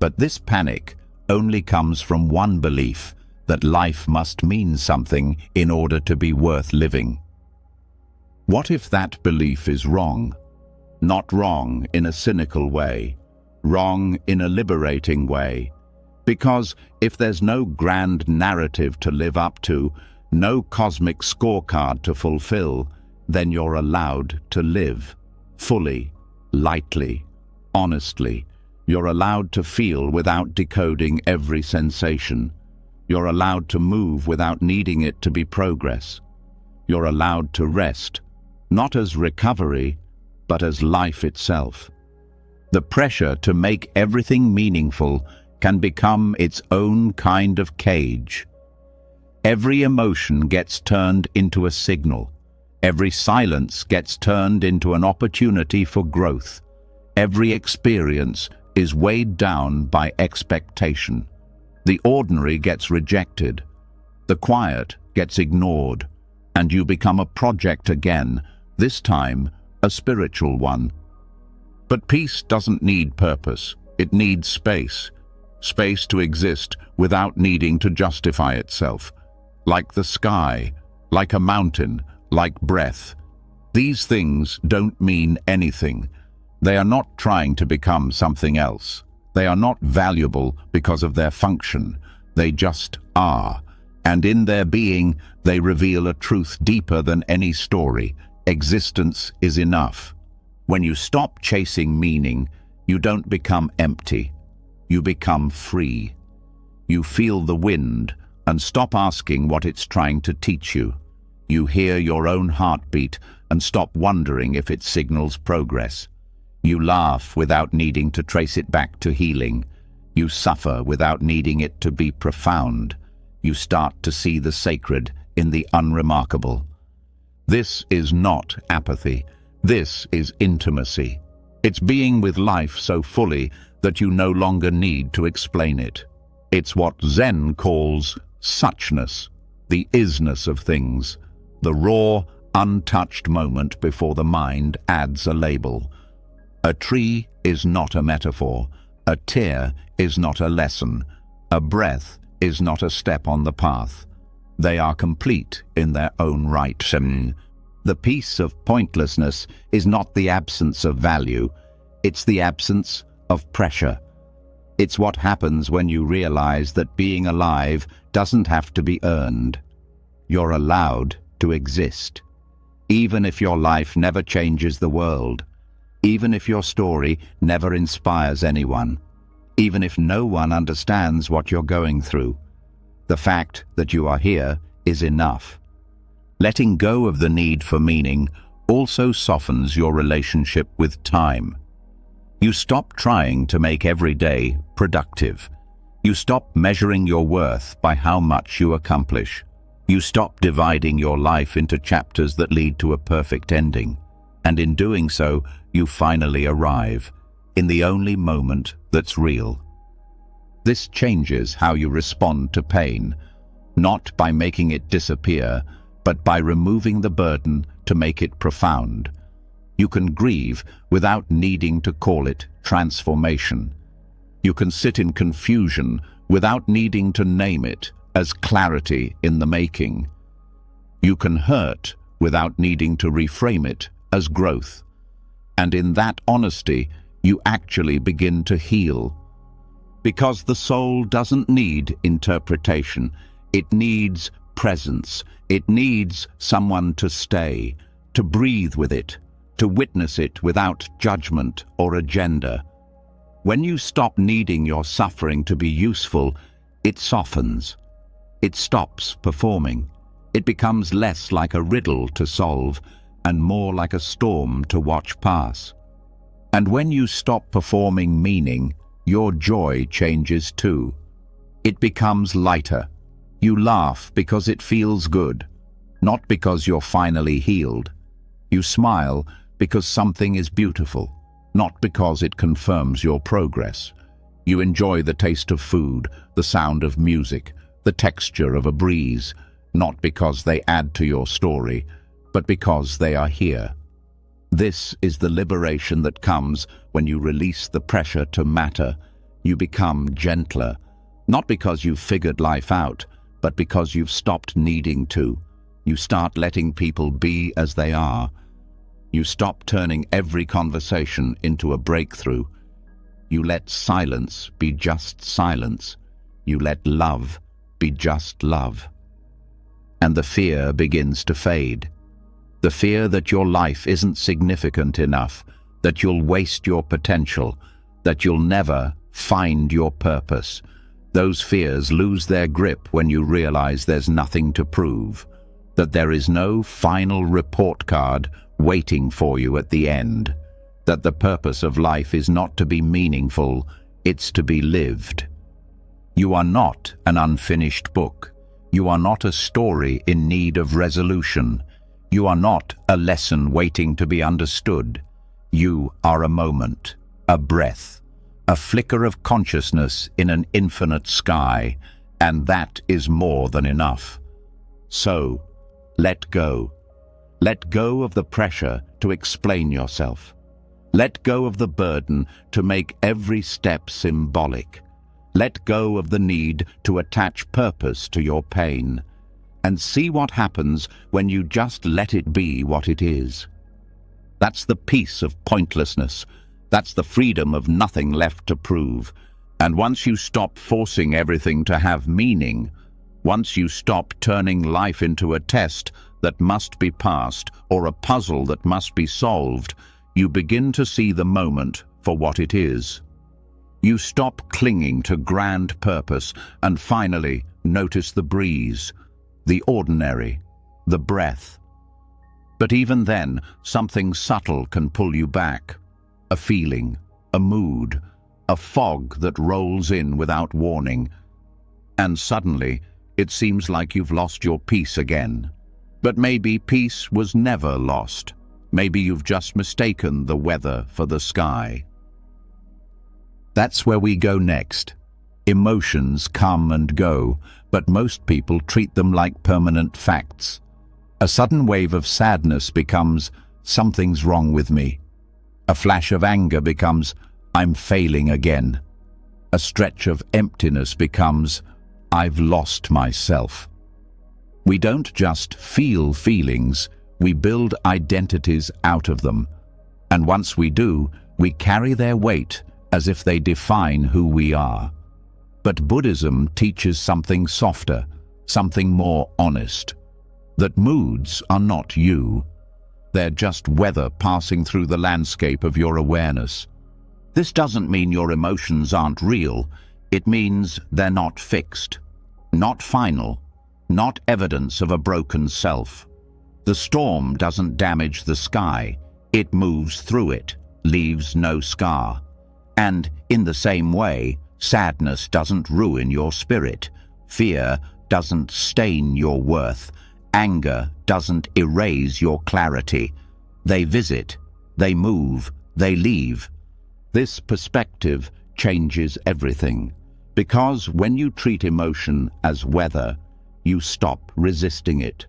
But this panic only comes from one belief, that life must mean something in order to be worth living. What if that belief is wrong? Not wrong in a cynical way, wrong in a liberating way. Because if there's no grand narrative to live up to, no cosmic scorecard to fulfill, then you're allowed to live, fully, lightly, honestly. You're allowed to feel without decoding every sensation. You're allowed to move without needing it to be progress. You're allowed to rest, not as recovery, but as life itself. The pressure to make everything meaningful can become its own kind of cage. Every emotion gets turned into a signal. Every silence gets turned into an opportunity for growth. Every experience is weighed down by expectation. The ordinary gets rejected. The quiet gets ignored. And you become a project again, this time a spiritual one. But peace doesn't need purpose. It needs space. Space to exist without needing to justify itself. Like the sky, like a mountain, like breath. These things don't mean anything. They are not trying to become something else. They are not valuable because of their function. They just are. And in their being, they reveal a truth deeper than any story. Existence is enough. When you stop chasing meaning, you don't become empty. You become free. You feel the wind and stop asking what it's trying to teach you. You hear your own heartbeat and stop wondering if it signals progress. You laugh without needing to trace it back to healing. You suffer without needing it to be profound. You start to see the sacred in the unremarkable. This is not apathy. This is intimacy. It's being with life so fully that you no longer need to explain it. It's what Zen calls suchness, the isness of things, the raw, untouched moment before the mind adds a label. A tree is not a metaphor. A tear is not a lesson. A breath is not a step on the path. They are complete in their own right. The peace of pointlessness is not the absence of value. It's the absence of pressure. It's what happens when you realize that being alive doesn't have to be earned. You're allowed to exist. Even if your life never changes the world. Even if your story never inspires anyone. Even if no one understands what you're going through. The fact that you are here is enough. Letting go of the need for meaning also softens your relationship with time. You stop trying to make every day productive. You stop measuring your worth by how much you accomplish. You stop dividing your life into chapters that lead to a perfect ending. And in doing so, you finally arrive in the only moment that's real. This changes how you respond to pain, not by making it disappear, but by removing the burden to make it profound. You can grieve without needing to call it transformation. You can sit in confusion without needing to name it as clarity in the making. You can hurt without needing to reframe it as growth. And in that honesty, you actually begin to heal. Because the soul doesn't need interpretation. It needs presence. It needs someone to stay, to breathe with it, to witness it without judgment or agenda. When you stop needing your suffering to be useful, it softens. It stops performing. It becomes less like a riddle to solve and more like a storm to watch pass. And when you stop performing meaning, your joy changes too. It becomes lighter. You laugh because it feels good, not because you're finally healed. You smile because something is beautiful, not because it confirms your progress. You enjoy the taste of food, the sound of music, the texture of a breeze, not because they add to your story, but because they are here. This is the liberation that comes when you release the pressure to matter. You become gentler, not because you've figured life out, but because you've stopped needing to. You start letting people be as they are. You stop turning every conversation into a breakthrough. You let silence be just silence. You let love be just love. And the fear begins to fade. The fear that your life isn't significant enough, that you'll waste your potential, that you'll never find your purpose. Those fears lose their grip when you realize there's nothing to prove, that there is no final report card waiting for you at the end, that the purpose of life is not to be meaningful, it's to be lived. You are not an unfinished book. You are not a story in need of resolution. You are not a lesson waiting to be understood. You are a moment, a breath, a flicker of consciousness in an infinite sky, and that is more than enough. So, let go. Let go of the pressure to explain yourself. Let go of the burden to make every step symbolic. Let go of the need to attach purpose to your pain. And see what happens when you just let it be what it is. That's the peace of pointlessness. That's the freedom of nothing left to prove. And once you stop forcing everything to have meaning, once you stop turning life into a test that must be passed or a puzzle that must be solved, you begin to see the moment for what it is. You stop clinging to grand purpose and finally notice the breeze, the ordinary, the breath. But even then, something subtle can pull you back. A feeling, a mood, a fog that rolls in without warning. And suddenly, it seems like you've lost your peace again. But maybe peace was never lost. Maybe you've just mistaken the weather for the sky. That's where we go next. Emotions come and go, but most people treat them like permanent facts. A sudden wave of sadness becomes, something's wrong with me. A flash of anger becomes, I'm failing again. A stretch of emptiness becomes, I've lost myself. We don't just feel feelings, we build identities out of them. And once we do, we carry their weight as if they define who we are. But Buddhism teaches something softer, something more honest. That moods are not you. They're just weather passing through the landscape of your awareness. This doesn't mean your emotions aren't real. It means they're not fixed, not final, not evidence of a broken self. The storm doesn't damage the sky. It moves through it, leaves no scar. And in the same way, sadness doesn't ruin your spirit. Fear doesn't stain your worth. Anger doesn't erase your clarity. They visit, they move, they leave. This perspective changes everything. Because when you treat emotion as weather, you stop resisting it.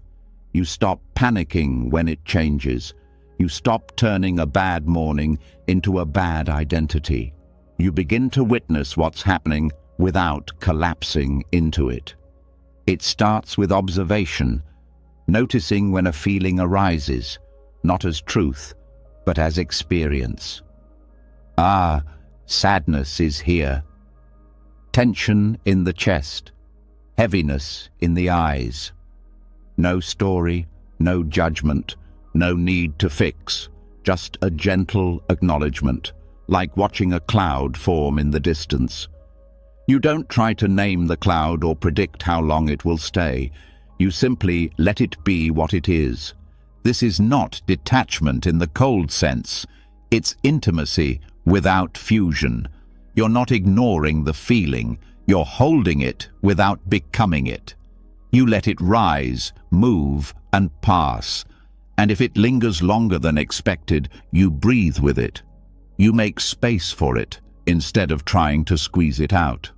You stop panicking when it changes. You stop turning a bad morning into a bad identity. You begin to witness what's happening without collapsing into it. It starts with observation, noticing when a feeling arises, not as truth, but as experience. Ah, sadness is here. Tension in the chest, heaviness in the eyes. No story, no judgment, no need to fix, just a gentle acknowledgement, like watching a cloud form in the distance. You don't try to name the cloud or predict how long it will stay. You simply let it be what it is. This is not detachment in the cold sense. It's intimacy without fusion. You're not ignoring the feeling. You're holding it without becoming it. You let it rise, move, and pass. And if it lingers longer than expected, you breathe with it. You make space for it instead of trying to squeeze it out.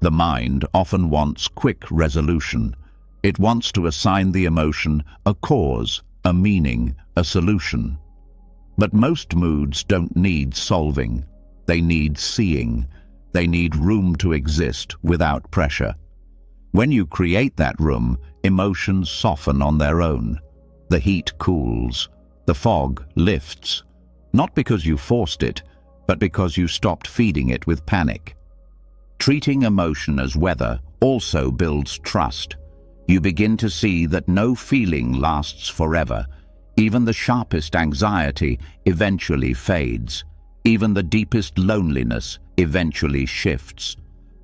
The mind often wants quick resolution. It wants to assign the emotion a cause, a meaning, a solution. But most moods don't need solving. They need seeing. They need room to exist without pressure. When you create that room, emotions soften on their own. The heat cools. The fog lifts. Not because you forced it, but because you stopped feeding it with panic. Treating emotion as weather also builds trust. You begin to see that no feeling lasts forever. Even the sharpest anxiety eventually fades. Even the deepest loneliness eventually shifts.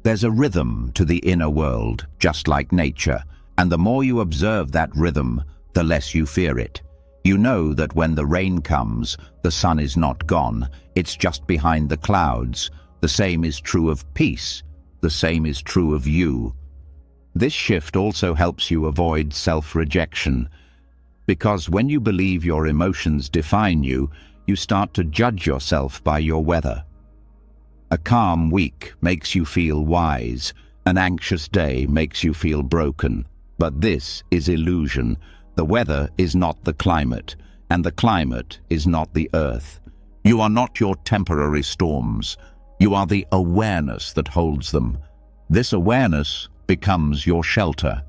There's a rhythm to the inner world, just like nature, and the more you observe that rhythm, the less you fear it. You know that when the rain comes, the sun is not gone, it's just behind the clouds. The same is true of peace. The same is true of you. This shift also helps you avoid self-rejection, because when you believe your emotions define you, you start to judge yourself by your weather. A calm week makes you feel wise. An anxious day makes you feel broken. But this is illusion. The weather is not the climate, and the climate is not the earth. You are not your temporary storms. You are the awareness that holds them. This awareness becomes your shelter.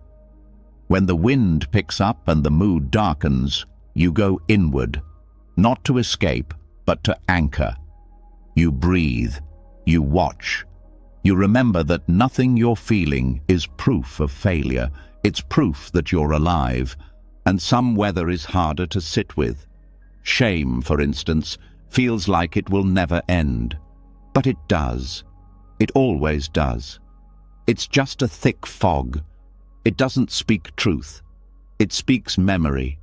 When the wind picks up and the mood darkens, you go inward, not to escape, but to anchor. You breathe. You watch. You remember that nothing you're feeling is proof of failure. It's proof that you're alive. And some weather is harder to sit with. Shame, for instance, feels like it will never end. But it does. It always does. It's just a thick fog. It doesn't speak truth. It speaks memory.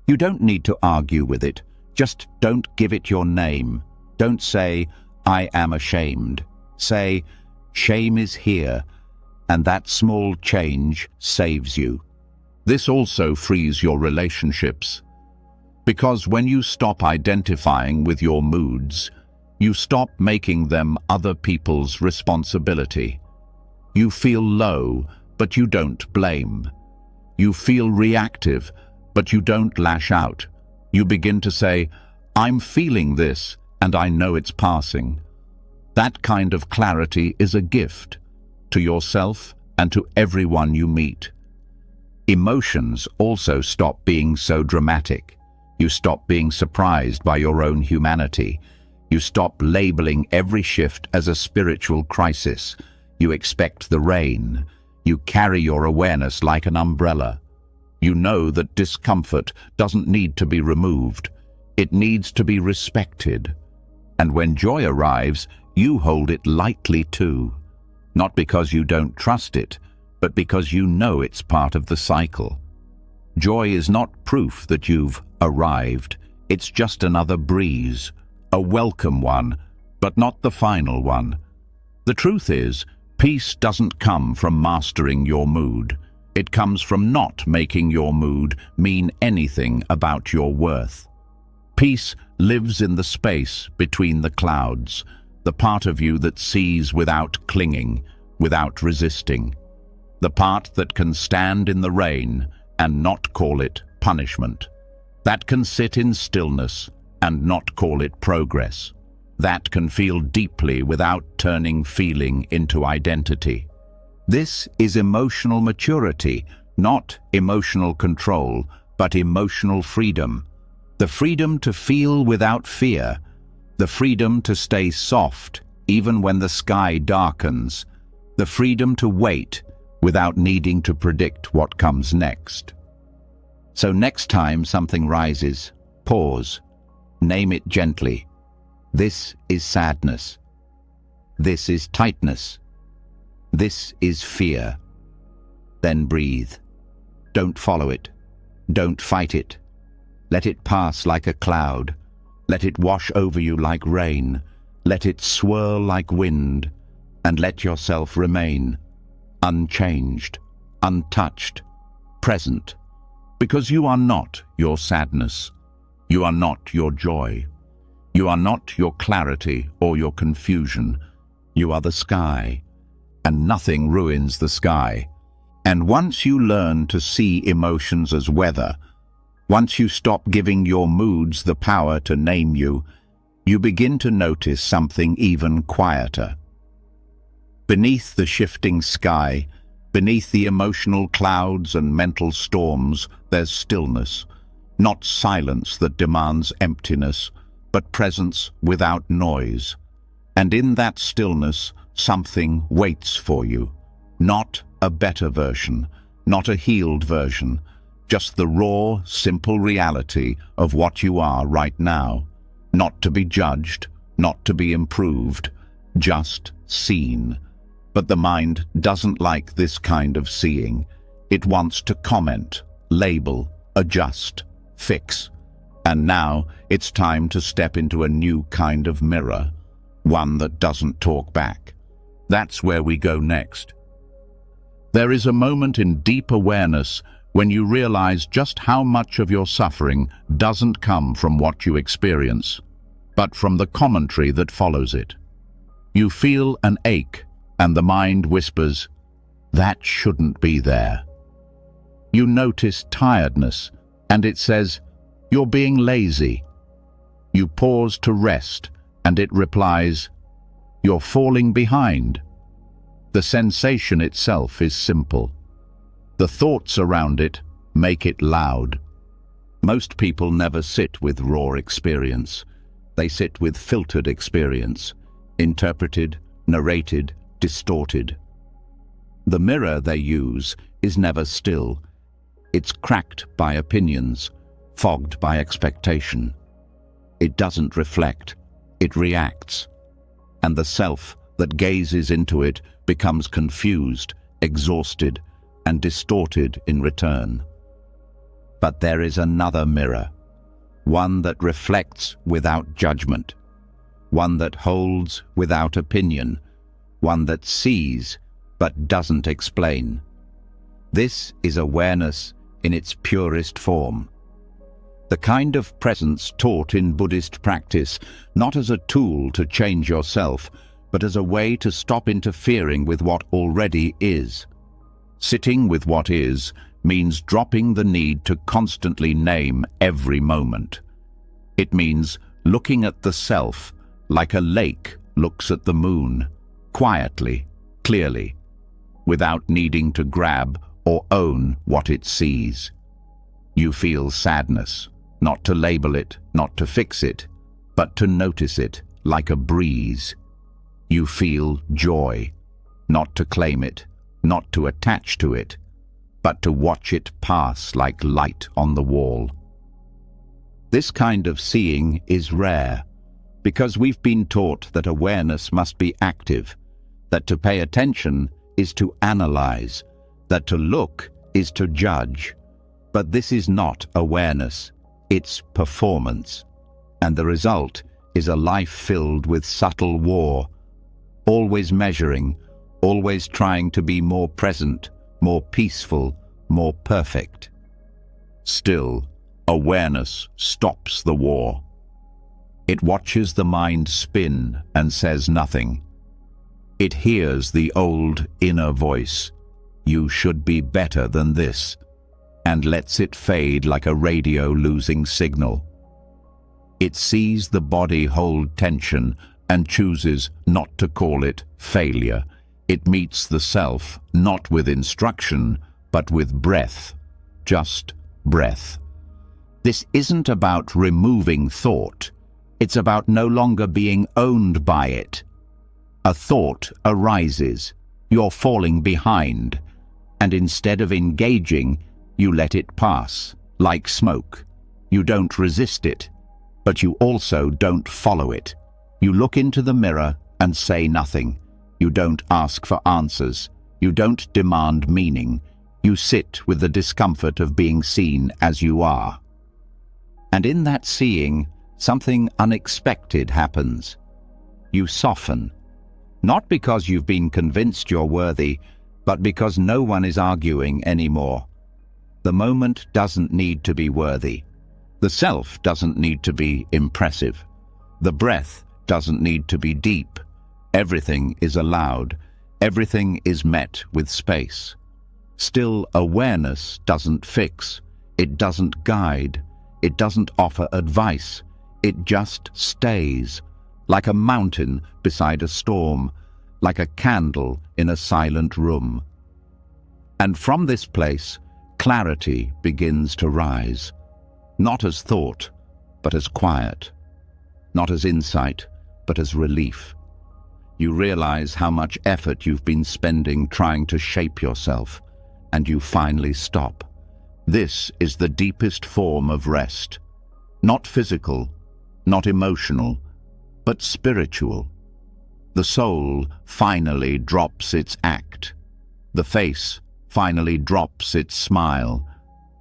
You don't need to argue with it. Just don't give it your name. Don't say, I am ashamed. Say, shame is here, and that small change saves you. This also frees your relationships. Because when you stop identifying with your moods, you stop making them other people's responsibility. You feel low, but you don't blame. You feel reactive, but you don't lash out. You begin to say, I'm feeling this, and I know it's passing. That kind of clarity is a gift to yourself and to everyone you meet. Emotions also stop being so dramatic. You stop being surprised by your own humanity. You stop labeling every shift as a spiritual crisis. You expect the rain. You carry your awareness like an umbrella. You know that discomfort doesn't need to be removed. It needs to be respected. And when joy arrives, you hold it lightly too. Not because you don't trust it, but because you know it's part of the cycle. Joy is not proof that you've arrived. It's just another breeze, a welcome one, but not the final one. The truth is, peace doesn't come from mastering your mood. It comes from not making your mood mean anything about your worth. Peace lives in the space between the clouds, the part of you that sees without clinging, without resisting. The part that can stand in the rain and not call it punishment. That can sit in stillness and not call it progress. That can feel deeply without turning feeling into identity. This is emotional maturity, not emotional control, but emotional freedom. The freedom to feel without fear, the freedom to stay soft even when the sky darkens, the freedom to wait without needing to predict what comes next. So next time something rises, pause, name it gently. This is sadness. This is tightness. This is fear. Then breathe. Don't follow it. Don't fight it. Let it pass like a cloud. Let it wash over you like rain. Let it swirl like wind. And let yourself remain unchanged, untouched, present. Because you are not your sadness. You are not your joy. You are not your clarity or your confusion. You are the sky, and nothing ruins the sky. And once you learn to see emotions as weather, once you stop giving your moods the power to name you, you begin to notice something even quieter. Beneath the shifting sky, beneath the emotional clouds and mental storms, there's stillness, not silence that demands emptiness, but presence without noise. And in that stillness, something waits for you. Not a better version, not a healed version, just the raw, simple reality of what you are right now. Not to be judged, not to be improved, just seen. But the mind doesn't like this kind of seeing. It wants to comment, label, adjust, fix. And now it's time to step into a new kind of mirror, one that doesn't talk back. That's where we go next. There is a moment in deep awareness when you realize just how much of your suffering doesn't come from what you experience, but from the commentary that follows it. You feel an ache, and the mind whispers, "That shouldn't be there." You notice tiredness, and it says, "You're being lazy." You pause to rest, and it replies, "You're falling behind." The sensation itself is simple. The thoughts around it make it loud. Most people never sit with raw experience. They sit with filtered experience, interpreted, narrated, distorted. The mirror they use is never still. It's cracked by opinions, fogged by expectation. It doesn't reflect, it reacts. And the self that gazes into it becomes confused, exhausted, and distorted in return. But there is another mirror, one that reflects without judgment, one that holds without opinion, one that sees but doesn't explain. This is awareness in its purest form. The kind of presence taught in Buddhist practice, not as a tool to change yourself, but as a way to stop interfering with what already is. Sitting with what is means dropping the need to constantly name every moment. It means looking at the self like a lake looks at the moon, quietly, clearly, without needing to grab or own what it sees. You feel sadness, not to label it, not to fix it, but to notice it like a breeze. You feel joy, not to claim it, not to attach to it, but to watch it pass like light on the wall. This kind of seeing is rare, because we've been taught that awareness must be active, that to pay attention is to analyze, that to look is to judge. But this is not awareness, it's performance. And the result is a life filled with subtle war, always measuring, always trying to be more present, more peaceful, more perfect. Still, awareness stops the war. It watches the mind spin and says nothing. It hears the old inner voice, "You should be better than this." and lets it fade like a radio losing signal. It sees the body hold tension and chooses not to call it failure. It meets the self not with instruction, but with breath, just breath. This isn't about removing thought. It's about no longer being owned by it. A thought arises, you're falling behind, and instead of engaging, you let it pass, like smoke. You don't resist it, but you also don't follow it. You look into the mirror and say nothing. You don't ask for answers. You don't demand meaning. You sit with the discomfort of being seen as you are. And in that seeing, something unexpected happens. You soften, not because you've been convinced you're worthy, but because no one is arguing anymore. The moment doesn't need to be worthy. The self doesn't need to be impressive. The breath doesn't need to be deep. Everything is allowed. Everything is met with space. Still, awareness doesn't fix. It doesn't guide. It doesn't offer advice. It just stays, like a mountain beside a storm, like a candle in a silent room. And from this place, clarity begins to rise, not as thought, but as quiet, not as insight, but as relief. You realize how much effort you've been spending trying to shape yourself, and you finally stop. This is the deepest form of rest, not physical, not emotional, but spiritual. The soul finally drops its act. The face finally drops its smile.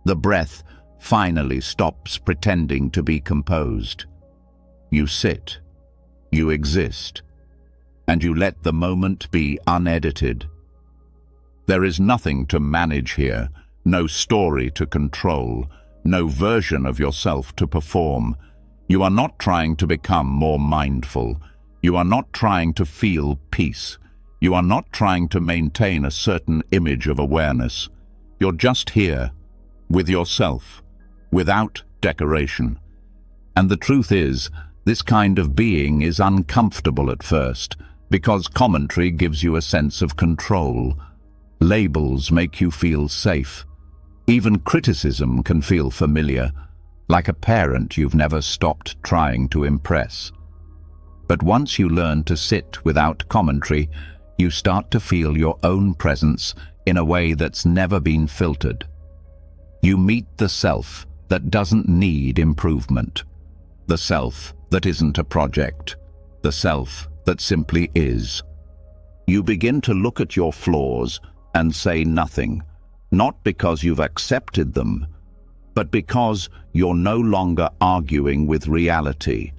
The breath finally stops pretending to be composed. You sit, you exist, and you let the moment be unedited. There is nothing to manage here, no story to control, no version of yourself to perform. You are not trying to become more mindful. You are not trying to feel peace. You are not trying to maintain a certain image of awareness. You're just here, with yourself, without decoration. And the truth is, this kind of being is uncomfortable at first, because commentary gives you a sense of control. Labels make you feel safe. Even criticism can feel familiar, like a parent you've never stopped trying to impress. But once you learn to sit without commentary, you start to feel your own presence in a way that's never been filtered. You meet the self that doesn't need improvement, the self that isn't a project, the self that simply is. You begin to look at your flaws and say nothing, not because you've accepted them, but because you're no longer arguing with reality.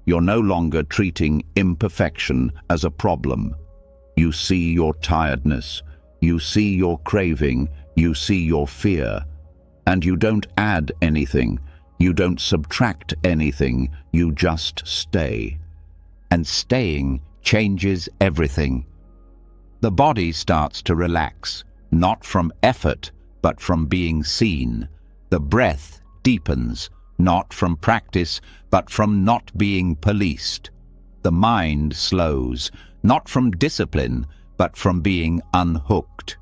You're no longer treating imperfection as a problem. You see your tiredness, you see your craving, you see your fear, and you don't add anything, you don't subtract anything, you just stay. And staying changes everything. The body starts to relax, not from effort, but from being seen. The breath deepens, not from practice, but from not being policed. The mind slows, not from discipline, but from being unhooked.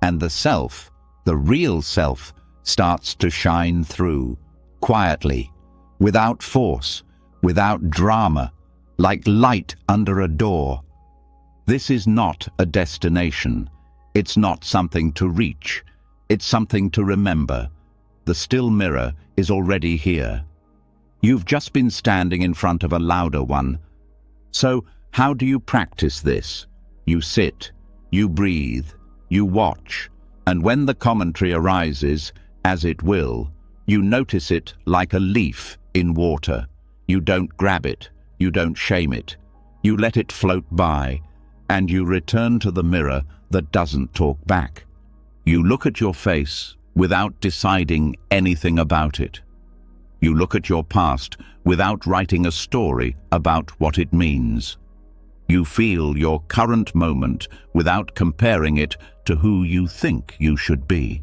And the self, the real self, starts to shine through, quietly, without force, without drama, like light under a door. This is not a destination. It's not something to reach. It's something to remember. The still mirror is already here. You've just been standing in front of a louder one. So, how do you practice this? You sit, you breathe, you watch, and when the commentary arises, as it will, you notice it like a leaf in water. You don't grab it, you don't shame it. You let it float by, and you return to the mirror that doesn't talk back. You look at your face without deciding anything about it. You look at your past without writing a story about what it means. You feel your current moment without comparing it to who you think you should be.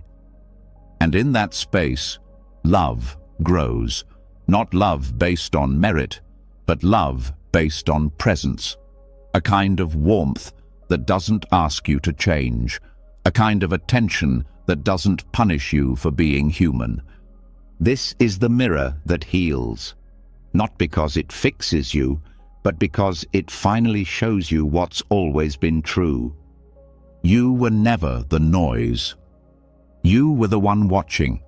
And in that space, love grows. Not love based on merit, but love based on presence. A kind of warmth that doesn't ask you to change. A kind of attention that doesn't punish you for being human. This is the mirror that heals. Not because it fixes you, but because it finally shows you what's always been true. You were never the noise. You were the one watching.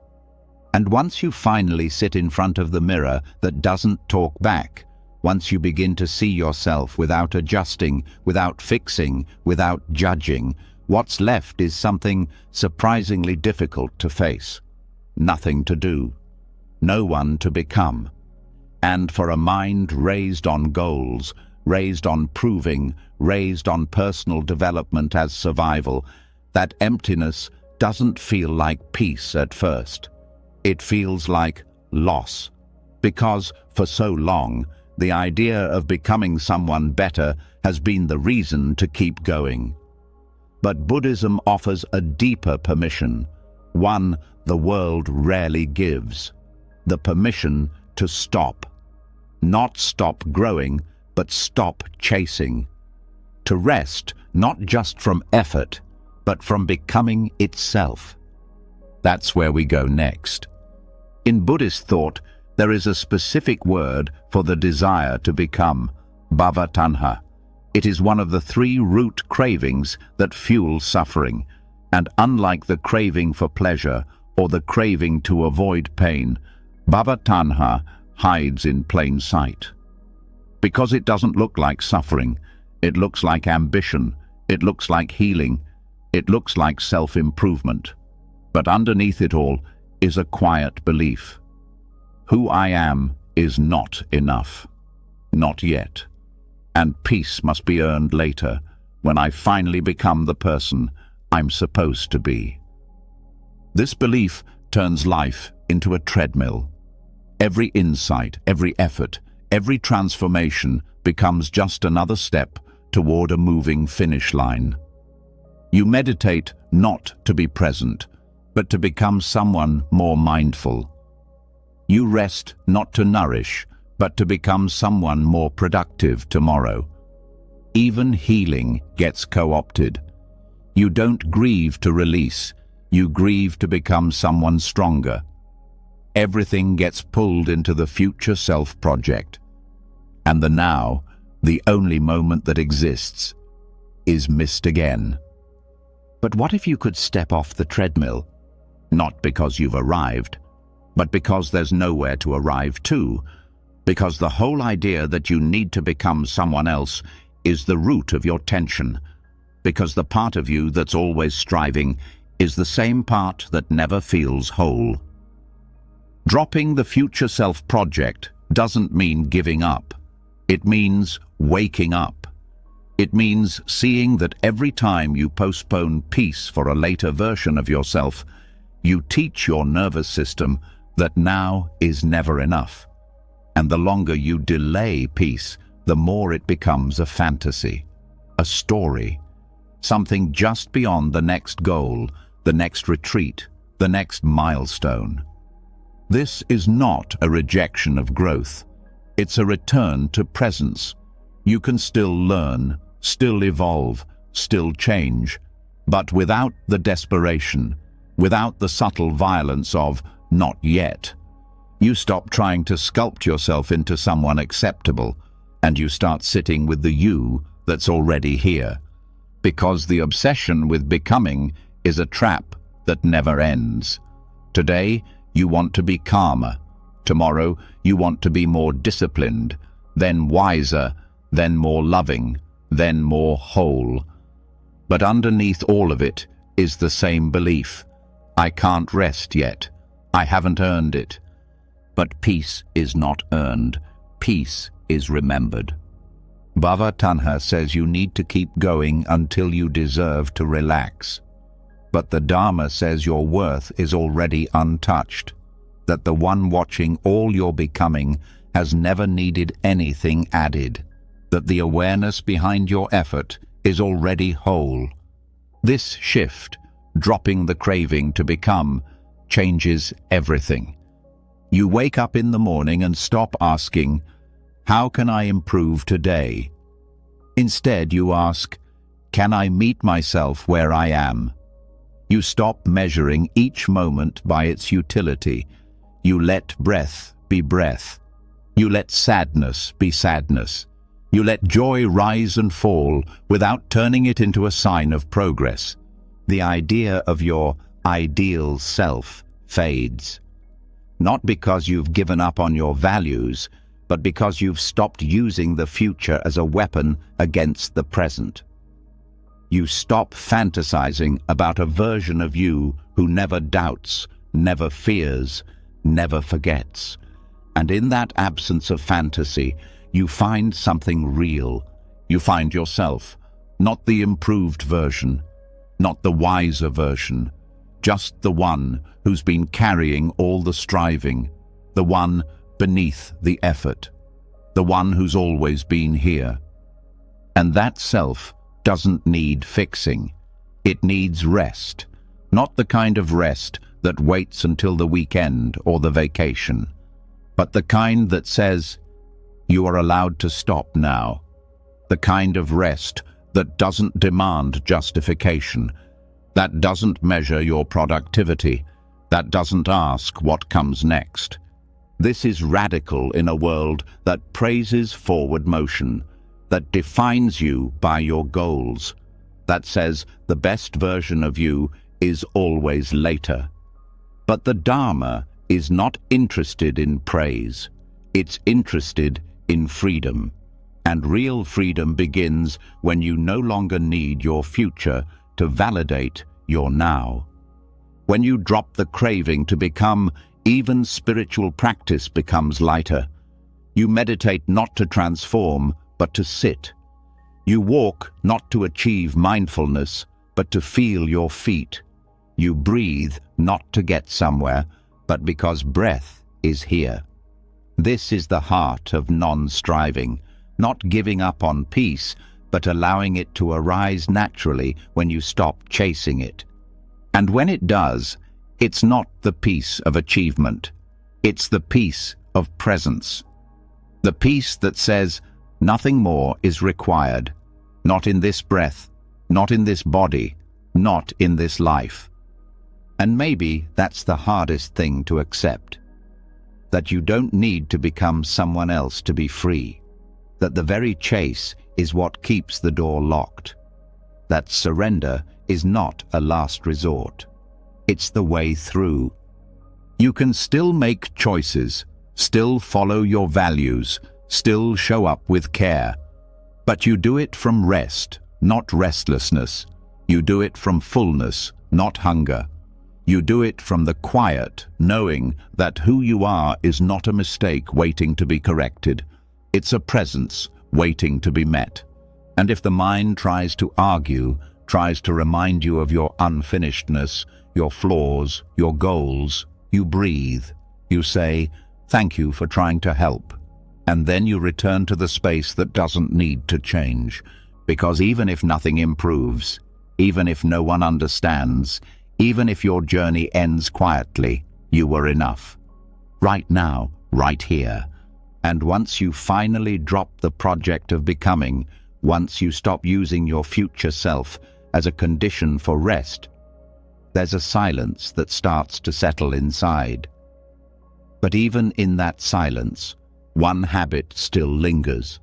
And once you finally sit in front of the mirror that doesn't talk back, once you begin to see yourself without adjusting, without fixing, without judging, what's left is something surprisingly difficult to face. Nothing to do. No one to become. And for a mind raised on goals, raised on proving, raised on personal development as survival, that emptiness doesn't feel like peace at first. It feels like loss. Because for so long, the idea of becoming someone better has been the reason to keep going. But Buddhism offers a deeper permission, one the world rarely gives. The permission to stop. Not stop growing, but stop chasing. To rest, not just from effort, but from becoming itself. That's where we go next. In Buddhist thought, there is a specific word for the desire to become, bhava-tanha. It is one of the 3 root cravings that fuel suffering, and unlike the craving for pleasure or the craving to avoid pain, bhava-tanha hides in plain sight. Because it doesn't look like suffering, it looks like ambition, it looks like healing, it looks like self-improvement. But underneath it all is a quiet belief. Who I am is not enough. Not yet. And peace must be earned later, when I finally become the person I'm supposed to be. This belief turns life into a treadmill. Every insight, every effort, every transformation becomes just another step toward a moving finish line. You meditate not to be present, but to become someone more mindful. You rest not to nourish, but to become someone more productive tomorrow. Even healing gets co-opted. You don't grieve to release, you grieve to become someone stronger. Everything gets pulled into the future self project. And the now, the only moment that exists, is missed again. But what if you could step off the treadmill? Not because you've arrived, but because there's nowhere to arrive to, because the whole idea that you need to become someone else is the root of your tension, because the part of you that's always striving is the same part that never feels whole. Dropping the future self project doesn't mean giving up. It means waking up. It means seeing that every time you postpone peace for a later version of yourself, you teach your nervous system that now is never enough. And the longer you delay peace, the more it becomes a fantasy, a story, something just beyond the next goal, the next retreat, the next milestone. This is not a rejection of growth. It's a return to presence. You can still learn, still evolve, still change, but without the desperation, without the subtle violence of not yet. You stop trying to sculpt yourself into someone acceptable, and you start sitting with the you that's already here. Because the obsession with becoming is a trap that never ends. Today, you want to be calmer. Tomorrow, you want to be more disciplined, then wiser, then more loving, then more whole. But underneath all of it is the same belief. I can't rest yet. I haven't earned it. But peace is not earned. Peace is remembered. Bhava-tanha says you need to keep going until you deserve to relax. But the Dharma says your worth is already untouched, that the one watching all your becoming has never needed anything added, that the awareness behind your effort is already whole. This shift, dropping the craving to become, changes everything. You wake up in the morning and stop asking, "How can I improve today?" Instead, you ask, "Can I meet myself where I am?" You stop measuring each moment by its utility. You let breath be breath. You let sadness be sadness. You let joy rise and fall without turning it into a sign of progress. The idea of your ideal self fades. Not because you've given up on your values, but because you've stopped using the future as a weapon against the present. You stop fantasizing about a version of you who never doubts, never fears, never forgets. And in that absence of fantasy, you find something real. You find yourself, not the improved version, not the wiser version, just the one who's been carrying all the striving, the one beneath the effort, the one who's always been here. And that self doesn't need fixing. It needs rest, not the kind of rest that waits until the weekend or the vacation, but the kind that says, "You are allowed to stop now." The kind of rest that doesn't demand justification, that doesn't measure your productivity, that doesn't ask what comes next. This is radical in a world that praises forward motion, that defines you by your goals, that says the best version of you is always later. But the Dharma is not interested in praise. It's interested in freedom. And real freedom begins when you no longer need your future to validate your now. When you drop the craving to become, even spiritual practice becomes lighter. You meditate not to transform, but to sit. You walk not to achieve mindfulness, but to feel your feet. You breathe not to get somewhere, but because breath is here. This is the heart of non-striving, not giving up on peace, but allowing it to arise naturally when you stop chasing it. And when it does, it's not the peace of achievement. It's the peace of presence. The peace that says, nothing more is required. Not in this breath, not in this body, not in this life. And maybe that's the hardest thing to accept. That you don't need to become someone else to be free. That the very chase is what keeps the door locked. That surrender is not a last resort. It's the way through. You can still make choices, still follow your values, still show up with care. But you do it from rest, not restlessness. You do it from fullness, not hunger. You do it from the quiet, knowing that who you are is not a mistake waiting to be corrected. It's a presence waiting to be met. And if the mind tries to argue, tries to remind you of your unfinishedness, your flaws, your goals, you breathe. You say, "Thank you for trying to help." And then you return to the space that doesn't need to change. Because even if nothing improves, even if no one understands, even if your journey ends quietly, you were enough. Right now, right here. And once you finally drop the project of becoming, once you stop using your future self as a condition for rest, there's a silence that starts to settle inside. But even in that silence, one habit still lingers.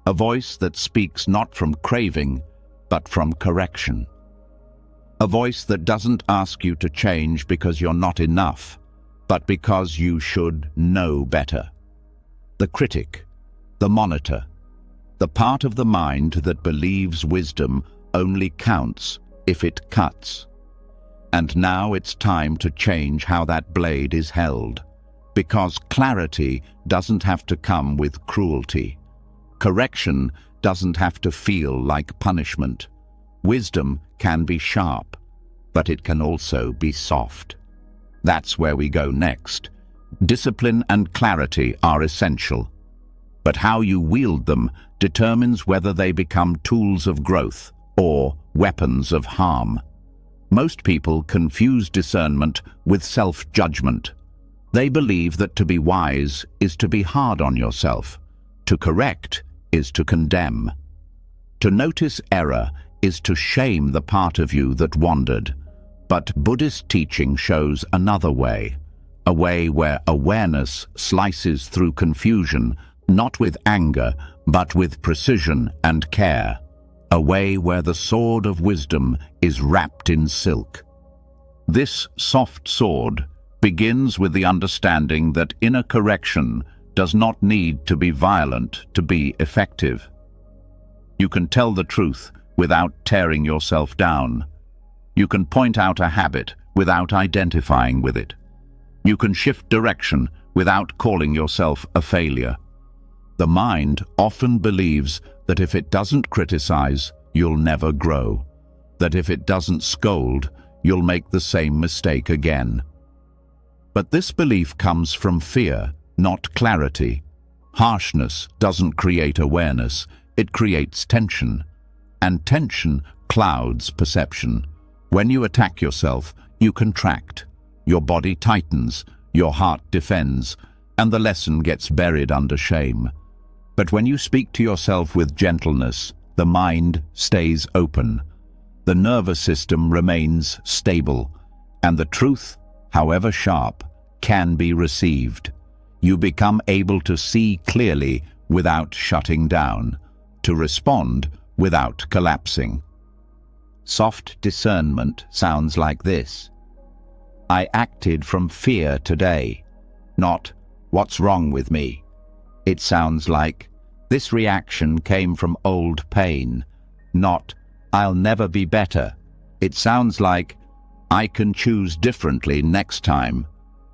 A voice that speaks not from craving, but from correction. A voice that doesn't ask you to change because you're not enough, but because you should know better. The critic, the monitor, the part of the mind that believes wisdom only counts if it cuts. And now it's time to change how that blade is held, because clarity doesn't have to come with cruelty. Correction doesn't have to feel like punishment. Wisdom can be sharp, but it can also be soft. That's where we go next. Discipline and clarity are essential, but how you wield them determines whether they become tools of growth or weapons of harm. Most people confuse discernment with self-judgment. They believe that to be wise is to be hard on yourself. To correct is to condemn. To notice error is to shame the part of you that wandered. But Buddhist teaching shows another way, a way where awareness slices through confusion, not with anger, but with precision and care. A way where the sword of wisdom is wrapped in silk. This soft sword begins with the understanding that inner correction does not need to be violent to be effective. You can tell the truth without tearing yourself down. You can point out a habit without identifying with it. You can shift direction without calling yourself a failure. The mind often believes that if it doesn't criticize, you'll never grow. That if it doesn't scold, you'll make the same mistake again. But this belief comes from fear, not clarity. Harshness doesn't create awareness, it creates tension. And tension clouds perception. When you attack yourself, you contract. Your body tightens, your heart defends, and the lesson gets buried under shame. But when you speak to yourself with gentleness, the mind stays open. The nervous system remains stable, and the truth, however sharp, can be received. You become able to see clearly without shutting down, to respond without collapsing. Soft discernment sounds like this. I acted from fear today, not what's wrong with me. It sounds like this reaction came from old pain, not I'll never be better. It sounds like I can choose differently next time,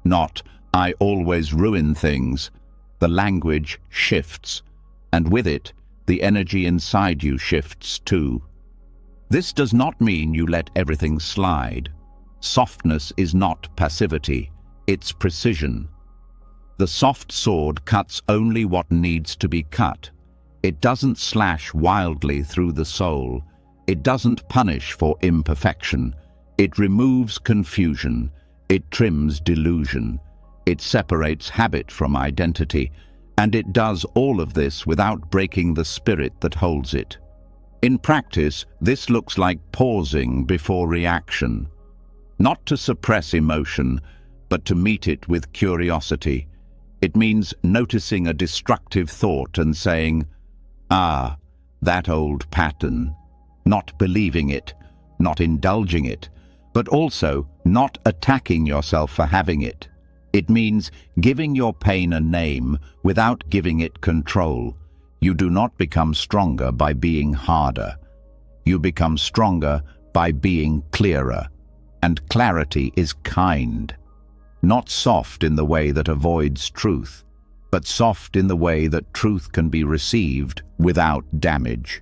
not I always ruin things. The language shifts, and with it, the energy inside you shifts too. This does not mean you let everything slide. Softness is not passivity, it's precision. The soft sword cuts only what needs to be cut. It doesn't slash wildly through the soul. It doesn't punish for imperfection. It removes confusion. It trims delusion. It separates habit from identity. And it does all of this without breaking the spirit that holds it. In practice, this looks like pausing before reaction. Not to suppress emotion, but to meet it with curiosity. It means noticing a destructive thought and saying, "Ah, that old pattern." Not believing it, not indulging it, but also not attacking yourself for having it. It means giving your pain a name without giving it control. You do not become stronger by being harder. You become stronger by being clearer. And clarity is kind. Not soft in the way that avoids truth, but soft in the way that truth can be received without damage.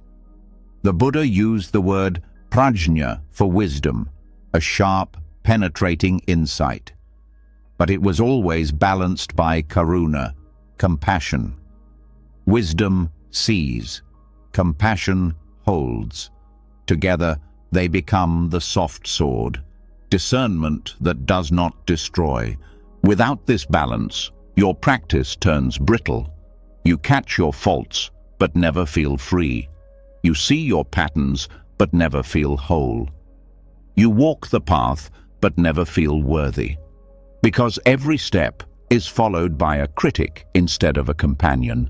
The Buddha used the word prajna for wisdom, a sharp, penetrating insight. But it was always balanced by karuna, compassion. Wisdom sees, compassion holds. Together, they become the soft sword, discernment that does not destroy. Without this balance, your practice turns brittle. You catch your faults, but never feel free. You see your patterns, but never feel whole. You walk the path, but never feel worthy. Because every step is followed by a critic instead of a companion.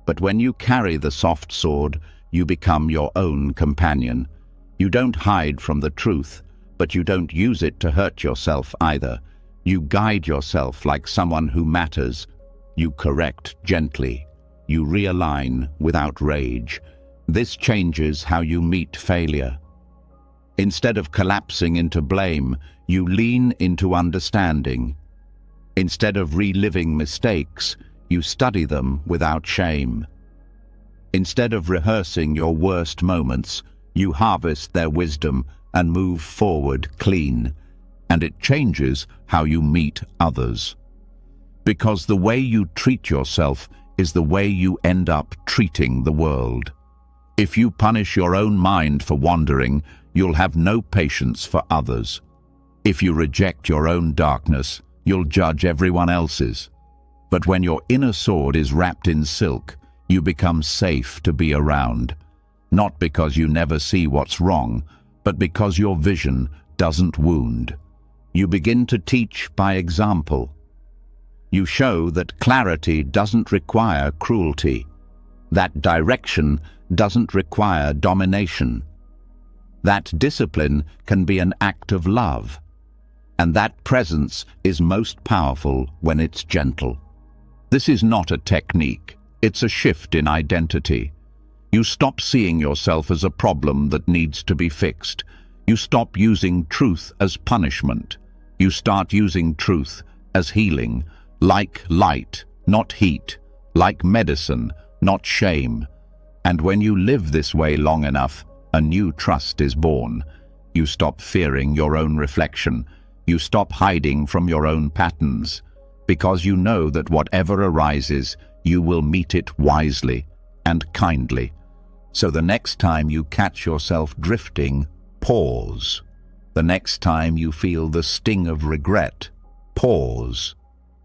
But when you carry the soft sword, you become your own companion. You don't hide from the truth, but you don't use it to hurt yourself either. You guide yourself like someone who matters. You correct gently. You realign without rage. This changes how you meet failure. Instead of collapsing into blame, you lean into understanding. Instead of reliving mistakes, you study them without shame. Instead of rehearsing your worst moments, you harvest their wisdom and move forward clean. And it changes how you meet others. Because the way you treat yourself is the way you end up treating the world. If you punish your own mind for wandering, you'll have no patience for others. If you reject your own darkness, you'll judge everyone else's. But when your inner sword is wrapped in silk, you become safe to be around. Not because you never see what's wrong, but because your vision doesn't wound. You begin to teach by example. You show that clarity doesn't require cruelty, that direction doesn't require domination, that discipline can be an act of love, and that presence is most powerful when it's gentle. This is not a technique, it's a shift in identity. You stop seeing yourself as a problem that needs to be fixed. You stop using truth as punishment. You start using truth as healing, like light, not heat, like medicine, not shame. And when you live this way long enough, a new trust is born. You stop fearing your own reflection. You stop hiding from your own patterns, because you know that whatever arises, you will meet it wisely and kindly. So the next time you catch yourself drifting, pause. The next time you feel the sting of regret, pause.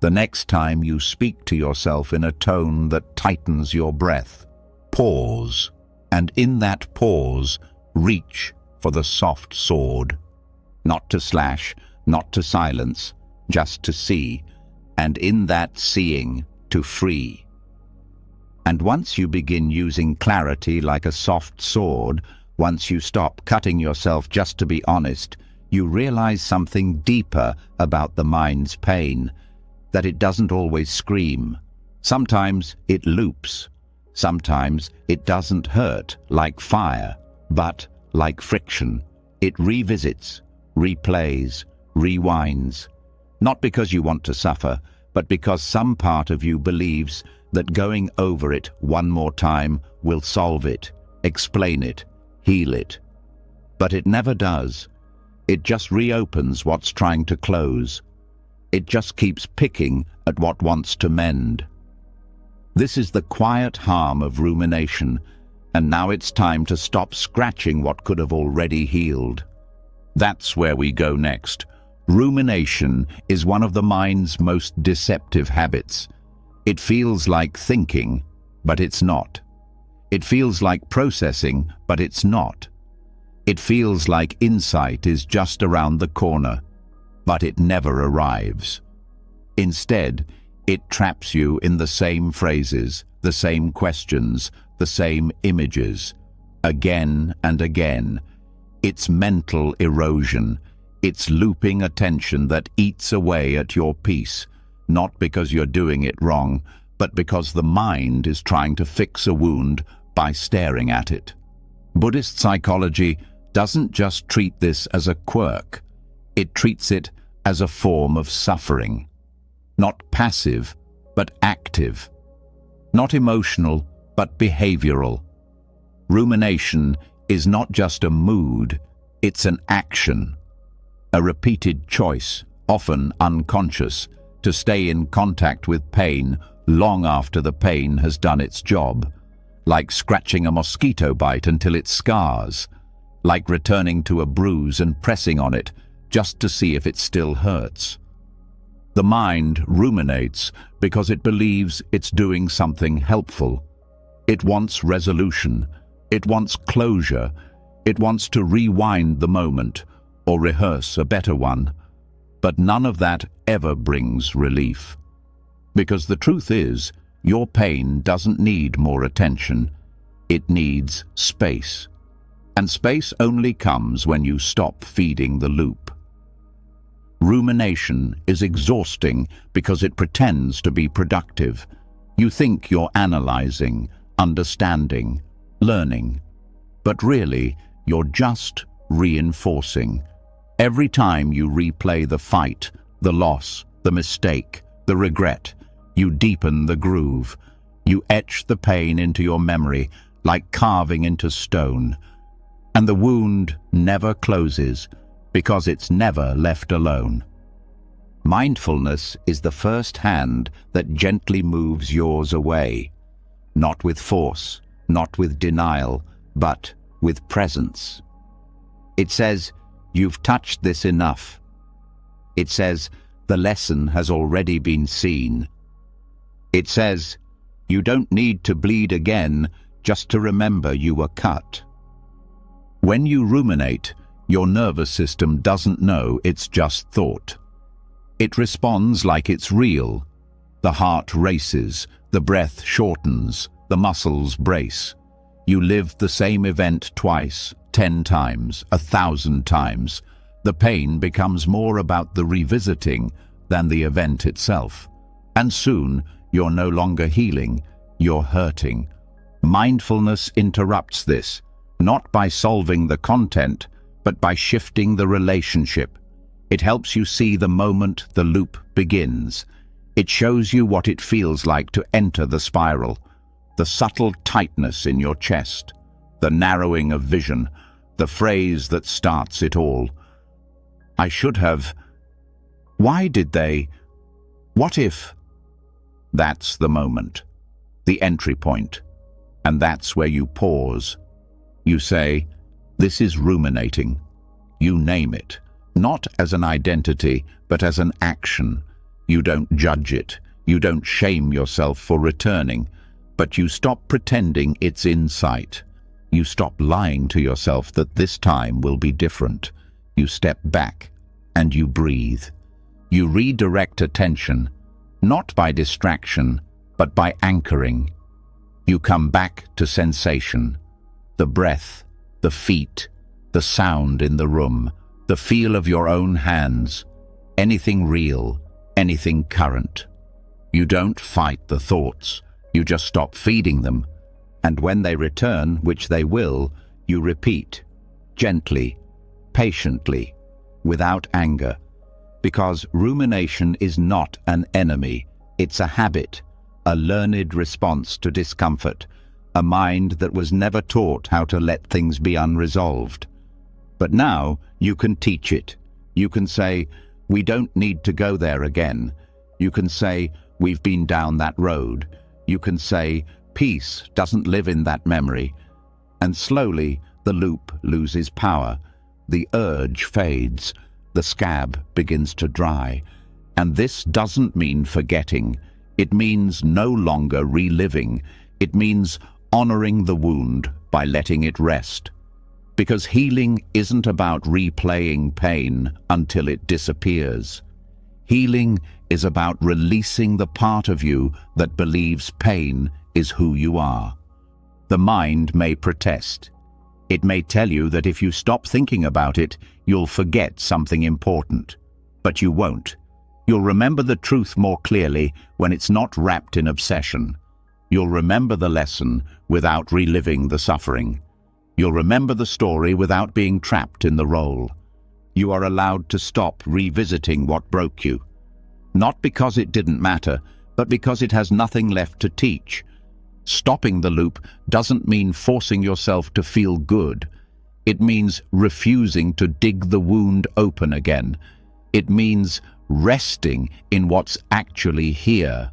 The next time you speak to yourself in a tone that tightens your breath, pause. And in that pause, reach for the soft sword. Not to slash, not to silence, just to see, and in that seeing, to free. And once you begin using clarity like a soft sword, once you stop cutting yourself just to be honest, you realize something deeper about the mind's pain, that it doesn't always scream. Sometimes it loops. Sometimes it doesn't hurt like fire, but like friction. It revisits, replays, rewinds. Not because you want to suffer, but because some part of you believes that going over it one more time will solve it, explain it, heal it. But it never does. It just reopens what's trying to close. It just keeps picking at what wants to mend. This is the quiet harm of rumination, and now it's time to stop scratching what could have already healed. That's where we go next. Rumination is one of the mind's most deceptive habits. It feels like thinking, but it's not. It feels like processing, but it's not. It feels like insight is just around the corner, but it never arrives. Instead, it traps you in the same phrases, the same questions, the same images, again and again. It's mental erosion. It's looping attention that eats away at your peace, not because you're doing it wrong, but because the mind is trying to fix a wound by staring at it. Buddhist psychology doesn't just treat this as a quirk. It treats it as a form of suffering. Not passive, but active. Not emotional, but behavioral. Rumination is not just a mood, it's an action. A repeated choice, often unconscious, to stay in contact with pain long after the pain has done its job. Like scratching a mosquito bite until it scars. Like returning to a bruise and pressing on it just to see if it still hurts. The mind ruminates because it believes it's doing something helpful. It wants resolution. It wants closure. It wants to rewind the moment or rehearse a better one. But none of that ever brings relief. Because the truth is, your pain doesn't need more attention. It needs space. And space only comes when you stop feeding the loop. Rumination is exhausting because it pretends to be productive. You think you're analyzing, understanding, learning. But really, you're just reinforcing. Every time you replay the fight, the loss, the mistake, the regret, you deepen the groove. You etch the pain into your memory like carving into stone. And the wound never closes because it's never left alone. Mindfulness is the first hand that gently moves yours away. Not with force, not with denial, but with presence. It says, "You've touched this enough." It says, "The lesson has already been seen." It says, "You don't need to bleed again just to remember you were cut." When you ruminate, your nervous system doesn't know it's just thought. It responds like it's real. The heart races, the breath shortens, the muscles brace. You live the same event twice, 10 times, 1,000 times. The pain becomes more about the revisiting than the event itself. And soon, you're no longer healing, you're hurting. Mindfulness interrupts this, not by solving the content, but by shifting the relationship. It helps you see the moment the loop begins. It shows you what it feels like to enter the spiral, the subtle tightness in your chest, the narrowing of vision, the phrase that starts it all. "I should have. Why did they? What if?" That's the moment, the entry point. And that's where you pause. You say, "This is ruminating." You name it, not as an identity, but as an action. You don't judge it. You don't shame yourself for returning, but you stop pretending it's in sight. You stop lying to yourself that this time will be different. You step back and you breathe. You redirect attention, not by distraction, but by anchoring. You come back to sensation, the breath, the feet, the sound in the room, the feel of your own hands, anything real, anything current. You don't fight the thoughts, you just stop feeding them. And when they return, which they will, you repeat, gently, patiently, without anger. Because rumination is not an enemy, it's a habit, a learned response to discomfort, a mind that was never taught how to let things be unresolved. But now you can teach it. You can say, "We don't need to go there again." You can say, "We've been down that road." You can say, "Peace doesn't live in that memory." And slowly the loop loses power. The urge fades. The scab begins to dry. And this doesn't mean forgetting. It means no longer reliving. It means honoring the wound by letting it rest. Because healing isn't about replaying pain until it disappears. Healing is about releasing the part of you that believes pain is who you are. The mind may protest. It may tell you that if you stop thinking about it, you'll forget something important. But you won't. You'll remember the truth more clearly when it's not wrapped in obsession. You'll remember the lesson without reliving the suffering. You'll remember the story without being trapped in the role. You are allowed to stop revisiting what broke you. Not because it didn't matter, but because it has nothing left to teach. Stopping the loop doesn't mean forcing yourself to feel good. It means refusing to dig the wound open again. It means resting in what's actually here.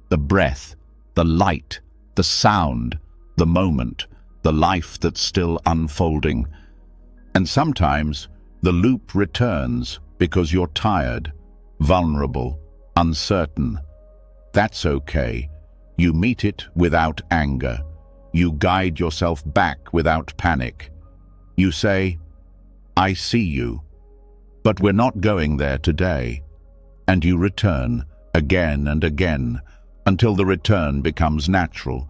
The breath, the light, the sound, the moment, the life that's still unfolding. And sometimes the loop returns because you're tired, vulnerable, uncertain. That's okay. You meet it without anger. You guide yourself back without panic. You say, "I see you, but we're not going there today." And you return again and again until the return becomes natural.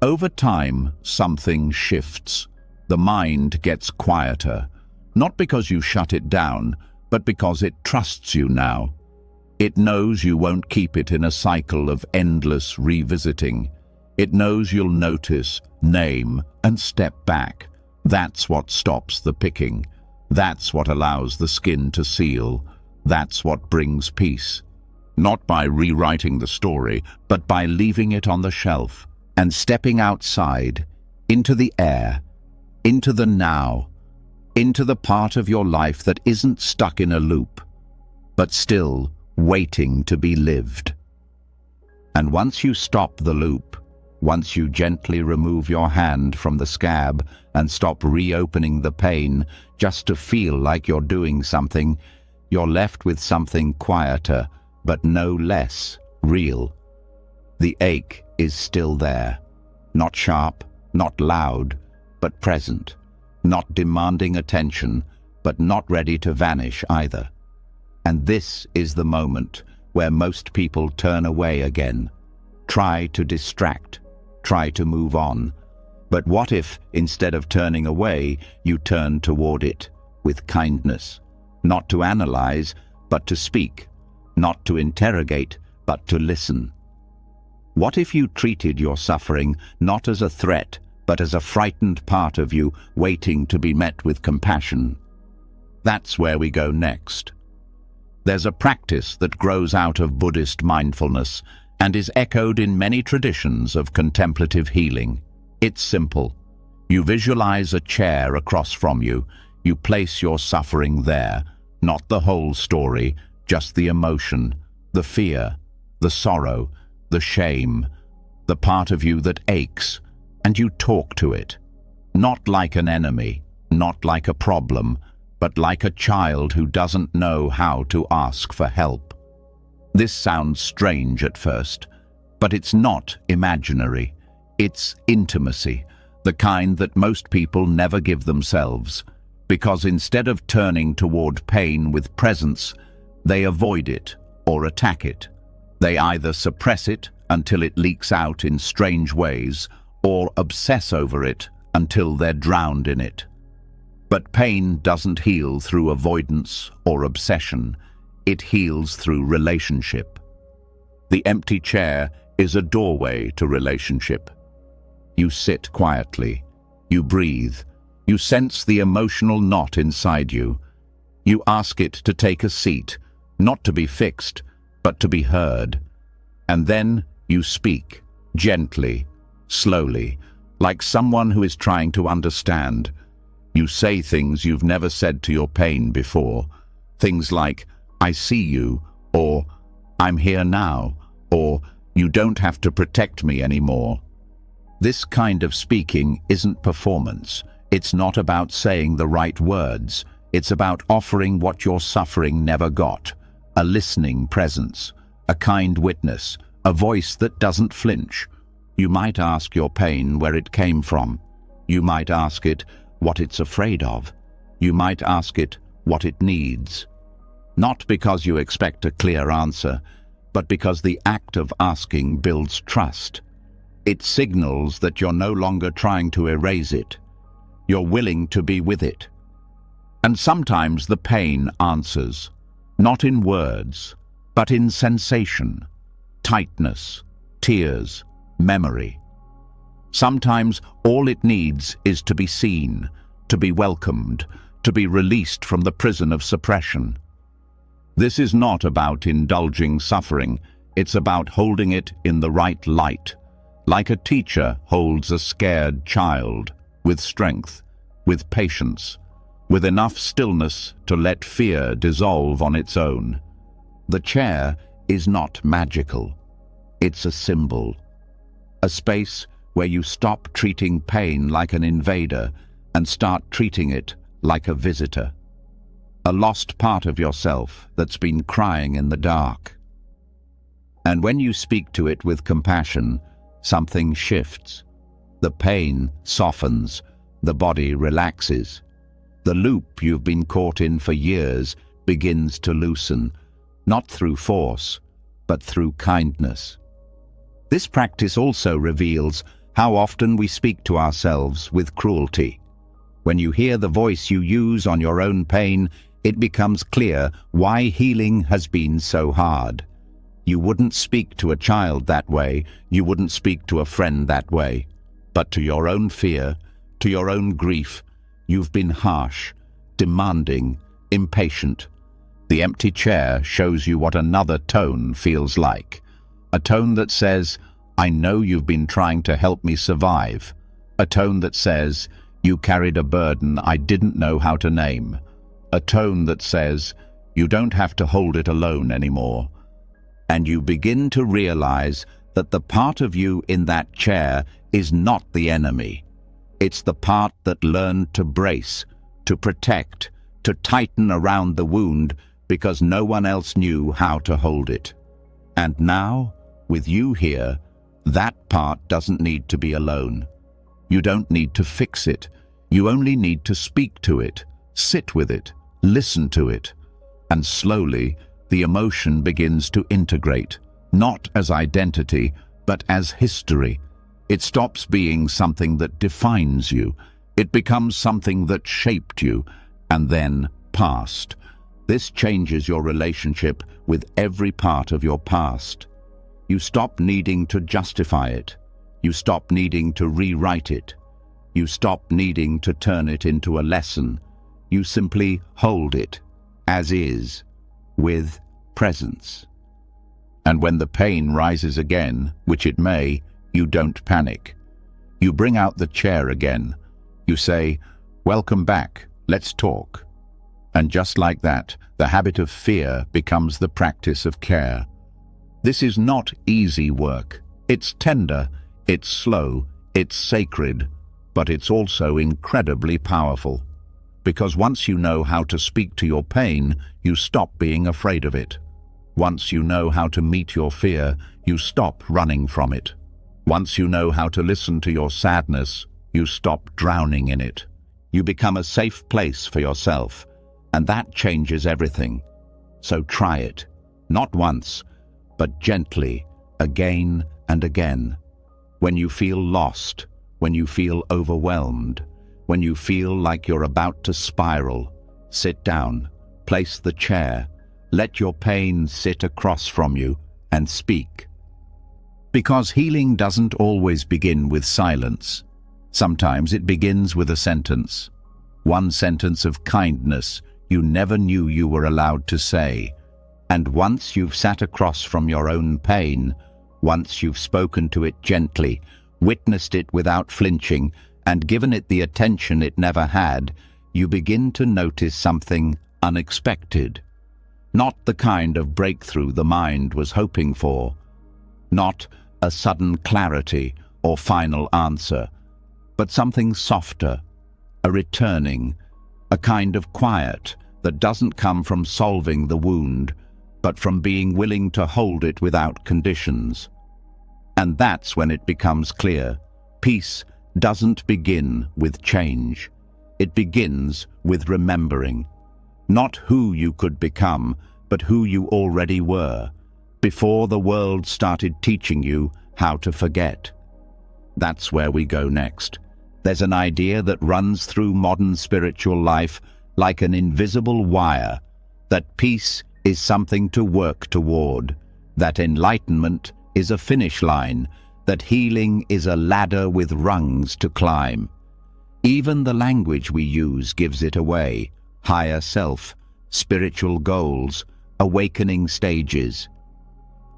Over time, something shifts. The mind gets quieter, not because you shut it down, but because it trusts you now. It knows you won't keep it in a cycle of endless revisiting. It knows you'll notice, name, and step back. That's what stops the picking. That's what allows the skin to seal. That's what brings peace. Not by rewriting the story, but by leaving it on the shelf and stepping outside, into the air, into the now, into the part of your life that isn't stuck in a loop, but still waiting to be lived. And once you stop the loop, Once you gently remove your hand from the scab and stop reopening the pain just to feel like you're doing something, you're left with something quieter, but no less real. The ache is still there, not sharp, not loud, but present, not demanding attention, but not ready to vanish either. And this is the moment where most people turn away again, try to distract, try to move on. But what if, instead of turning away, you turn toward it with kindness, not to analyze, but to speak, not to interrogate, but to listen? What if you treated your suffering not as a threat, but as a frightened part of you waiting to be met with compassion? That's where we go next. There's a practice that grows out of Buddhist mindfulness and is echoed in many traditions of contemplative healing. It's simple. You visualize a chair across from you. You place your suffering there, not the whole story, just the emotion, the fear, the sorrow, the shame, the part of you that aches, and you talk to it. Not like an enemy, not like a problem, but like a child who doesn't know how to ask for help. This sounds strange at first, but it's not imaginary. It's intimacy, the kind that most people never give themselves, because instead of turning toward pain with presence, they avoid it or attack it. They either suppress it until it leaks out in strange ways, or obsess over it until they're drowned in it. But pain doesn't heal through avoidance or obsession. It heals through relationship. The empty chair is a doorway to relationship. You sit quietly. You breathe. You sense the emotional knot inside you. You ask it to take a seat, not to be fixed, but to be heard. And then you speak, gently, slowly, like someone who is trying to understand. You say things you've never said to your pain before. Things like, "I see you," or "I'm here now," or "You don't have to protect me anymore." This kind of speaking isn't performance. It's not about saying the right words. It's about offering what your suffering never got: a listening presence, a kind witness, a voice that doesn't flinch. You might ask your pain where it came from. You might ask it what it's afraid of. You might ask it what it needs. Not because you expect a clear answer, but because the act of asking builds trust. It signals that you're no longer trying to erase it. You're willing to be with it. And sometimes the pain answers, not in words, but in sensation, tightness, tears, memory. Sometimes all it needs is to be seen, to be welcomed, to be released from the prison of suppression. This is not about indulging suffering. It's about holding it in the right light, like a teacher holds a scared child, with strength, with patience, with enough stillness to let fear dissolve on its own. The chair is not magical. It's a symbol, a space where you stop treating pain like an invader and start treating it like a visitor, a lost part of yourself that's been crying in the dark. And when you speak to it with compassion, something shifts. The pain softens, the body relaxes. The loop you've been caught in for years begins to loosen, not through force, but through kindness. This practice also reveals how often we speak to ourselves with cruelty. When you hear the voice you use on your own pain, it becomes clear why healing has been so hard. You wouldn't speak to a child that way, you wouldn't speak to a friend that way. But to your own fear, to your own grief, you've been harsh, demanding, impatient. The empty chair shows you what another tone feels like. A tone that says, "I know you've been trying to help me survive." A tone that says, "You carried a burden I didn't know how to name." A tone that says, "You don't have to hold it alone anymore." And you begin to realize that the part of you in that chair is not the enemy. It's the part that learned to brace, to protect, to tighten around the wound because no one else knew how to hold it. And now, with you here, that part doesn't need to be alone. You don't need to fix it. You only need to speak to it, sit with it, listen to it. And slowly, the emotion begins to integrate, not as identity, but as history. It stops being something that defines you. It becomes something that shaped you, and then passed. This changes your relationship with every part of your past. You stop needing to justify it. You stop needing to rewrite it. You stop needing to turn it into a lesson. You simply hold it, as is, with presence. And when the pain rises again, which it may, you don't panic. You bring out the chair again. You say, "Welcome back, let's talk." And just like that, the habit of fear becomes the practice of care. This is not easy work. It's tender, it's slow, it's sacred, but it's also incredibly powerful. Because once you know how to speak to your pain, you stop being afraid of it. Once you know how to meet your fear, you stop running from it. Once you know how to listen to your sadness, you stop drowning in it. You become a safe place for yourself, and that changes everything. So try it, not once, but gently, again and again. When you feel lost, when you feel overwhelmed, when you feel like you're about to spiral, sit down, place the chair, let your pain sit across from you, and speak. Because healing doesn't always begin with silence. Sometimes it begins with a sentence. One sentence of kindness you never knew you were allowed to say. And once you've sat across from your own pain, once you've spoken to it gently, witnessed it without flinching, and given it the attention it never had, you begin to notice something unexpected. Not the kind of breakthrough the mind was hoping for. Not a sudden clarity or final answer, but something softer, a returning, a kind of quiet that doesn't come from solving the wound, but from being willing to hold it without conditions. And that's when it becomes clear. Peace doesn't begin with change. It begins with remembering. Not who you could become, but who you already were, before the world started teaching you how to forget. That's where we go next. There's an idea that runs through modern spiritual life like an invisible wire, that peace is something to work toward, that enlightenment is a finish line, that healing is a ladder with rungs to climb. Even the language we use gives it away. Higher self, spiritual goals, awakening stages.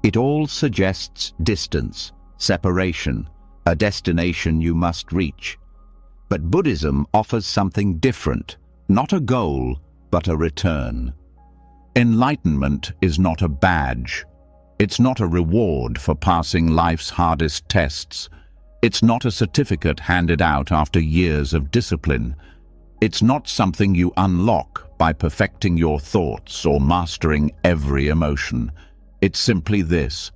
It all suggests distance, separation, a destination you must reach. But Buddhism offers something different, not a goal, but a return. Enlightenment is not a badge. It's not a reward for passing life's hardest tests. It's not a certificate handed out after years of discipline. It's not something you unlock by perfecting your thoughts or mastering every emotion. It's simply this: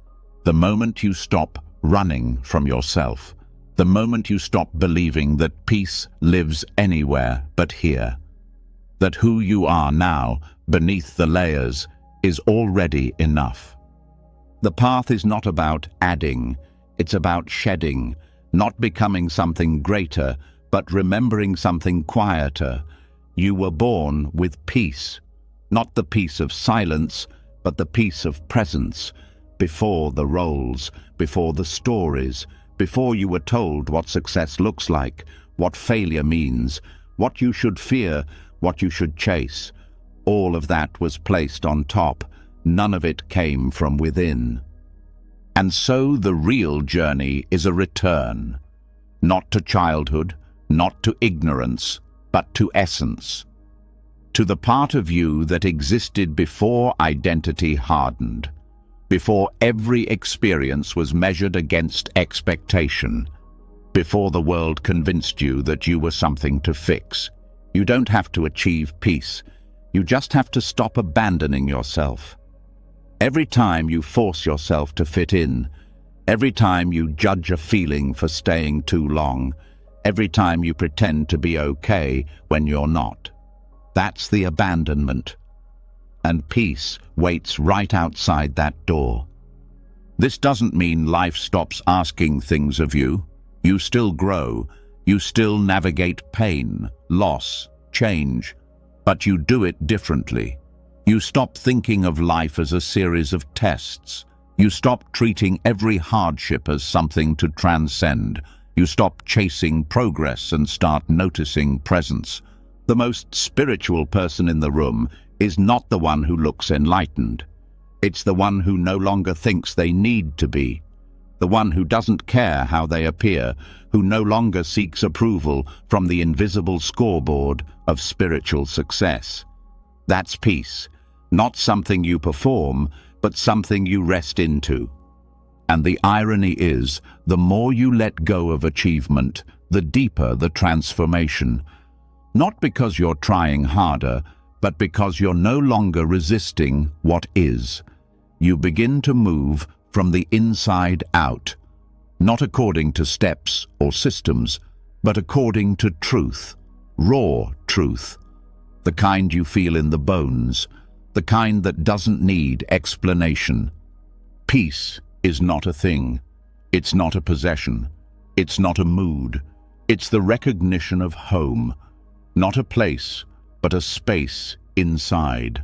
the moment you stop running from yourself, the moment you stop believing that peace lives anywhere but here, that who you are now, beneath the layers, is already enough. The path is not about adding, it's about shedding, not becoming something greater, but remembering something quieter. You were born with peace, not the peace of silence, but the peace of presence, before the roles, before the stories, before you were told what success looks like, what failure means, what you should fear, what you should chase. All of that was placed on top. None of it came from within. And so the real journey is a return, not to childhood, not to ignorance, but to essence, to the part of you that existed before identity hardened, before every experience was measured against expectation, before the world convinced you that you were something to fix. You don't have to achieve peace. You just have to stop abandoning yourself. Every time you force yourself to fit in, every time you judge a feeling for staying too long, every time you pretend to be okay when you're not, that's the abandonment. And peace waits right outside that door. This doesn't mean life stops asking things of you. You still grow. You still navigate pain, loss, change, but you do it differently. You stop thinking of life as a series of tests. You stop treating every hardship as something to transcend. You stop chasing progress and start noticing presence. The most spiritual person in the room is not the one who looks enlightened. It's the one who no longer thinks they need to be. The one who doesn't care how they appear, who no longer seeks approval from the invisible scoreboard of spiritual success. That's peace, not something you perform, but something you rest into. And the irony is, the more you let go of achievement, the deeper the transformation. Not because you're trying harder, but because you're no longer resisting what is. You begin to move from the inside out, not according to steps or systems, but according to truth, raw truth, the kind you feel in the bones, the kind that doesn't need explanation. Peace is not a thing. It's not a possession. It's not a mood. It's the recognition of home, not a place, but a space inside.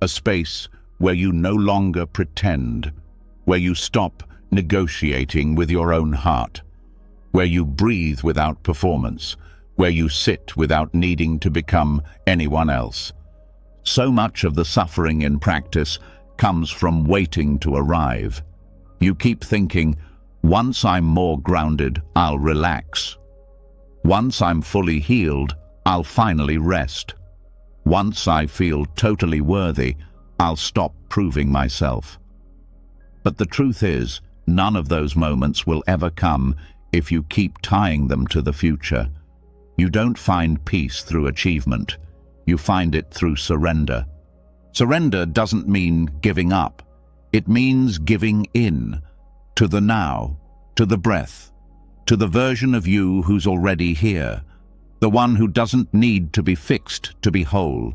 A space where you no longer pretend, where you stop negotiating with your own heart, where you breathe without performance, where you sit without needing to become anyone else. So much of the suffering in practice comes from waiting to arrive. You keep thinking, once I'm more grounded, I'll relax. Once I'm fully healed, I'll finally rest. Once I feel totally worthy, I'll stop proving myself. But the truth is, none of those moments will ever come if you keep tying them to the future. You don't find peace through achievement. You find it through surrender. Surrender doesn't mean giving up. It means giving in to the now, to the breath, to the version of you who's already here, the one who doesn't need to be fixed to be whole,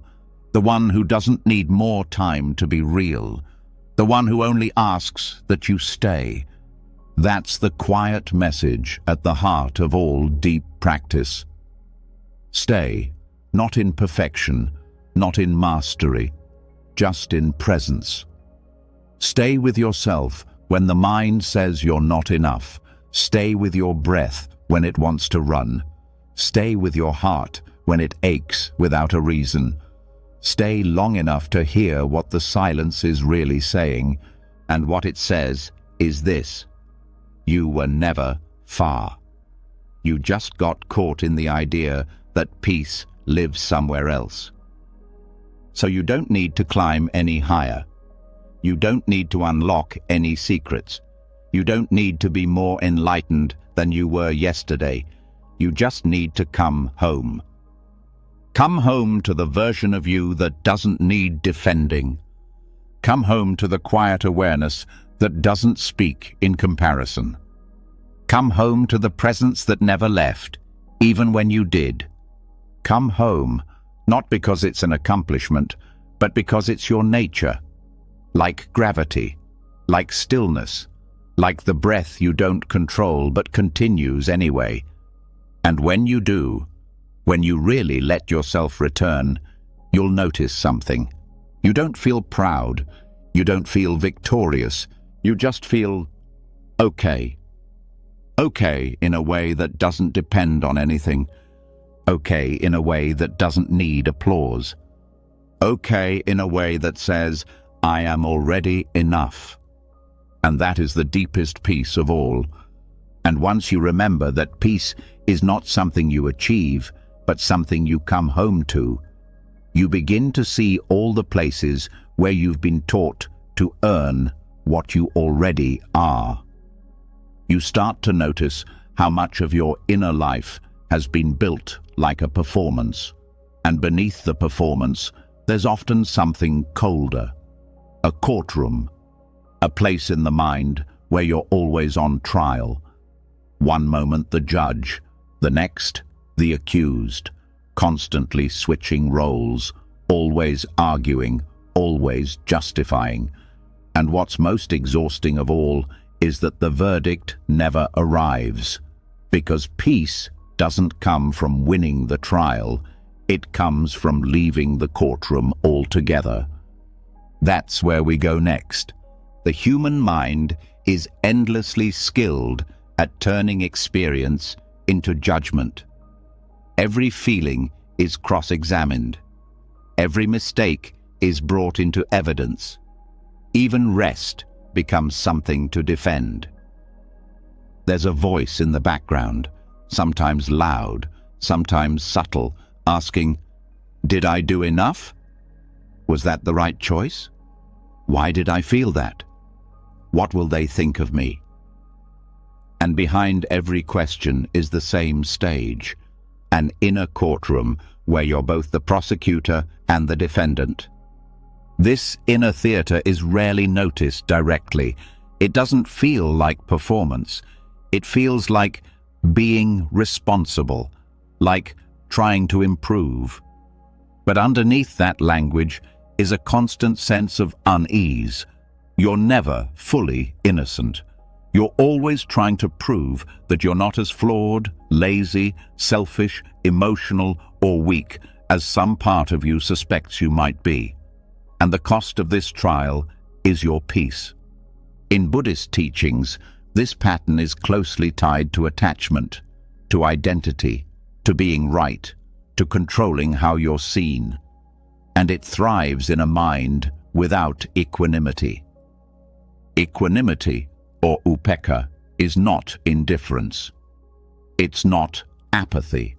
the one who doesn't need more time to be real, the one who only asks that you stay. That's the quiet message at the heart of all deep practice. Stay, not in perfection, not in mastery, just in presence. Stay with yourself when the mind says you're not enough. Stay with your breath when it wants to run. Stay with your heart when it aches without a reason. Stay long enough to hear what the silence is really saying, and what it says is this: you were never far. You just got caught in the idea that peace lives somewhere else. So you don't need to climb any higher. You don't need to unlock any secrets. You don't need to be more enlightened than you were yesterday. You just need to come home. Come home to the version of you that doesn't need defending. Come home to the quiet awareness that doesn't speak in comparison. Come home to the presence that never left, even when you did. Come home, not because it's an accomplishment, but because it's your nature. Like gravity, like stillness, like the breath you don't control but continues anyway. And when you do, when you really let yourself return, you'll notice something. You don't feel proud. You don't feel victorious. You just feel okay. Okay in a way that doesn't depend on anything. Okay in a way that doesn't need applause. Okay in a way that says, I am already enough. And that is the deepest peace of all. And once you remember that peace is not something you achieve, but something you come home to, you begin to see all the places where you've been taught to earn what you already are. You start to notice how much of your inner life has been built like a performance, and beneath the performance, there's often something colder. A courtroom, a place in the mind where you're always on trial. One moment the judge, the next the accused, constantly switching roles, always arguing, always justifying. And what's most exhausting of all is that the verdict never arrives, because peace doesn't come from winning the trial, it comes from leaving the courtroom altogether. That's where we go next. The human mind is endlessly skilled at turning experience into judgment. Every feeling is cross-examined. Every mistake is brought into evidence. Even rest becomes something to defend. There's a voice in the background, sometimes loud, sometimes subtle, asking, "Did I do enough? Was that the right choice? Why did I feel that? What will they think of me?" And behind every question is the same stage, an inner courtroom where you're both the prosecutor and the defendant. This inner theater is rarely noticed directly. It doesn't feel like performance. It feels like being responsible, like trying to improve. But underneath that language is a constant sense of unease. You're never fully innocent. You're always trying to prove that you're not as flawed, lazy, selfish, emotional, or weak as some part of you suspects you might be. And the cost of this trial is your peace. In Buddhist teachings, this pattern is closely tied to attachment, to identity, to being right, to controlling how you're seen. And it thrives in a mind without equanimity. Equanimity, or upekkha, is not indifference. It's not apathy.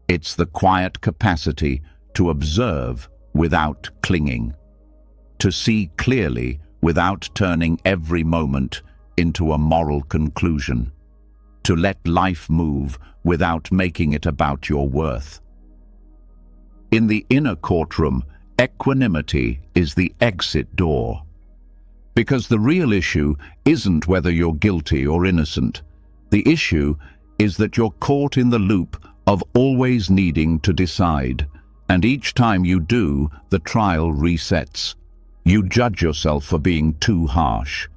It's the quiet capacity to observe without clinging, to see clearly without turning every moment into a moral conclusion, to let life move without making it about your worth. In the inner courtroom, equanimity is the exit door. Because the real issue isn't whether you're guilty or innocent. The issue is that you're caught in the loop of always needing to decide, and each time you do, the trial resets. You judge yourself for being too harsh,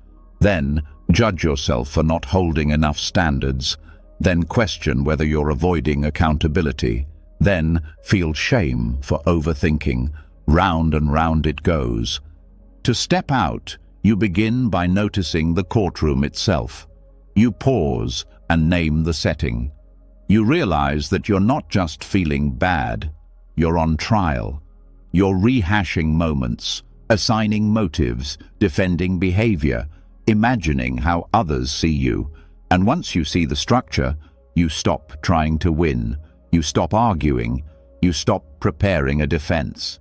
then judge yourself for not holding enough standards, then question whether you're avoiding accountability, then feel shame for overthinking. Round and round it goes. To step out, you begin by noticing the courtroom itself. You pause and name the setting. You realize that you're not just feeling bad, you're on trial. You're rehashing moments, assigning motives, defending behavior, imagining how others see you. And once you see the structure, you stop trying to win. You stop arguing. You stop preparing a defense.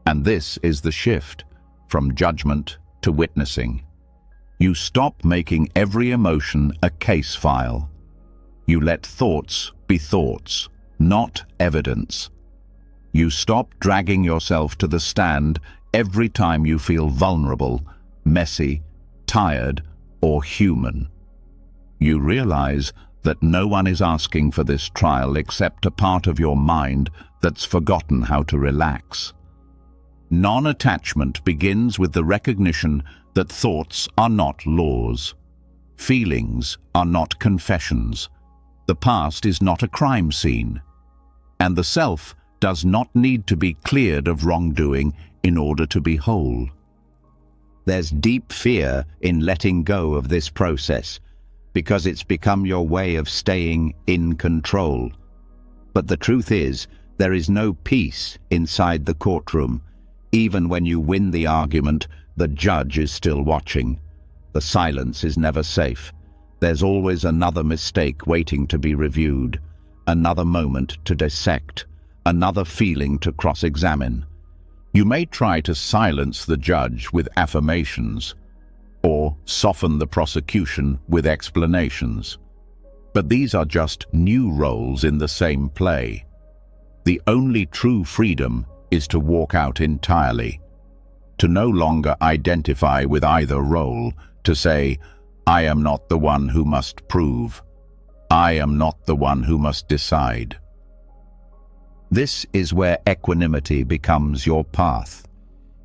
And this is the shift from judgment to witnessing. You stop making every emotion a case file. You let thoughts be thoughts, not evidence. You stop dragging yourself to the stand every time you feel vulnerable, messy, tired, or human. You realize that no one is asking for this trial except a part of your mind that's forgotten how to relax. Non-attachment begins with the recognition that thoughts are not laws. Feelings are not confessions. The past is not a crime scene. And the self does not need to be cleared of wrongdoing in order to be whole. There's deep fear in letting go of this process, because it's become your way of staying in control. But the truth is, there is no peace inside the courtroom. Even when you win the argument, the judge is still watching. The silence is never safe. There's always another mistake waiting to be reviewed, another moment to dissect, another feeling to cross-examine. You may try to silence the judge with affirmations, or soften the prosecution with explanations. But these are just new roles in the same play. The only true freedom is to walk out entirely, to no longer identify with either role, to say, I am not the one who must prove. I am not the one who must decide. This is where equanimity becomes your path.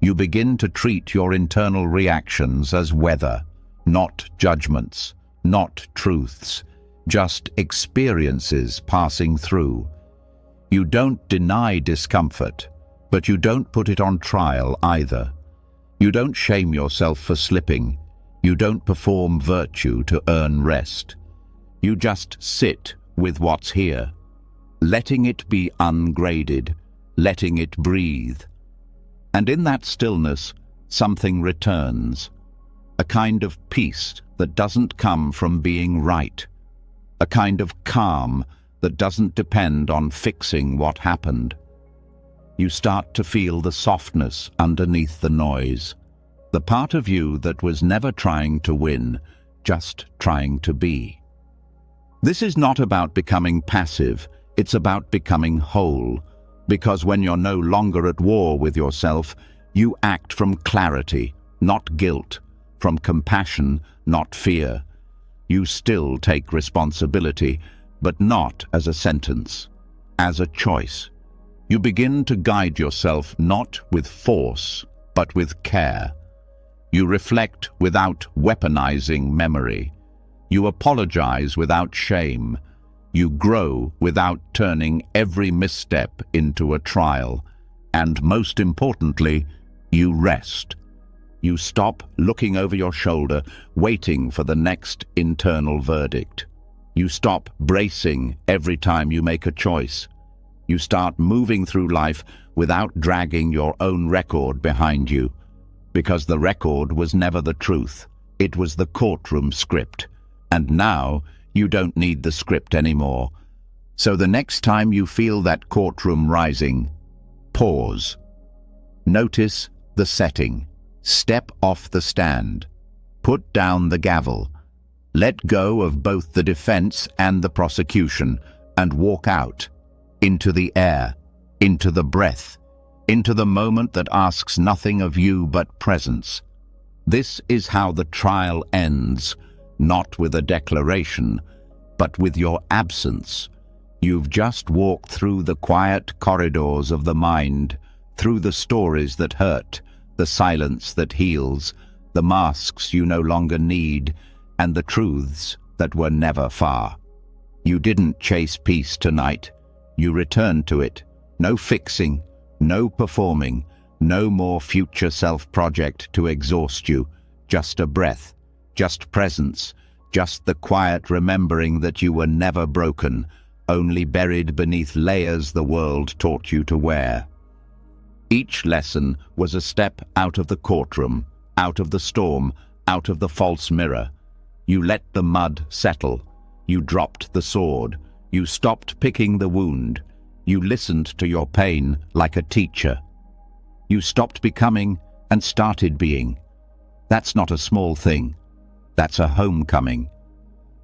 You begin to treat your internal reactions as weather, not judgments, not truths, just experiences passing through. You don't deny discomfort, but you don't put it on trial either. You don't shame yourself for slipping. You don't perform virtue to earn rest. You just sit with what's here, letting it be ungraded, letting it breathe. And in that stillness, something returns, a kind of peace that doesn't come from being right, a kind of calm that doesn't depend on fixing what happened. You start to feel the softness underneath the noise, the part of you that was never trying to win, just trying to be. This is not about becoming passive, it's about becoming whole, because when you're no longer at war with yourself, you act from clarity, not guilt, from compassion, not fear. You still take responsibility, but not as a sentence, as a choice. You begin to guide yourself not with force, but with care. You reflect without weaponizing memory. You apologize without shame. You grow without turning every misstep into a trial. And most importantly, you rest. You stop looking over your shoulder, waiting for the next internal verdict. You stop bracing every time you make a choice. You start moving through life without dragging your own record behind you. Because the record was never the truth. It was the courtroom script. And now you don't need the script anymore. So the next time you feel that courtroom rising, pause. Notice the setting. Step off the stand. Put down the gavel. Let go of both the defense and the prosecution and walk out into the air, into the breath, into the moment that asks nothing of you but presence. This is how the trial ends, not with a declaration, but with your absence. You've just walked through the quiet corridors of the mind, through the stories that hurt, the silence that heals, the masks you no longer need, and the truths that were never far. You didn't chase peace tonight. You returned to it. No fixing, no performing, no more future self-project to exhaust you. Just a breath, just presence, just the quiet remembering that you were never broken, only buried beneath layers the world taught you to wear. Each lesson was a step out of the courtroom, out of the storm, out of the false mirror. You let the mud settle. You dropped the sword. You stopped picking the wound. You listened to your pain like a teacher. You stopped becoming and started being. That's not a small thing. That's a homecoming.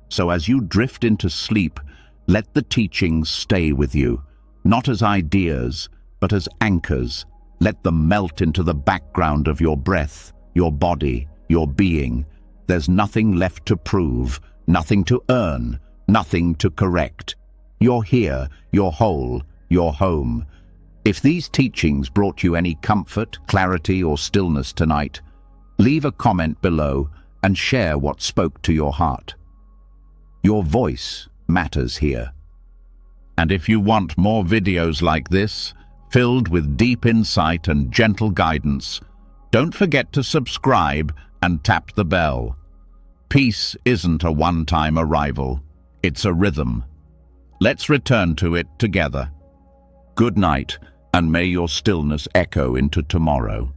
So as you drift into sleep, let the teachings stay with you, not as ideas, but as anchors. Let them melt into the background of your breath, your body, your being. There's nothing left to prove, nothing to earn, nothing to correct. You're here, you're whole, you're home. If these teachings brought you any comfort, clarity, or stillness tonight, leave a comment below and share what spoke to your heart. Your voice matters here. And if you want more videos like this, filled with deep insight and gentle guidance, don't forget to subscribe and tap the bell. Peace isn't a one-time arrival, it's a rhythm. Let's return to it together. Good night, and may your stillness echo into tomorrow.